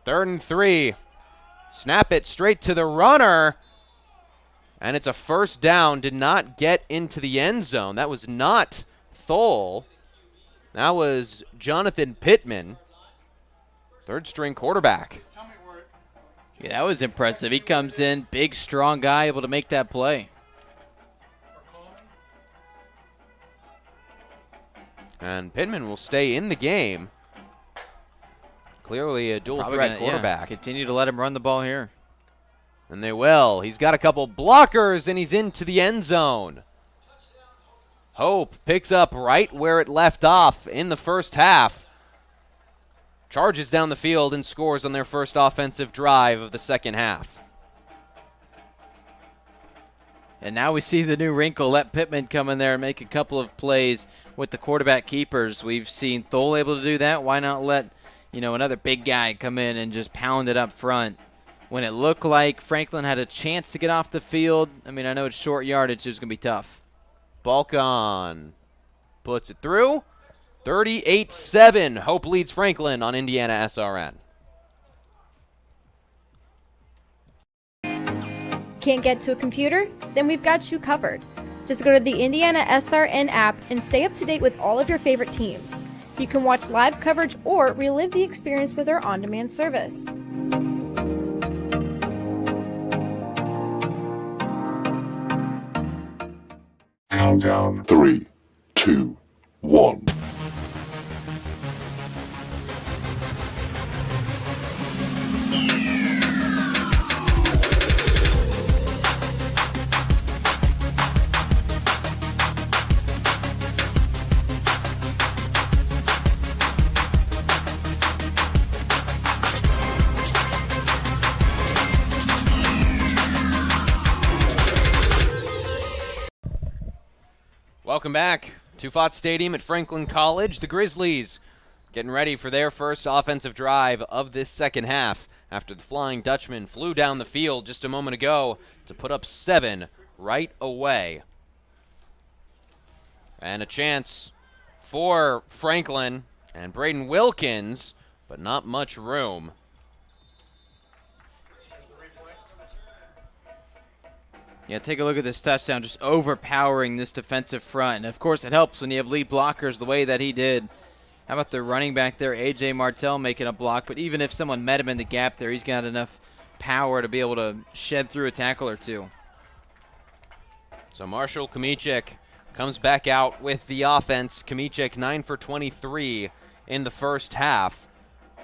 Third and 3. Snap it straight to the runner. And it's a first down. Did not get into the end zone. That was not Thole. That was Jonathan Pittman, third-string quarterback. Yeah, that was impressive. He comes in, big, strong guy, able to make that play. And Pittman will stay in the game. Clearly a dual-threat quarterback. Yeah, continue to let him run the ball here. And they will. He's got a couple blockers, and he's into the end zone. Hope picks up right where it left off in the first half. charges down the field and scores on their first offensive drive of the second half. And now we see the new wrinkle. Let Pittman come in there and make a couple of plays with the quarterback keepers. We've seen Thole able to do that. Why not let, another big guy come in and just pound it up front? When it looked like Franklin had a chance to get off the field, I know it's short yardage. It was going to be tough. Balcon puts it through. 38-7. Hope leads Franklin on IndianaSRN. Can't get to a computer? Then we've got you covered. Just go to the IndianaSRN app and stay up to date with all of your favorite teams. You can watch live coverage or relive the experience with our on-demand service. Countdown 3, 2, 1. Welcome back to Fott Stadium at Franklin College. The Grizzlies getting ready for their first offensive drive of this second half after the Flying Dutchman flew down the field just a moment ago to put up 7 right away. And a chance for Franklin and Braden Wilkins, but not much room. Yeah, take a look at this touchdown, just overpowering this defensive front. And, of course, it helps when you have lead blockers the way that he did. How about the running back there, A.J. Martell, making a block? But even if someone met him in the gap there, he's got enough power to be able to shed through a tackle or two. So Marshall Kmichik comes back out with the offense. Kmichik 9 for 23 in the first half.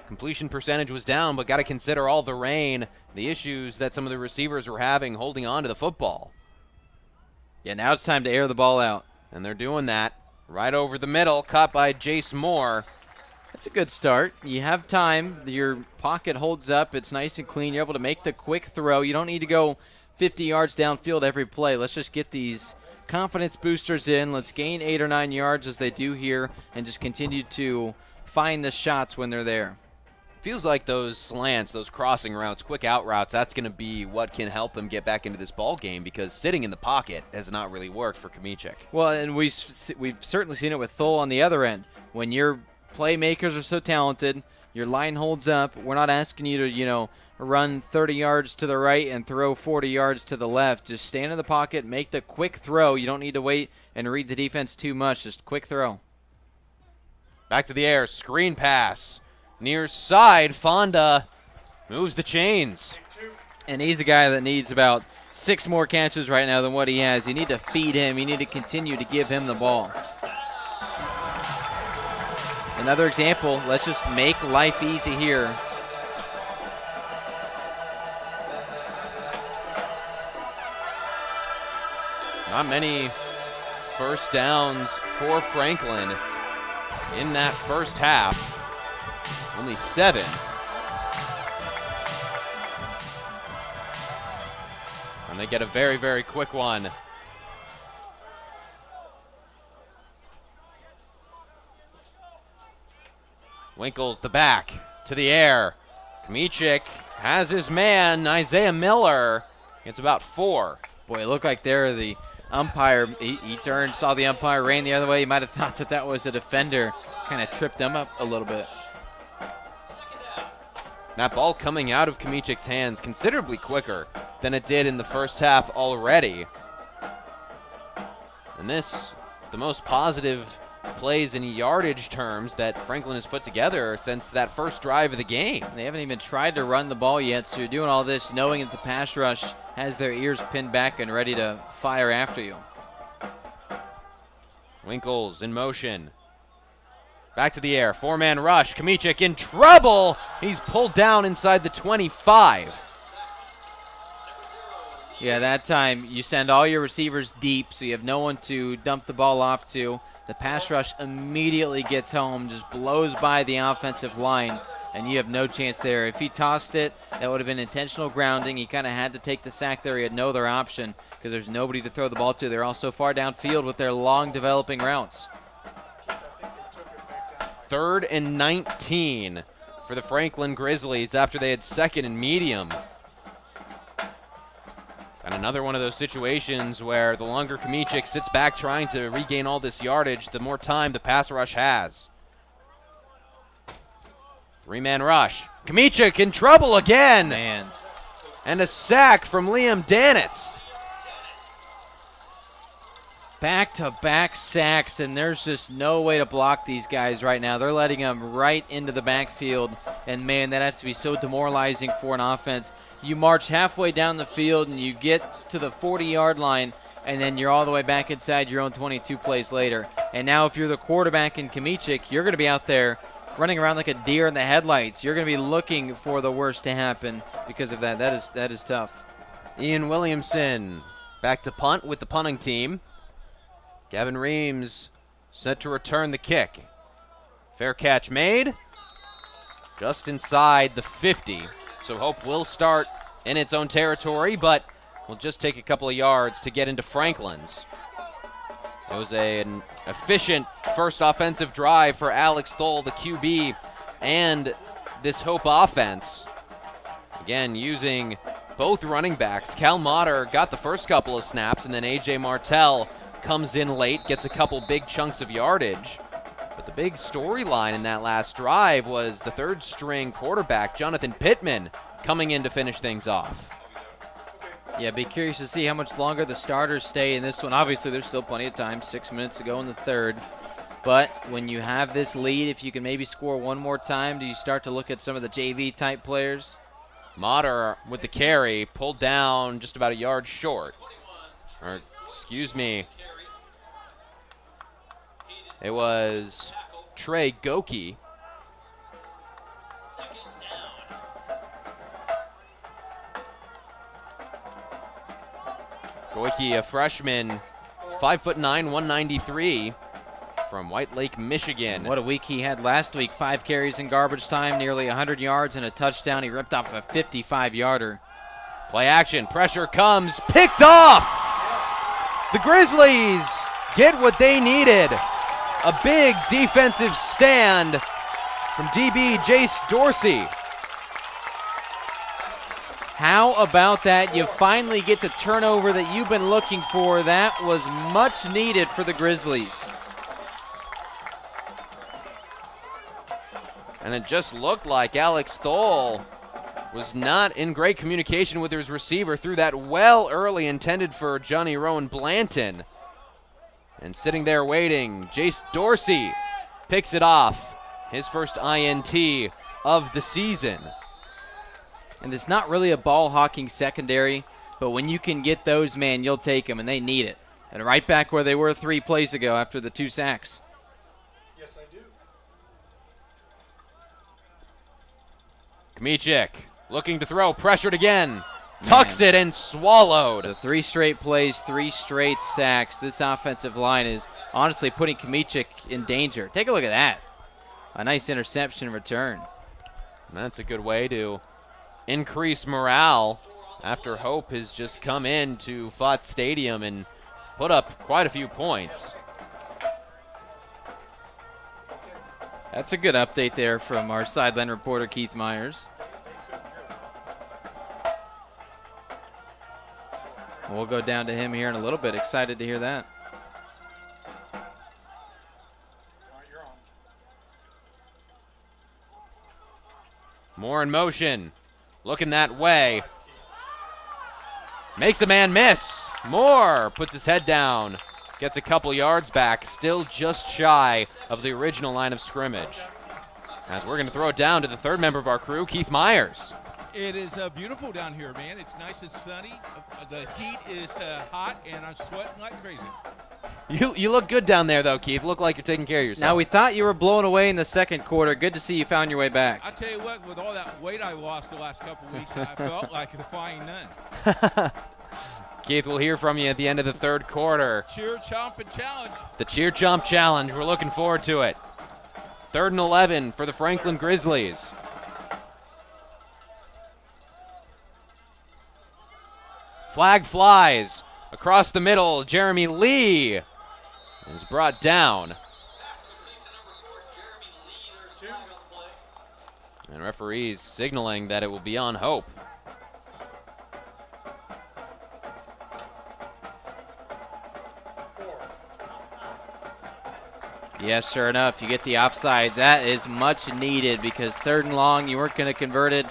Completion percentage was down, but got to consider all the rain, the issues that some of the receivers were having holding on to the football. Yeah, now it's time to air the ball out. And they're doing that. Right over the middle, caught by Jace Moore. That's a good start. You have time. Your pocket holds up. It's nice and clean. You're able to make the quick throw. You don't need to go 50 yards downfield every play. Let's just get these confidence boosters in. Let's gain 8 or 9 yards as they do here and just continue to find the shots when they're there. Feels like those slants, those crossing routes, quick out routes, that's going to be what can help them get back into this ball game because sitting in the pocket has not really worked for Kmichik. Well, and we've certainly seen it with Thole on the other end. When your playmakers are so talented, your line holds up. We're not asking you to, run 30 yards to the right and throw 40 yards to the left. Just stand in the pocket, make the quick throw. You don't need to wait and read the defense too much. Just quick throw. Back to the air, screen pass. Near side, Fonda moves the chains. And he's a guy that needs about 6 more catches right now than what he has. You need to feed him. You need to continue to give him the ball. Another example, let's just make life easy here. Not many first downs for Franklin in that first half. Only 7. And they get a very, very quick one. Winkles the back to the air. Kmichik has his man, Isaiah Miller. It's about 4. Boy, it looked like there the umpire, he turned, saw the umpire, ran the other way. He might have thought that was a defender. Kind of tripped him up a little bit. That ball coming out of Kmichik's hands considerably quicker than it did in the first half already. And this, the most positive plays in yardage terms that Franklin has put together since that first drive of the game. They haven't even tried to run the ball yet, so you're doing all this knowing that the pass rush has their ears pinned back and ready to fire after you. Winkles in motion. Back to the air, 4-man rush. Kmichik in trouble. He's pulled down inside the 25. Yeah, that time you send all your receivers deep, so you have no one to dump the ball off to. The pass rush immediately gets home, just blows by the offensive line. and you have no chance there. If he tossed it, that would have been intentional grounding. He kind of had to take the sack there. He had no other option because there's nobody to throw the ball to. They're all so far downfield with their long developing routes. 3rd and 19 for the Franklin Grizzlies after they had 2nd and medium. And another one of those situations where the longer Kmiecic sits back trying to regain all this yardage, the more time the pass rush has. 3-man rush. Kmiecic in trouble again. Man. And a sack from Liam Danitz. Back-to-back sacks, and there's just no way to block these guys right now. They're letting them right into the backfield, and, man, that has to be so demoralizing for an offense. You march halfway down the field, and you get to the 40-yard line, and then you're all the way back inside your own 22 plays later. And now if you're the quarterback in Kmiecic, you're going to be out there running around like a deer in the headlights. You're going to be looking for the worst to happen because of that. That is tough. Ian Williamson back to punt with the punting team. Gavin Reams set to return the kick. Fair catch made. Just inside the 50. So Hope will start in its own territory, but will just take a couple of yards to get into Franklin's. It was an efficient first offensive drive for Alex Stoll, the QB, and this Hope offense. Again, using both running backs. Cal Motter got the first couple of snaps, and then A.J. Martell comes in late, gets a couple big chunks of yardage. But the big storyline in that last drive was the third-string quarterback, Jonathan Pittman, coming in to finish things off. Yeah, be curious to see how much longer the starters stay in this one. Obviously, there's still plenty of time, 6 minutes to go in the third. But when you have this lead, if you can maybe score one more time, do you start to look at some of the JV-type players? Motter with the carry, pulled down just about a yard short. Or, excuse me. It was Trey Goki. Goiki, a freshman, 5'9", 193, from White Lake, Michigan. What a week he had last week. 5 carries in garbage time, nearly 100 yards and a touchdown. He ripped off a 55-yarder. Play action, pressure comes, picked off! The Grizzlies get what they needed. A big defensive stand from DB Jace Dorsey. How about that? You finally get the turnover that you've been looking for. That was much needed for the Grizzlies. And it just looked like Alex Stoll was not in great communication with his receiver. Threw that well early, intended for Johnny Rowan Blanton. And sitting there waiting, Jace Dorsey picks it off. His first INT of the season. And it's not really a ball-hawking secondary, but when you can get those, man, you'll take them, and they need it. And right back where they were 3 plays ago after the 2 sacks. Yes, I do. Kmiecic looking to throw, pressured again. Tucks it and swallowed. So 3 straight plays, 3 straight sacks. This offensive line is honestly putting Kmiecic in danger. Take a look at that. A nice interception return. And that's a good way to increase morale after Hope has just come in to Fott Stadium and put up quite a few points. That's a good update there from our sideline reporter, Keith Myers. We'll go down to him here in a little bit. Excited to hear that. Moore in motion. Looking that way. Makes a man miss. Moore puts his head down. Gets a couple yards back. Still just shy of the original line of scrimmage. As we're going to throw it down to the third member of our crew, Keith Myers. It is beautiful down here, man. It's nice and sunny. The heat is hot, and I'm sweating like crazy. You look good down there, though, Keith. Look like you're taking care of yourself. Now, we thought you were blown away in the second quarter. Good to see you found your way back. I tell you what, with all that weight I lost the last couple of weeks, I felt like defying none. Keith, we'll hear from you at the end of the third quarter. Cheer, chomp, and challenge. The Cheer Chomp Challenge. We're looking forward to it. 3rd and 11 for the Franklin Grizzlies. Flag flies across the middle. Jeremy Lee is brought down. And referees signaling that it will be on Hope. Yes, sure enough, you get the offsides. That is much needed because 3rd and long, you weren't going to convert it.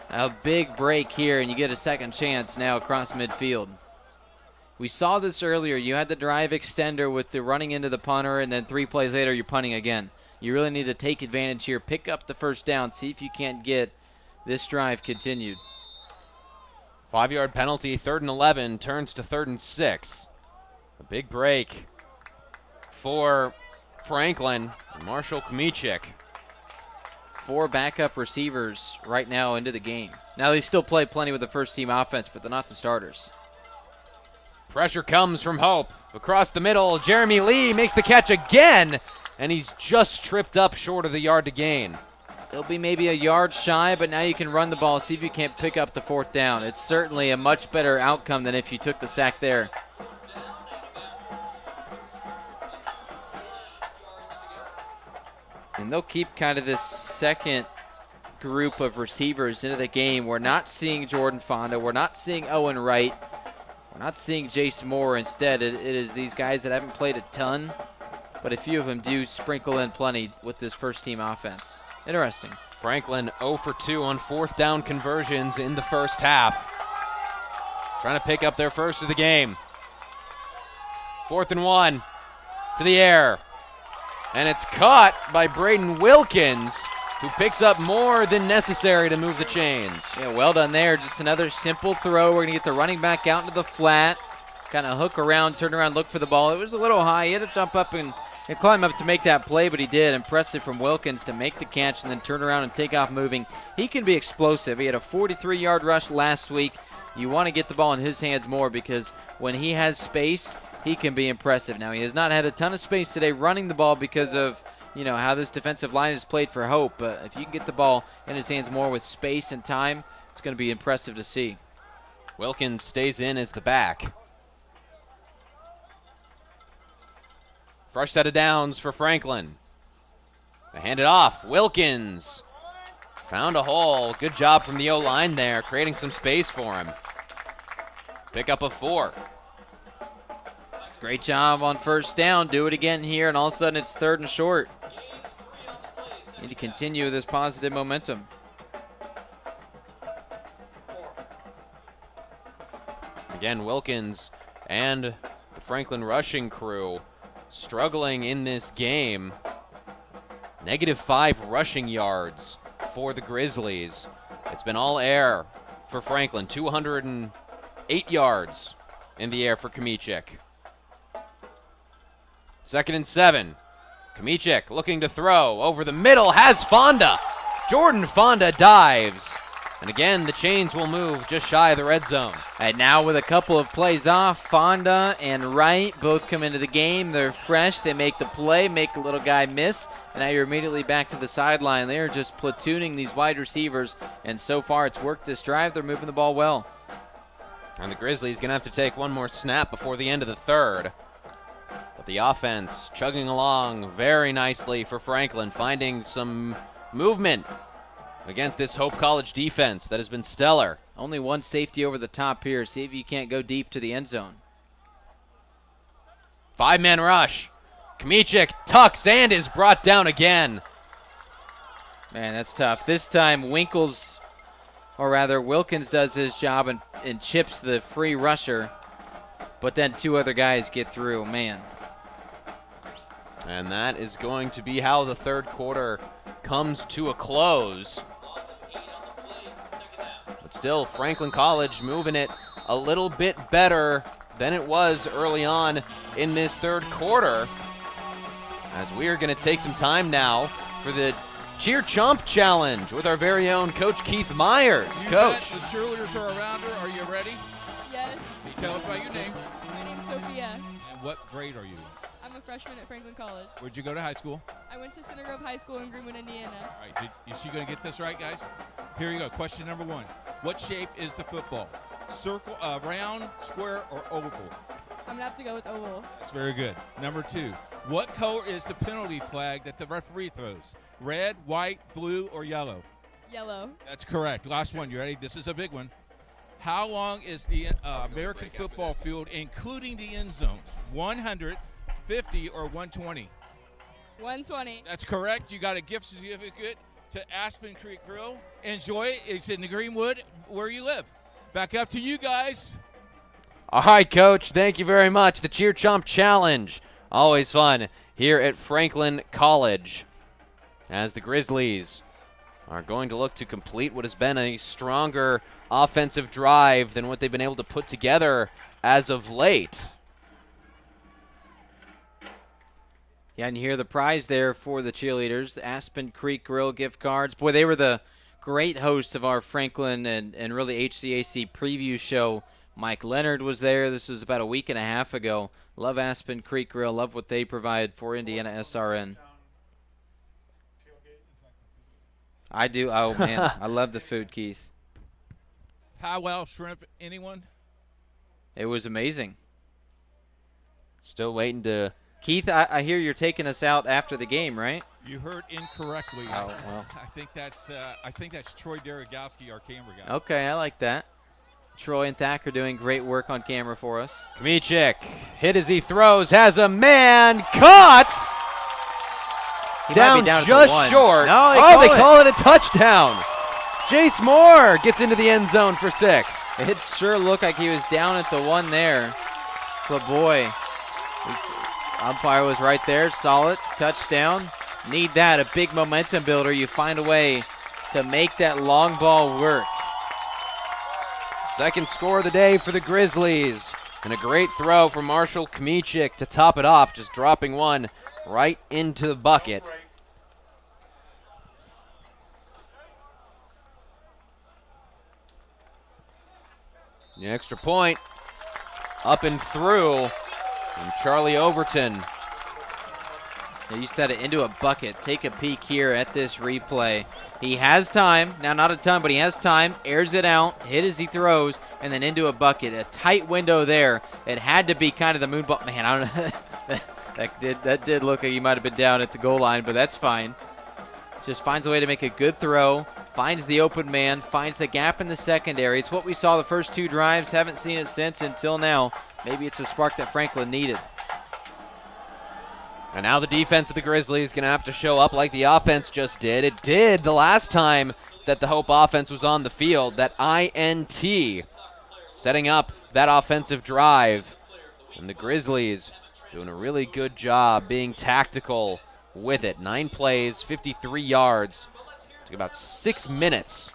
A big break here, and you get a second chance now across midfield. We saw this earlier. You had the drive extender with the running into the punter, and then 3 plays later, you're punting again. You really need to take advantage here, pick up the first down, see if you can't get this drive continued. 5-yard penalty, 3rd and 11, turns to 3rd and 6. A big break for Franklin and Marshall Kmichik. 4 backup receivers right now into the game. Now they still play plenty with the first team offense, but they're not the starters. Pressure comes from Hope. Across the middle, Jeremy Lee makes the catch again, and he's just tripped up short of the yard to gain. It'll be maybe a yard shy, but now you can run the ball, see if you can't pick up the 4th down. It's certainly a much better outcome than if you took the sack there. And they'll keep kind of this second group of receivers into the game. We're not seeing Jordan Fonda. We're not seeing Owen Wright. We're not seeing Jace Moore. Instead, it is these guys that haven't played a ton, but a few of them do sprinkle in plenty with this first-team offense. Interesting. Franklin 0 for 2 on 4th down conversions in the first half. Trying to pick up their first of the game. 4th and 1 to the air. And it's caught by Braden Wilkins, who picks up more than necessary to move the chains. Yeah, well done there. Just another simple throw. We're going to get the running back out into the flat. Kind of hook around, turn around, look for the ball. It was a little high. He had to jump up and climb up to make that play, but he did. Impressive from Wilkins to make the catch and then turn around and take off moving. He can be explosive. He had a 43-yard rush last week. You want to get the ball in his hands more because when he has space, he can be impressive. Now, he has not had a ton of space today running the ball because of, how this defensive line has played for Hope. But if you can get the ball in his hands more with space and time, it's going to be impressive to see. Wilkins stays in as the back. Fresh set of downs for Franklin. They hand it off. Wilkins found a hole. Good job from the O-line there, creating some space for him. Pick up a 4. Great job on first down. Do it again here, and all of a sudden it's 3rd and short. Need to continue this positive momentum. Again, Wilkins and the Franklin rushing crew struggling in this game. -5 rushing yards for the Grizzlies. It's been all air for Franklin. 208 yards in the air for Kmichik. 2nd and 7. Kmichik looking to throw over the middle, has Fonda. Jordan Fonda dives. And again, the chains will move just shy of the red zone. And now with a couple of plays off, Fonda and Wright both come into the game. They're fresh. They make the play, make a little guy miss. And now you're immediately back to the sideline. They're just platooning these wide receivers. And so far it's worked this drive. They're moving the ball well. And the Grizzlies going to have to take one more snap before the end of the 3rd. But the offense chugging along very nicely for Franklin, finding some movement against this Hope College defense that has been stellar. Only one safety over the top here. See if you can't go deep to the end zone. 5-man rush. Kmichik tucks and is brought down again. Man, that's tough. This time Wilkins does his job and chips the free rusher. But then 2 other guys get through. Man. And that is going to be how the 3rd quarter comes to a close. But still, Franklin College moving it a little bit better than it was early on in this 3rd quarter. As we are going to take some time now for the Cheer Chomp Challenge with our very own Coach Keith Myers. Coach. The cheerleaders are around her. Are you ready? Yes. Can you tell us about your name? My name's Sophia. And what grade are you? I'm a freshman at Franklin College. Where'd you go to high school? I went to Center Grove High School in Greenwood, Indiana. All right, is she going to get this right, guys? Here you go. Question number 1. What shape is the football? circle, round, square, or oval? I'm going to have to go with oval. That's very good. Number 2, what color is the penalty flag that the referee throws? Red, white, blue, or yellow? Yellow. That's correct. Last one. You ready? This is a big one. How long is the American football field, including the end zones? 100, 50, or 120? 120. That's correct. You got a gift certificate to Aspen Creek Grill. Enjoy it. It's in the Greenwood where you live. Back up to you guys. All right, Coach. Thank you very much. The Cheer Chomp Challenge. Always fun here at Franklin College, as the Grizzlies are going to look to complete what has been a stronger offensive drive than what they've been able to put together as of late. Yeah, and you hear the prize there for the cheerleaders, the Aspen Creek Grill gift cards. Boy, they were the great hosts of our Franklin and really HCAC preview show. Mike Leonard was there. This was about a week and a half ago. Love Aspen Creek Grill. Love what they provide for IndianaSRN. I do. Oh, man. I love the food, Keith. Powwow shrimp, anyone? It was amazing. Still waiting to... Keith, I hear you're taking us out after the game, right? You heard incorrectly. Oh, well. I think that's Troy Derogowski, our camera guy. Okay, I like that. Troy and Thack are doing great work on camera for us. Kmichik hit as he throws, has a man caught. He down, might be down just at the 1. short. No, they call it a touchdown. Jace Moore gets into the end zone for 6. It sure looked like he was down at the 1 there. But boy, umpire was right there. Solid touchdown. Need that, a big momentum builder. You find a way to make that long ball work. Second score of the day for the Grizzlies. And a great throw from Marshall Kmichik to top it off, just dropping one right into the bucket. The extra point up and through from Charlie Overton. Yeah, you said it, into a bucket. Take a peek here at this replay. He has time. Now, not a ton, but he has time. Airs it out, hit as he throws, and then into a bucket. A tight window there. It had to be kind of the moon ball. Man, I don't know. that did look like he might have been down at the goal line, but that's fine. Just finds a way to make a good throw. Finds the open man. Finds the gap in the secondary. It's what we saw the first 2 drives. Haven't seen it since until now. Maybe it's a spark that Franklin needed. And now the defense of the Grizzlies is going to have to show up like the offense just did. It did the last time that the Hope offense was on the field. That INT setting up that offensive drive. And the Grizzlies doing a really good job being tactical with it. 9 plays, 53 yards. Took about 6 minutes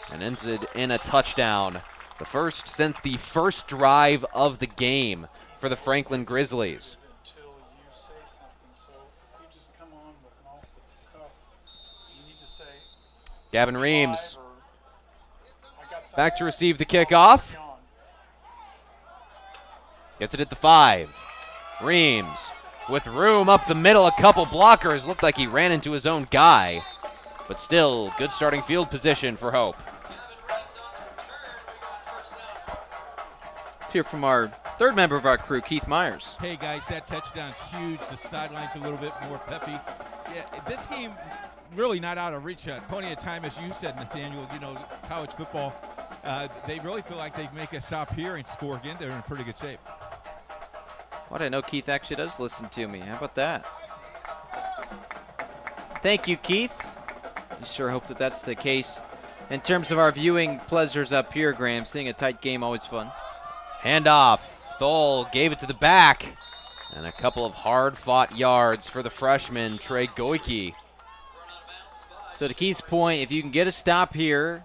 and ended in a touchdown. The first since the first drive of the game for the Franklin Grizzlies. Gavin Reams back to receive the kickoff. Gets it at the 5. Reams with room up the middle. A couple blockers. Looked like he ran into his own guy. But still, good starting field position for Hope. Let's hear from our third member of our crew, Keith Myers. Hey, guys, that touchdown's huge. The sideline's a little bit more peppy. Yeah, this game really not out of reach yet. Plenty of time, as you said, Nathaniel. You know, college football, they really feel like they make a stop here and score again. They're in pretty good shape. Well, I didn't know Keith actually does listen to me. How about that? Thank you, Keith. I sure hope that that's the case. In terms of our viewing pleasures up here, Graham, seeing a tight game, always fun. Handoff. Thole gave it to the back. And a couple of hard-fought yards for the freshman, Trey Goike. So to Keith's point, if you can get a stop here,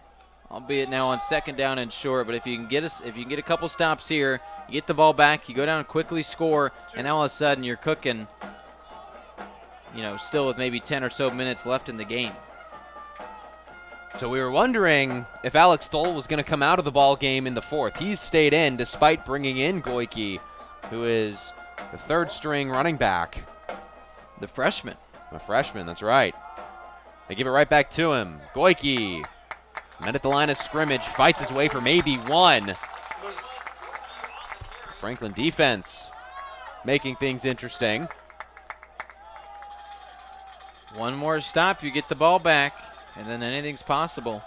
albeit now on 2nd down and short, but if you can get a couple stops here, you get the ball back, you go down and quickly score, and now all of a sudden you're cooking, you know, still with maybe 10 or so minutes left in the game. So we were wondering if Alex Thole was going to come out of the ball game in the 4th. He's stayed in despite bringing in Goike, who is the 3rd-string running back. The freshman. The freshman, that's right. They give it right back to him. Goike, met at the line of scrimmage, fights his way for maybe 1. Franklin defense making things interesting. One more stop, you get the ball back, and then anything's possible.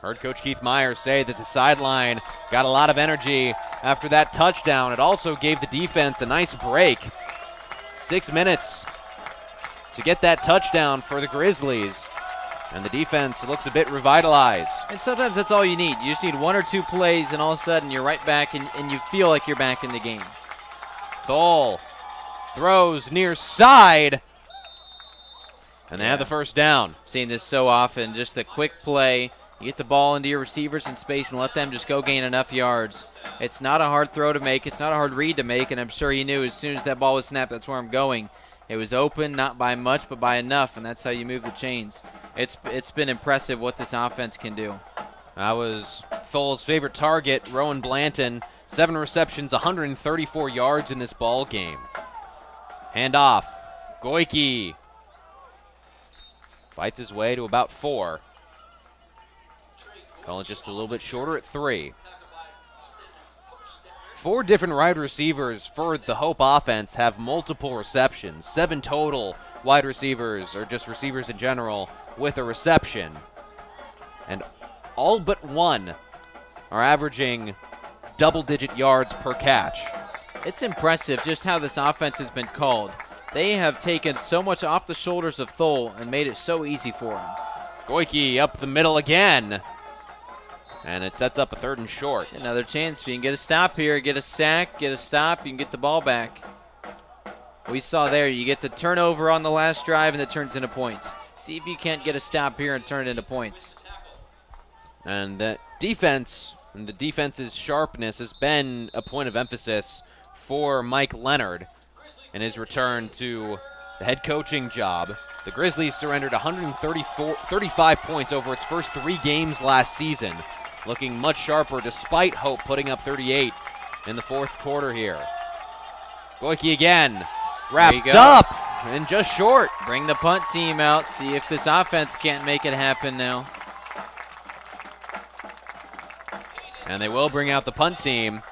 Heard Coach Keith Myers say that the sideline got a lot of energy after that touchdown. It also gave the defense a nice break. 6 minutes to get that touchdown for the Grizzlies. And the defense looks a bit revitalized. And sometimes that's all you need. You just need 1 or 2 plays, and all of a sudden you're right back, and you feel like you're back in the game. Thole throws near side. And they have the first down. Seeing this so often, just the quick play. You get the ball into your receivers in space and let them just go gain enough yards. It's not a hard throw to make. It's not a hard read to make, and I'm sure he knew as soon as that ball was snapped, that's where I'm going. It was open, not by much, but by enough, and that's how you move the chains. It's been impressive what this offense can do. That was Thole's favorite target, Rowan Blanton. 7 receptions, 134 yards in this ball game. Handoff. Goike fights his way to about 4. Call it just a little bit shorter at 3. 4 different wide receivers for the Hope offense have multiple receptions. 7 total wide receivers, or just receivers in general, with a reception. And all but 1 are averaging double-digit yards per catch. It's impressive just how this offense has been called. They have taken so much off the shoulders of Thole and made it so easy for him. Goike up the middle again. And it sets up a 3rd and short. Another chance. If you can get a stop here, get a sack, get a stop, you can get the ball back. We saw there, you get the turnover on the last drive and it turns into points. See if you can't get a stop here and turn it into points. And the defense and the defense's sharpness has been a point of emphasis for Mike Leonard in his return to the head coaching job. The Grizzlies surrendered 135 points over its first 3 games last season, looking much sharper despite Hope putting up 38 in the 4th quarter here. Goike again, wrapped up and just short. Bring the punt team out, see if this offense can't make it happen now. And they will bring out the punt team.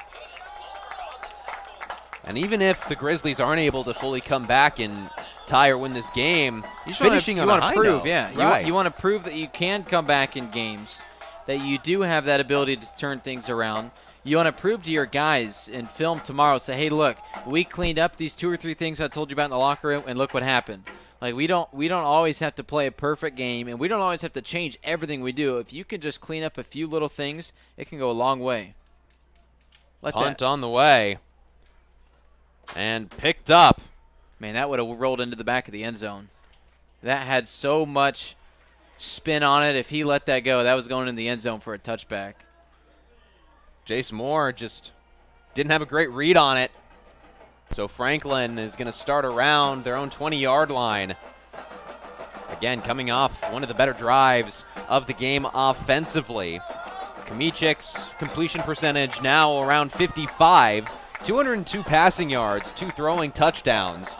And even if the Grizzlies aren't able to fully come back and tie or win this game, finishing on a high note. Yeah, you want to prove that you can come back in games, that you do have that ability to turn things around. You want to prove to your guys in film tomorrow, say, hey, look, we cleaned up these 2 or 3 things I told you about in the locker room, and look what happened. Like, we don't always have to play a perfect game, and we don't always have to change everything we do. If you can just clean up a few little things, it can go a long way. Punt on the way. And picked up. Man, that would have rolled into the back of the end zone. That had so much spin on it. If he let that go, that was going in the end zone for a touchback. Jace Moore just didn't have a great read on it. So Franklin is going to start around their own 20-yard line. Again, coming off one of the better drives of the game offensively. Kmiecik's completion percentage now around 55. 202 passing yards, 2 throwing touchdowns.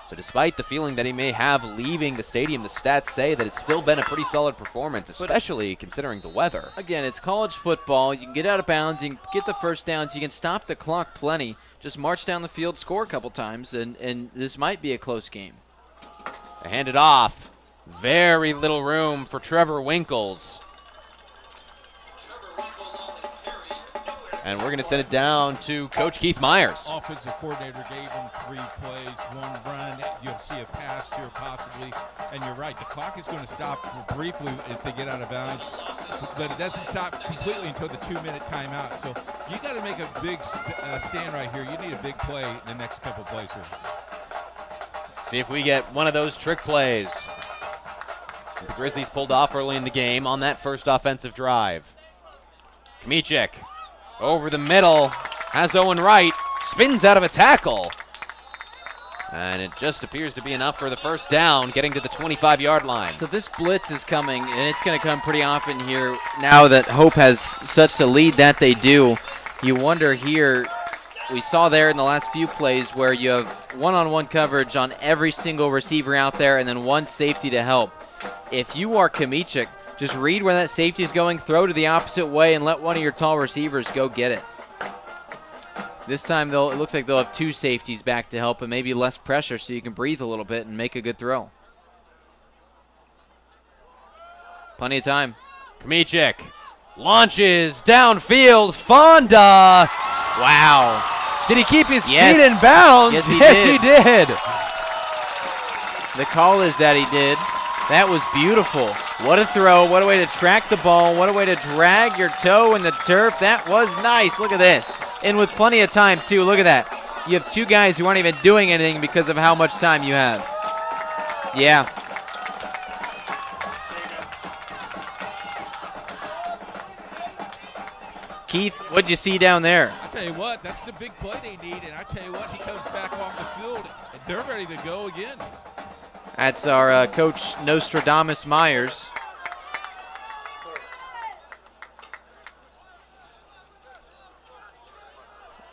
So despite the feeling that he may have leaving the stadium, the stats say that it's still been a pretty solid performance, especially considering the weather. Again, it's college football. You can get out of bounds, you can get the first downs, you can stop the clock plenty. Just march down the field, score a couple times, and this might be a close game. They hand it off. Very little room for Trevor Winkles. And we're going to send it down to Coach Keith Myers. Offensive coordinator gave him 3 plays, 1 run. You'll see a pass here possibly. And you're right, the clock is going to stop briefly if they get out of bounds. But it doesn't stop completely until the 2-minute timeout. So you got to make a big stand right here. You need a big play in the next couple plays here. See if we get one of those trick plays. The Grizzlies pulled off early in the game on that first offensive drive. Kmiecic. Over the middle, has Owen Wright, spins out of a tackle. And it just appears to be enough for the first down, getting to the 25-yard line. So this blitz is coming, and it's going to come pretty often here now that Hope has such a lead that they do. You wonder here, we saw there in the last few plays where you have one-on-one coverage on every single receiver out there and then 1 safety to help. If you are Kmiecic, Just read where that safety is going, throw to the opposite way, and let one of your tall receivers go get it. This time, it looks like they'll have 2 safeties back to help and maybe less pressure so you can breathe a little bit and make a good throw. Plenty of time. Kmiecic launches downfield. Fonda. Wow. Did he keep his Yes. feet in bounds? Yes, He did. The call is that he did. That was beautiful. What a throw. What a way to track the ball. What a way to drag your toe in the turf. That was nice. Look at this. And with plenty of time, too. Look at that. You have 2 guys who aren't even doing anything because of how much time you have. Yeah. Keith, what'd you see down there? I tell you what, that's the big play they need, and I tell you what, he comes back off the field, and they're ready to go again. That's our coach, Nostradamus Myers.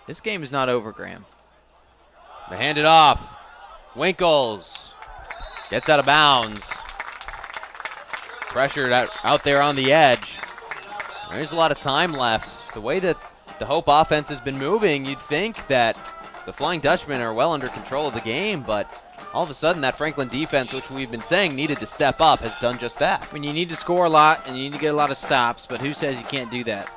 This game is not over, Graham. They hand it off. Winkles gets out of bounds. Pressured out there on the edge. There's a lot of time left. The way that the Hope offense has been moving, you'd think that the Flying Dutchmen are well under control of the game, but all of a sudden that Franklin defense, which we've been saying needed to step up, has done just that. I mean, you need to score a lot and you need to get a lot of stops, but who says you can't do that?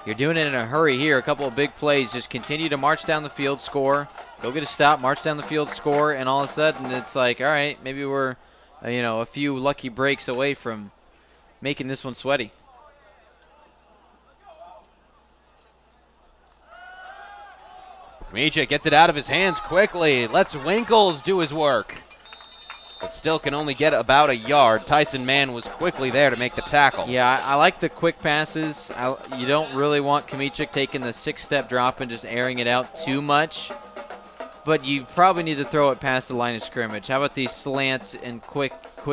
You're doing it in a hurry here. A couple of big plays. Just continue to march down the field, score, go get a stop, march down the field, score, and all of a sudden it's like, all right, maybe we're a few lucky breaks away from making this one sweaty. Kmiecic gets it out of his hands quickly. Lets Winkles do his work. But still can only get about a yard. Tyson Mann was quickly there to make the tackle. Yeah, I like the quick passes. You don't really want Kmiecic taking the 6-step drop and just airing it out too much. But you probably need to throw it past the line of scrimmage. How about these slants and quick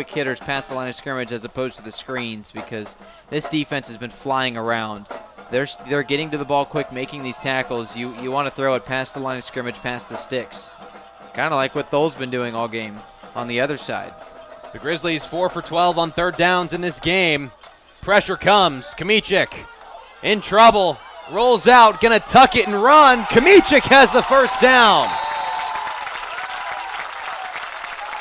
hitters past the line of scrimmage as opposed to the screens? Because this defense has been flying around. They're getting to the ball quick, making these tackles. You want to throw it past the line of scrimmage, past the sticks. Kind of like what Thole's been doing all game on the other side. The Grizzlies 4 for 12 on 3rd downs in this game. Pressure comes. Kmiecic in trouble. Rolls out, gonna tuck it and run. Kmiecic has the first down.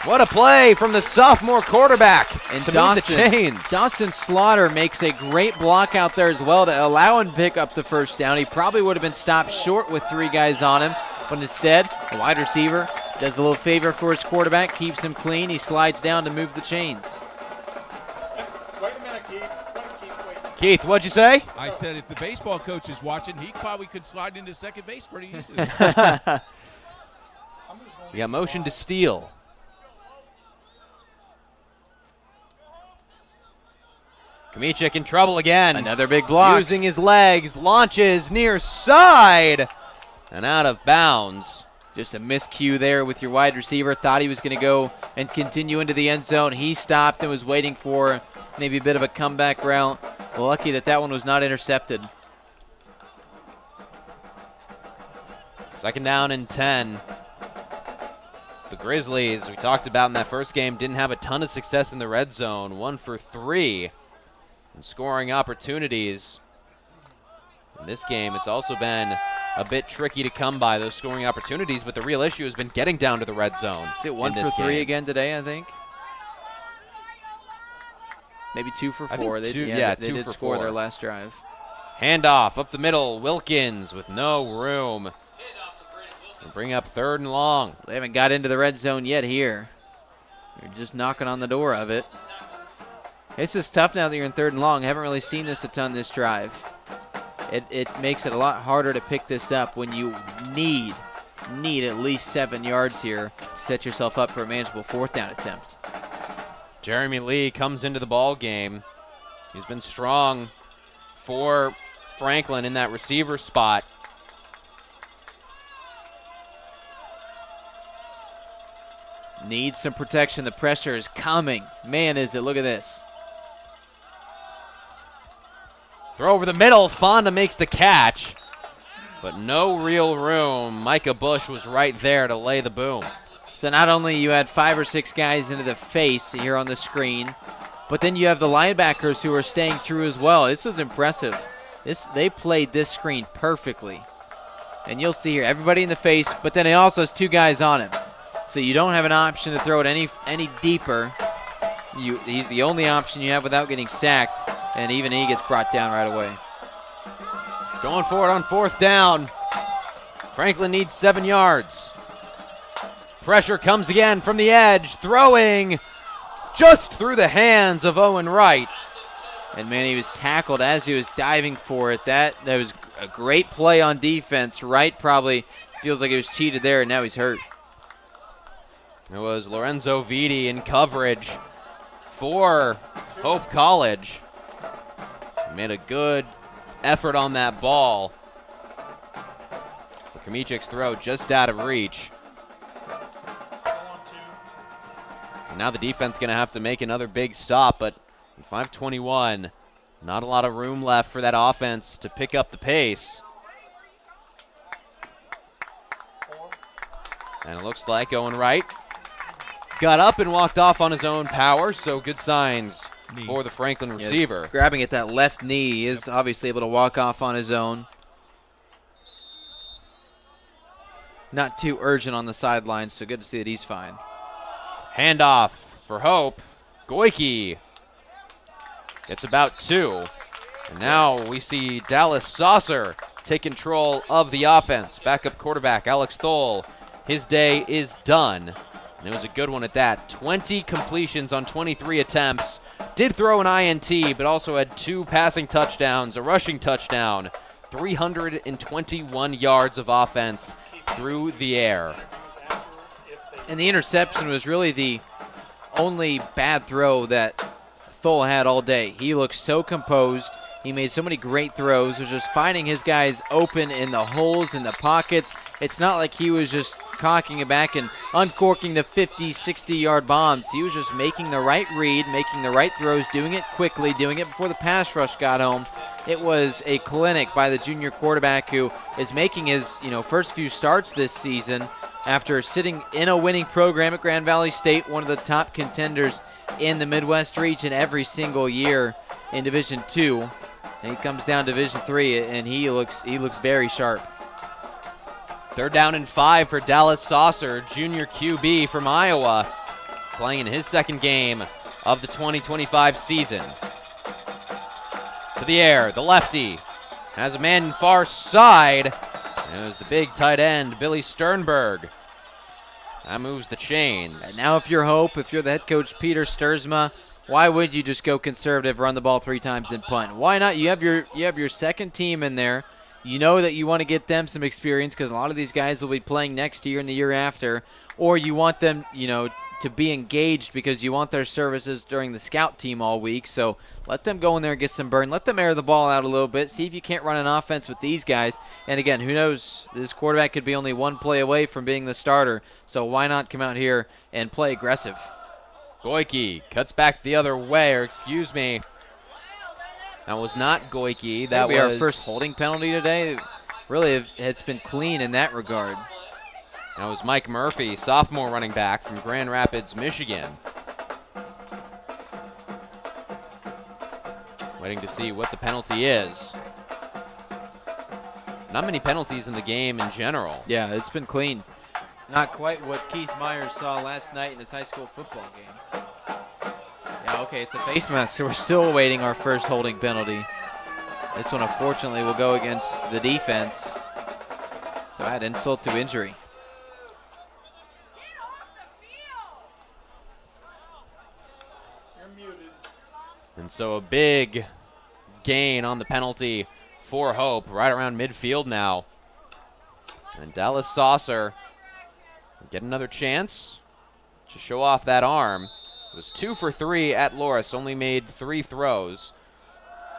What a play from the sophomore quarterback And to move the chains. Dawson Slaughter makes a great block out there as well to allow him to pick up the first down. He probably would have been stopped short with 3 guys on him, but instead, the wide receiver does a little favor for his quarterback, keeps him clean. He slides down to move the chains. Wait a minute, Keith. Keith, what'd you say? I said if the baseball coach is watching, he probably could slide into second base pretty easily. We got motion to steal. Kmiecic in trouble again. Another big block. Using his legs, launches near side and out of bounds. Just a miscue there with your wide receiver. Thought he was going to go and continue into the end zone. He stopped and was waiting for maybe a bit of a comeback route. Lucky that one was not intercepted. 2nd down and 10. The Grizzlies, we talked about in that first game, didn't have a ton of success in the red zone. 1 for 3 in scoring opportunities. In this game, it's also been a bit tricky to come by those scoring opportunities, but the real issue has been getting down to the red zone. Is it 1 for 3 again today, I think? Maybe 2 for 4. They did score their last drive. Handoff up the middle. Wilkins with no room. We'll bring up 3rd and long. They haven't got into the red zone yet here. You're just knocking on the door of it. This is tough now that you're in 3rd and long. Haven't really seen this a ton this drive. It makes it a lot harder to pick this up when you need at least 7 yards here to set yourself up for a manageable 4th down attempt. Jeremy Lee comes into the ball game. He's been strong for Franklin in that receiver spot. Needs some protection. The pressure is coming. Man, is it. Look at this. Throw over the middle. Fonda makes the catch, but no real room. Micah Bush was right there to lay the boom. So not only you had 5 or 6 guys into the face here on the screen, But then you have the linebackers who are staying true as well. This was impressive. They played this screen perfectly. And you'll see here, everybody in the face, but then he also has 2 guys on him. So you don't have an option to throw it any deeper. He's the only option you have without getting sacked, and even he gets brought down right away. Going for it on 4th down. Franklin needs 7 yards. Pressure comes again from the edge, throwing just through the hands of Owen Wright. And man, he was tackled as he was diving for it. That was a great play on defense. Wright probably feels like he was cheated there, and now he's hurt. It was Lorenzo Vitti in coverage for Hope College. He made a good effort on that ball. Kamichik's throw just out of reach. And now the defense going to have to make another big stop, but 5:21, not a lot of room left for that offense to pick up the pace. And it looks like Owen Wright got up and walked off on his own power, so good signs for the Franklin receiver. Grabbing at that left knee, he is obviously able to walk off on his own. Not too urgent on the sidelines, so good to see that he's fine. Handoff for Hope. Goike gets about 2. And now we see Dallas Saucer take control of the offense. Backup quarterback Alex Thole. His day is done. And it was a good one at that. 20 completions on 23 attempts. Did throw an INT, but also had 2 passing touchdowns, a rushing touchdown. 321 yards of offense through the air. And the interception was really the only bad throw that Thole had all day. He looked so composed. He made so many great throws. He was just finding his guys open in the holes, in the pockets. It's not like he was just cocking it back and uncorking the 50, 60-yard bombs. He was just making the right read, making the right throws, doing it quickly, doing it before the pass rush got home. It was a clinic by the junior quarterback who is making his first few starts this season after sitting in a winning program at Grand Valley State, one of the top contenders in the Midwest region every single year in Division II. And he comes down to Division III, and he looks very sharp. 3rd down and 5 for Dallas Saucer, junior QB from Iowa, playing in his 2nd game of the 2025 season. To the air, the lefty has a man far side. It was the big tight end, Billy Sternberg. That moves the chains. And now if you're Hope, if you're the head coach, Peter Sturzma, why would you just go conservative, run the ball 3 times and punt? Why not? You have your second team in there. You know that you want to get them some experience because a lot of these guys will be playing next year and the year after. Or you want them, to be engaged because you want their services during the scout team all week. So let them go in there and get some burn. Let them air the ball out a little bit. See if you can't run an offense with these guys. And again, who knows? This quarterback could be only 1 play away from being the starter. So why not come out here and play aggressive? Goike cuts back the other way, or excuse me. That was not Goike. That was our first holding penalty today. Really, it's been clean in that regard. That was Mike Murphy, sophomore running back from Grand Rapids, Michigan. Waiting to see what the penalty is. Not many penalties in the game in general. Yeah, it's been clean. Not quite what Keith Myers saw last night in his high school football game. Yeah, okay, it's a face mask, so we're still awaiting our first holding penalty. This one, unfortunately, will go against the defense. So add insult to injury. And so a big gain on the penalty for Hope, right around midfield now. And Dallas Saucer get another chance to show off that arm. It was 2 for 3 at Loris, only made 3 throws.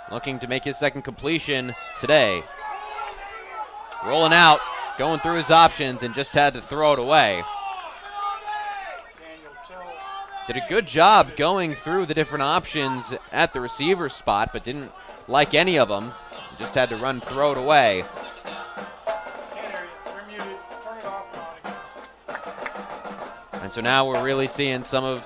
Looking to make his second completion today. Rolling out, going through his options, and just had to throw it away. Did a good job going through the different options at the receiver spot, but didn't like any of them. Just had to throw it away. And so now we're really seeing some of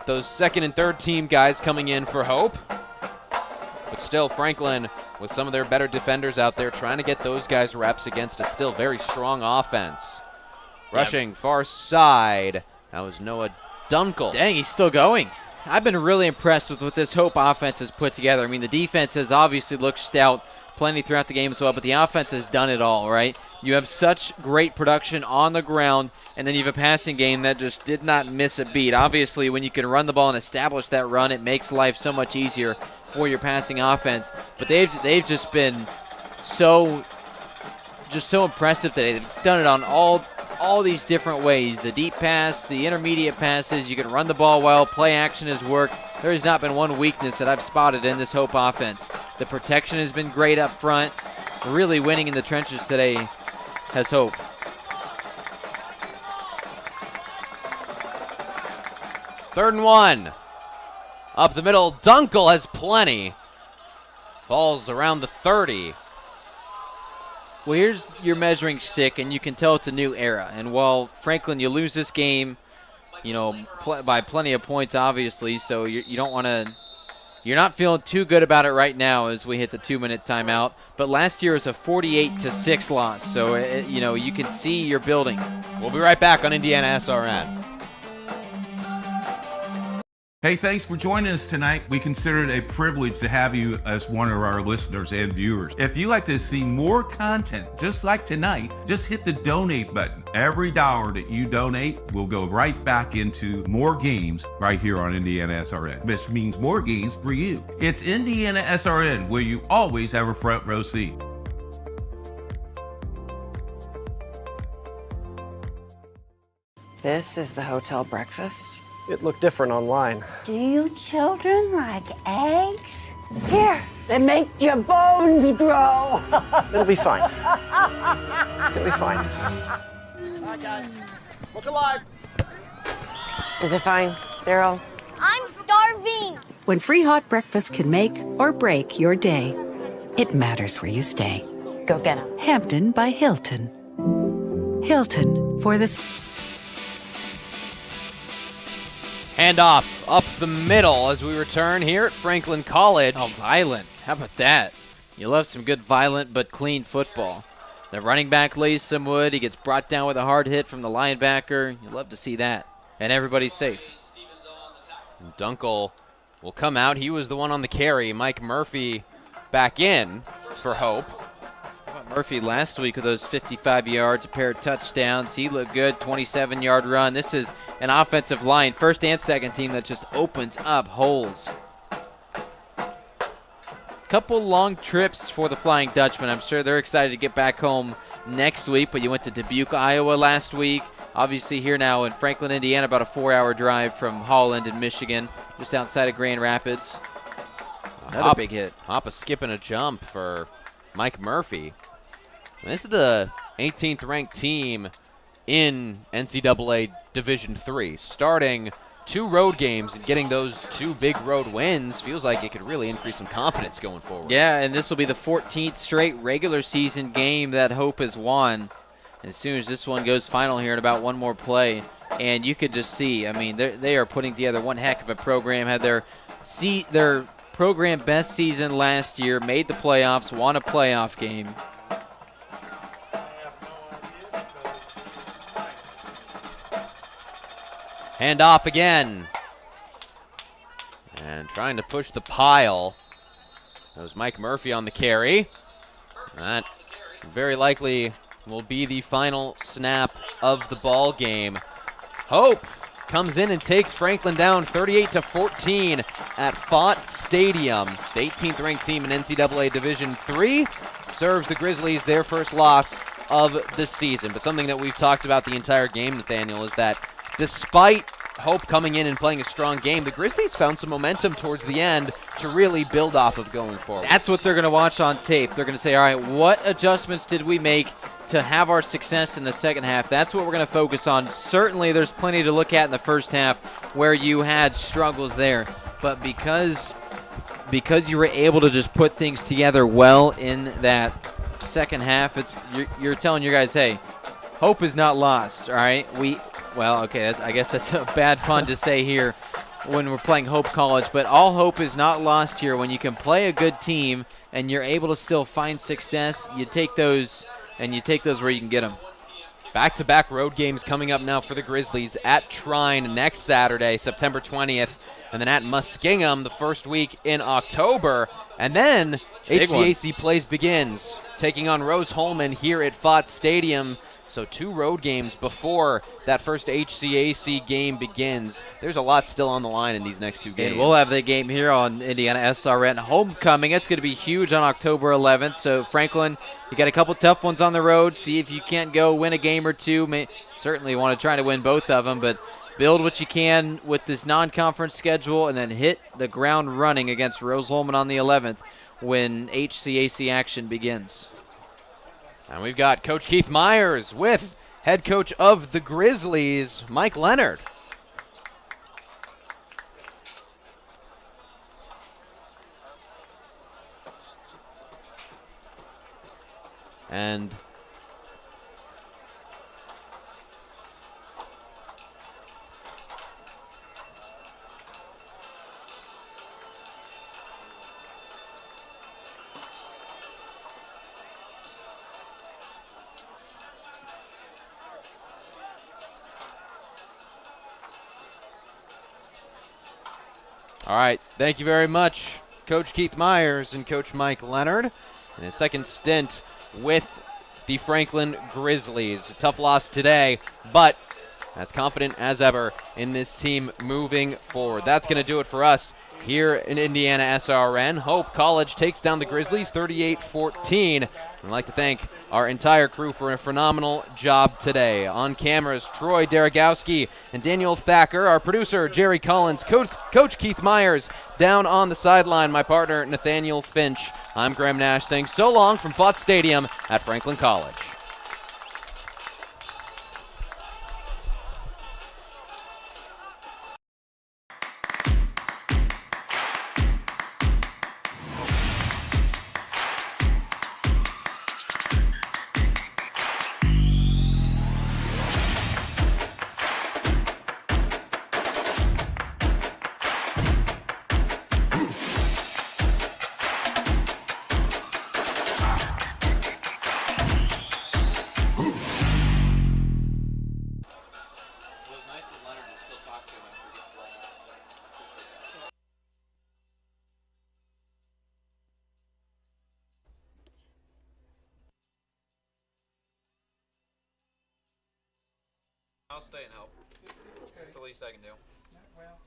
those second and third team guys coming in for Hope. But still, Franklin with some of their better defenders out there trying to get those guys reps against a still very strong offense. Rushing far side, that was Noah Dunkel. Dang, he's still going. I've been really impressed with what this Hope offense has put together. I mean, the defense has obviously looked stout plenty throughout the game as well, but the offense has done it all, right? You have such great production on the ground, and then you have a passing game that just did not miss a beat. Obviously, when you can run the ball and establish that run, it makes life so much easier for your passing offense. But they've just been so impressive today. They've done it on all these different ways. The deep pass, the intermediate passes, you can run the ball well, play action has worked. There has not been one weakness that I've spotted in this Hope offense. The protection has been great up front. Really winning in the trenches today has Hope. Third and 1. Up the middle, Dunkel has plenty. Falls around the 30. Well, here's your measuring stick, and you can tell it's a new era. And while Franklin, you lose this game, by plenty of points, obviously, so you don't want to. You're not feeling too good about it right now as we hit the 2-minute timeout. But last year was a 48-6 loss, so you can see you're building. We'll be right back on IndianaSRN. Hey, thanks for joining us tonight. We consider it a privilege to have you as one of our listeners and viewers. If you'd like to see more content just like tonight, just hit the donate button. Every dollar that you donate will go right back into more games right here on IndianaSRN, which means more games for you. It's IndianaSRN, where you always have a front row seat. This is the hotel breakfast. It looked different online. Do you children like eggs? Here, they make your bones grow. It'll be fine. It's gonna be fine. All right, guys. Look alive. Is it fine, Daryl? I'm starving. When free hot breakfast can make or break your day, it matters where you stay. Go get 'em. Hampton by Hilton. Hilton for the... Handoff up the middle as we return here at Franklin College. Oh, violent. How about that? You love some good violent but clean football. The running back lays some wood. He gets brought down with a hard hit from the linebacker. You love to see that. And everybody's safe. Dunkel will come out. He was the one on the carry. Mike Murphy back in for Hope. Murphy last week with those 55 yards, a pair of touchdowns. He looked good, 27-yard run. This is an offensive line, first and second team, that just opens up holes. Couple long trips for the Flying Dutchman. I'm sure they're excited to get back home next week, but you went to Dubuque, Iowa last week. Obviously here now in Franklin, Indiana, about a 4-hour drive from Holland in Michigan, just outside of Grand Rapids. Another big hit. Hop, a skip, and a jump for Mike Murphy. And this is the 18th ranked team in NCAA Division III. Starting 2 road games and getting those 2 big road wins feels like it could really increase some confidence going forward. Yeah, and this will be the 14th straight regular season game that Hope has won. As soon as this one goes final here in about one more play, and you could just see, I mean, they are putting together one heck of a program. Had their program best season last year, made the playoffs, won a playoff game. Hand off again. And trying to push the pile. That was Mike Murphy on the carry. That very likely will be the final snap of the ball game. Hope comes in and takes Franklin down 38-14 at Fott Stadium. The 18th ranked team in NCAA Division III serves the Grizzlies their first loss of the season. But something that we've talked about the entire game, Nathaniel, is that despite Hope coming in and playing a strong game, the Grizzlies found some momentum towards the end to really build off of going forward. That's what they're going to watch on tape. They're going to say, all right, what adjustments did we make to have our success in the second half? That's what we're going to focus on. Certainly there's plenty to look at in the first half where you had struggles there. But because you were able to just put things together well in that second half, you're telling your guys, hey, Hope is not lost, all right? Well, okay, I guess that's a bad pun to say here. when we're playing Hope College, but all hope is not lost here. When you can play a good team and you're able to still find success, you take those and you take those where you can get them. Back-to-back road games coming up now for the Grizzlies at Trine next Saturday, September 20th, and then at Muskingum the first week in October. And then Big HCAC plays begins, taking on Rose-Hulman here at Fott Stadium. So 2 road games before that first HCAC game begins. There's a lot still on the line in these next 2 games. And we'll have the game here on IndianaSRN Homecoming. It's going to be huge on October 11th. So, Franklin, you got a couple tough ones on the road. See if you can't go win a game or 2. Certainly want to try to win both of them, but build what you can with this non-conference schedule and then hit the ground running against Rose-Hulman on the 11th when HCAC action begins. And we've got Coach Keith Myers with head coach of the Grizzlies, Mike Leonard. And all right, thank you very much, Coach Keith Myers and Coach Mike Leonard. In his second stint with the Franklin Grizzlies. A tough loss today, but as confident as ever in this team moving forward. That's going to do it for us here in IndianaSRN. Hope College takes down the Grizzlies 38-14. I'd like to thank our entire crew for a phenomenal job today. On cameras, Troy Daragowski and Daniel Thacker. Our producer, Jerry Collins. Coach Keith Myers. Down on the sideline, my partner, Nathaniel Finch. I'm Graham Nash saying so long from Fott Stadium at Franklin College. I'll stay and help. That's the least I can do. Well,